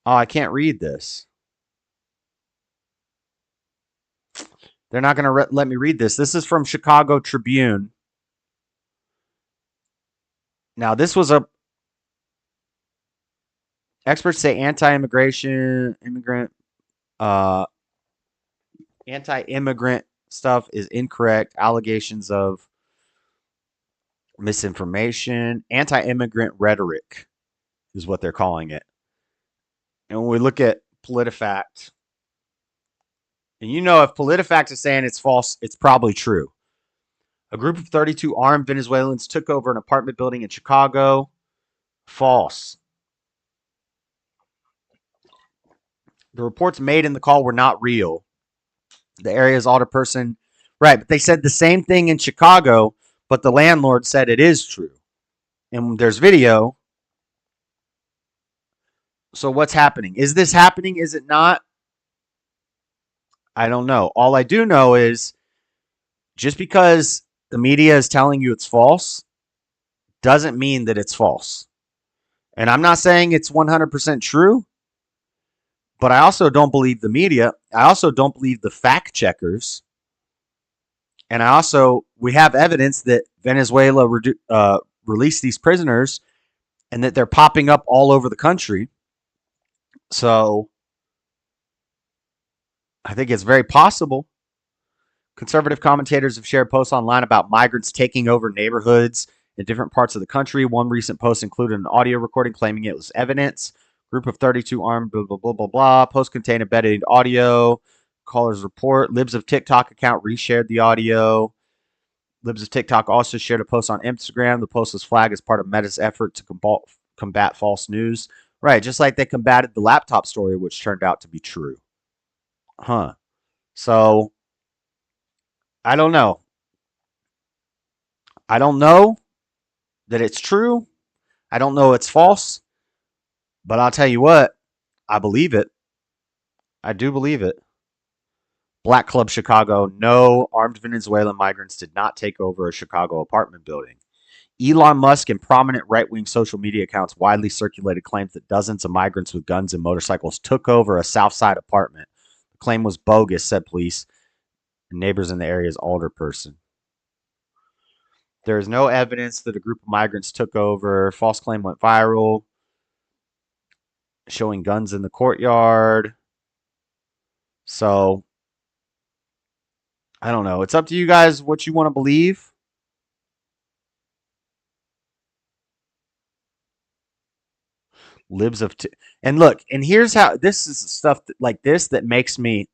Oh, I can't read this. They're not going to let me read this. This is from Chicago Tribune. Now, this was a... Experts say anti-immigrant stuff is incorrect. Allegations of misinformation. Anti-immigrant rhetoric is what they're calling it. And when we look at PolitiFact, and you know if PolitiFact is saying it's false, it's probably true. A group of 32 armed Venezuelans took over an apartment building in Chicago. False. The reports made in the call were not real. The area's alderperson... Right, but they said the same thing in Chicago, but the landlord said it is true. And there's video. So what's happening? Is this happening? Is it not? I don't know. All I do know is just because the media is telling you it's false doesn't mean that it's false. And I'm not saying it's 100% true, but I also don't believe the media. I also don't believe the fact checkers. And we have evidence that Venezuela released these prisoners and that they're popping up all over the country. So I think it's very possible. Conservative commentators have shared posts online about migrants taking over neighborhoods in different parts of the country. One recent post included an audio recording claiming it was evidence. Group of 32 armed, blah, blah, blah, blah, blah. Post contained embedded audio. Callers report. Libs of TikTok account reshared the audio. Libs of TikTok also shared a post on Instagram. The post was flagged as part of Meta's effort to combat false news. Right, just like they combated the laptop story, which turned out to be true. Huh. So, I don't know. I don't know that it's true. I don't know it's false. But I'll tell you what, I believe it. I do believe it. Black Club Chicago, no, armed Venezuelan migrants did not take over a Chicago apartment building. Elon Musk and prominent right-wing social media accounts widely circulated claims that dozens of migrants with guns and motorcycles took over a Southside apartment. The claim was bogus, said police and neighbors in the area's alderperson. There is no evidence that a group of migrants took over. False claim went viral, showing guns in the courtyard. So, I don't know. It's up to you guys what you want to believe. Libs of and look, and here's how this is stuff like this that makes me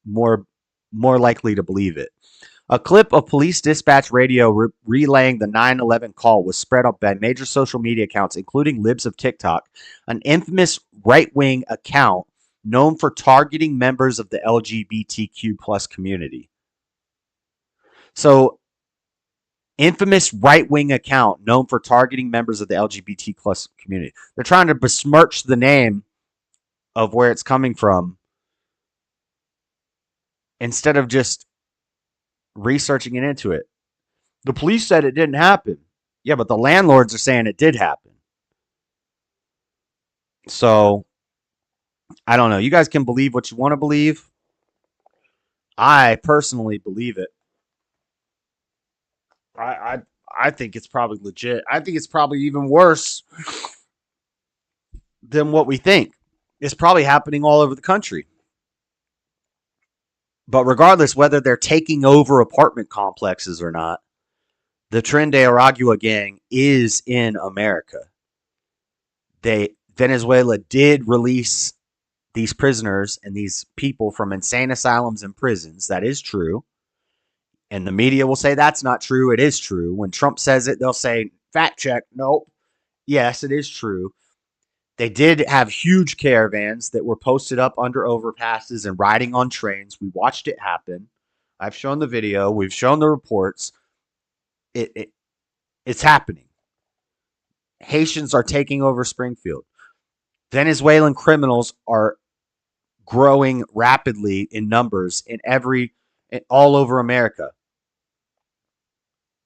more likely to believe it. A clip of police dispatch radio relaying the 9/11 call was spread up by major social media accounts, including Libs of TikTok, an infamous right-wing account known for targeting members of the LGBTQ plus community. So, infamous right-wing account known for targeting members of the LGBT plus community. They're trying to besmirch the name of where it's coming from instead of just researching it into it. The police said it didn't happen. Yeah, but the landlords are saying it did happen. So, I don't know. You guys can believe what you want to believe. I personally believe it. I think it's probably legit. I think it's probably even worse than what we think. It's probably happening all over the country. But regardless whether they're taking over apartment complexes or not, the Tren de Aragua gang is in America. Venezuela did release these prisoners and these people from insane asylums and prisons. That is true. And the media will say that's not true. It is true. When Trump says it, they'll say, fact check. Nope. Yes, it is true. They did have huge caravans that were posted up under overpasses and riding on trains. We watched it happen. I've shown the video. We've shown the reports. It's happening. Haitians are taking over Springfield. Venezuelan criminals are growing rapidly in numbers all over America.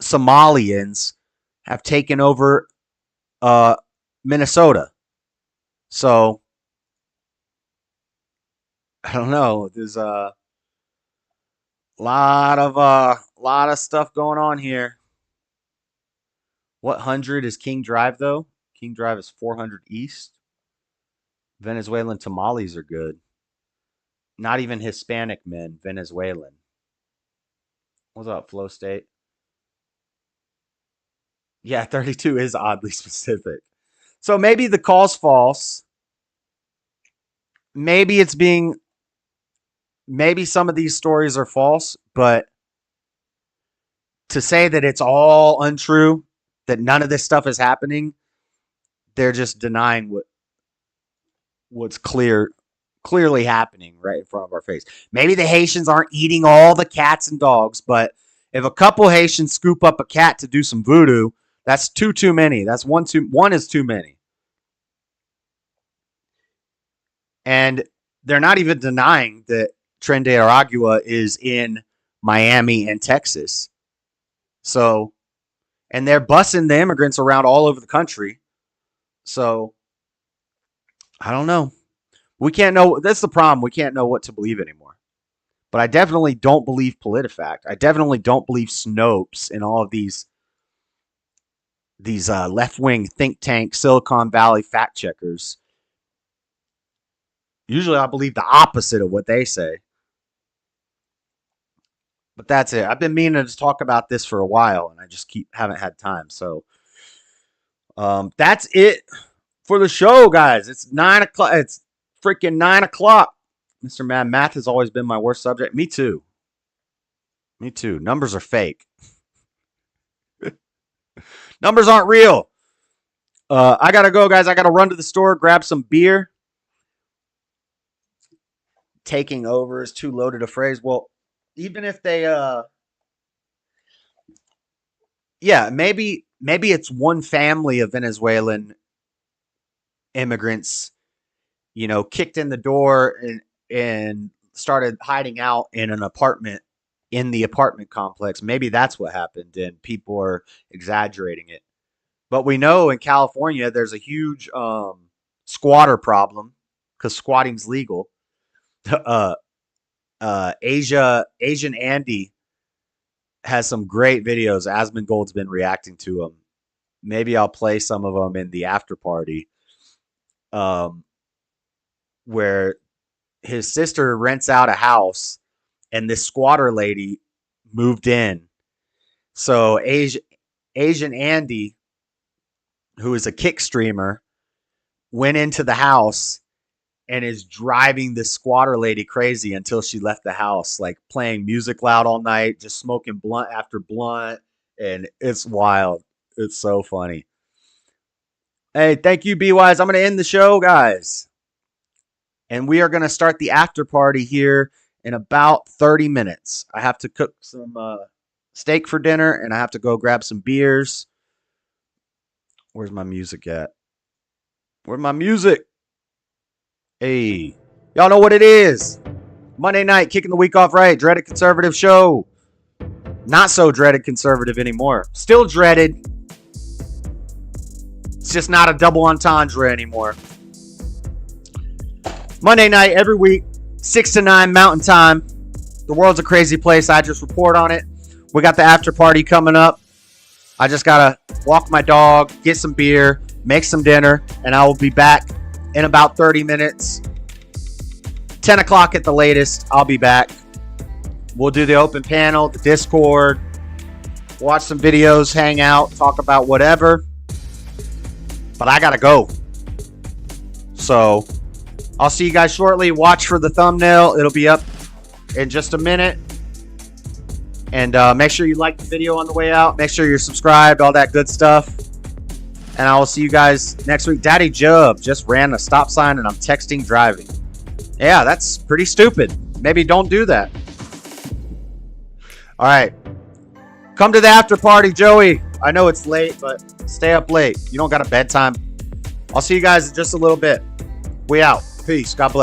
Somalians have taken over Minnesota. So, I don't know. There's a lot of stuff going on here. What 100 is King Drive, though? King Drive is 400 East. Venezuelan tamales are good. Not even Hispanic men, Venezuelan. What's up, Flow State? Yeah, 32 is oddly specific. So maybe the call's false. Maybe some of these stories are false, but to say that it's all untrue, that none of this stuff is happening, they're just denying what's clearly happening right in front of our face. Maybe the Haitians aren't eating all the cats and dogs, but if a couple Haitians scoop up a cat to do some voodoo, that's too many. That's one is too many. And they're not even denying that Tren de Aragua is in Miami and Texas. So, and they're bussing the immigrants around all over the country. So, I don't know. We can't know. That's the problem. We can't know what to believe anymore. But I definitely don't believe PolitiFact. I definitely don't believe Snopes and all of these left-wing think tank Silicon Valley fact checkers. Usually I believe the opposite of what they say. But that's it. I've been meaning to talk about this for a while, and I just haven't had time. So that's it for the show, guys. It's 9 o'clock. It's freaking 9 o'clock. Mr. Mad Math has always been my worst subject. Me too. Me too. Numbers are fake. Numbers aren't real. I gotta go, guys. I gotta run to the store, grab some beer. Taking over is too loaded a phrase. Well, even if they, yeah, maybe it's one family of Venezuelan immigrants, kicked in the door and started hiding out in an apartment in the apartment complex. Maybe that's what happened, and people are exaggerating it. But we know in California there's a huge squatter problem because squatting's legal. Asian Andy has some great videos. Asmongold's been reacting to them. Maybe I'll play some of them in the after party, where his sister rents out a house and this squatter lady moved in. So Asian Andy, who is a kick streamer, went into the house and is driving this squatter lady crazy until she left the house, like playing music loud all night, just smoking blunt after blunt. And it's wild. It's so funny. Hey, thank you, B-Wise. I'm going to end the show, guys. And we are going to start the after party here in about 30 minutes. I have to cook some steak for dinner, and I have to go grab some beers. Where's my music at? Where's my music? Hey, y'all know what it is. Monday night, kicking the week off right. Dreaded Conservative show. Not so dreaded conservative anymore. Still dreaded. It's just not a double entendre anymore. Monday night, every week, 6 to 9 Mountain Time. The world's a crazy place. I just report on it. We got the after party coming up. I just got to walk my dog, get some beer, make some dinner, and I will be back in about 30 minutes. 10 o'clock at the latest, I'll be back. We'll do the open panel, the Discord, watch some videos, hang out, talk about whatever. But I got to go. So I'll see you guys shortly. Watch for the thumbnail. It'll be up in just a minute. And make sure you like the video on the way out. Make sure you're subscribed, all that good stuff. And I will see you guys next week. Daddy Jub just ran a stop sign and I'm texting driving. Yeah, that's pretty stupid. Maybe don't do that. All right. Come to the after party, Joey. I know it's late, but stay up late. You don't got a bedtime. I'll see you guys in just a little bit. We out. Peace. God bless.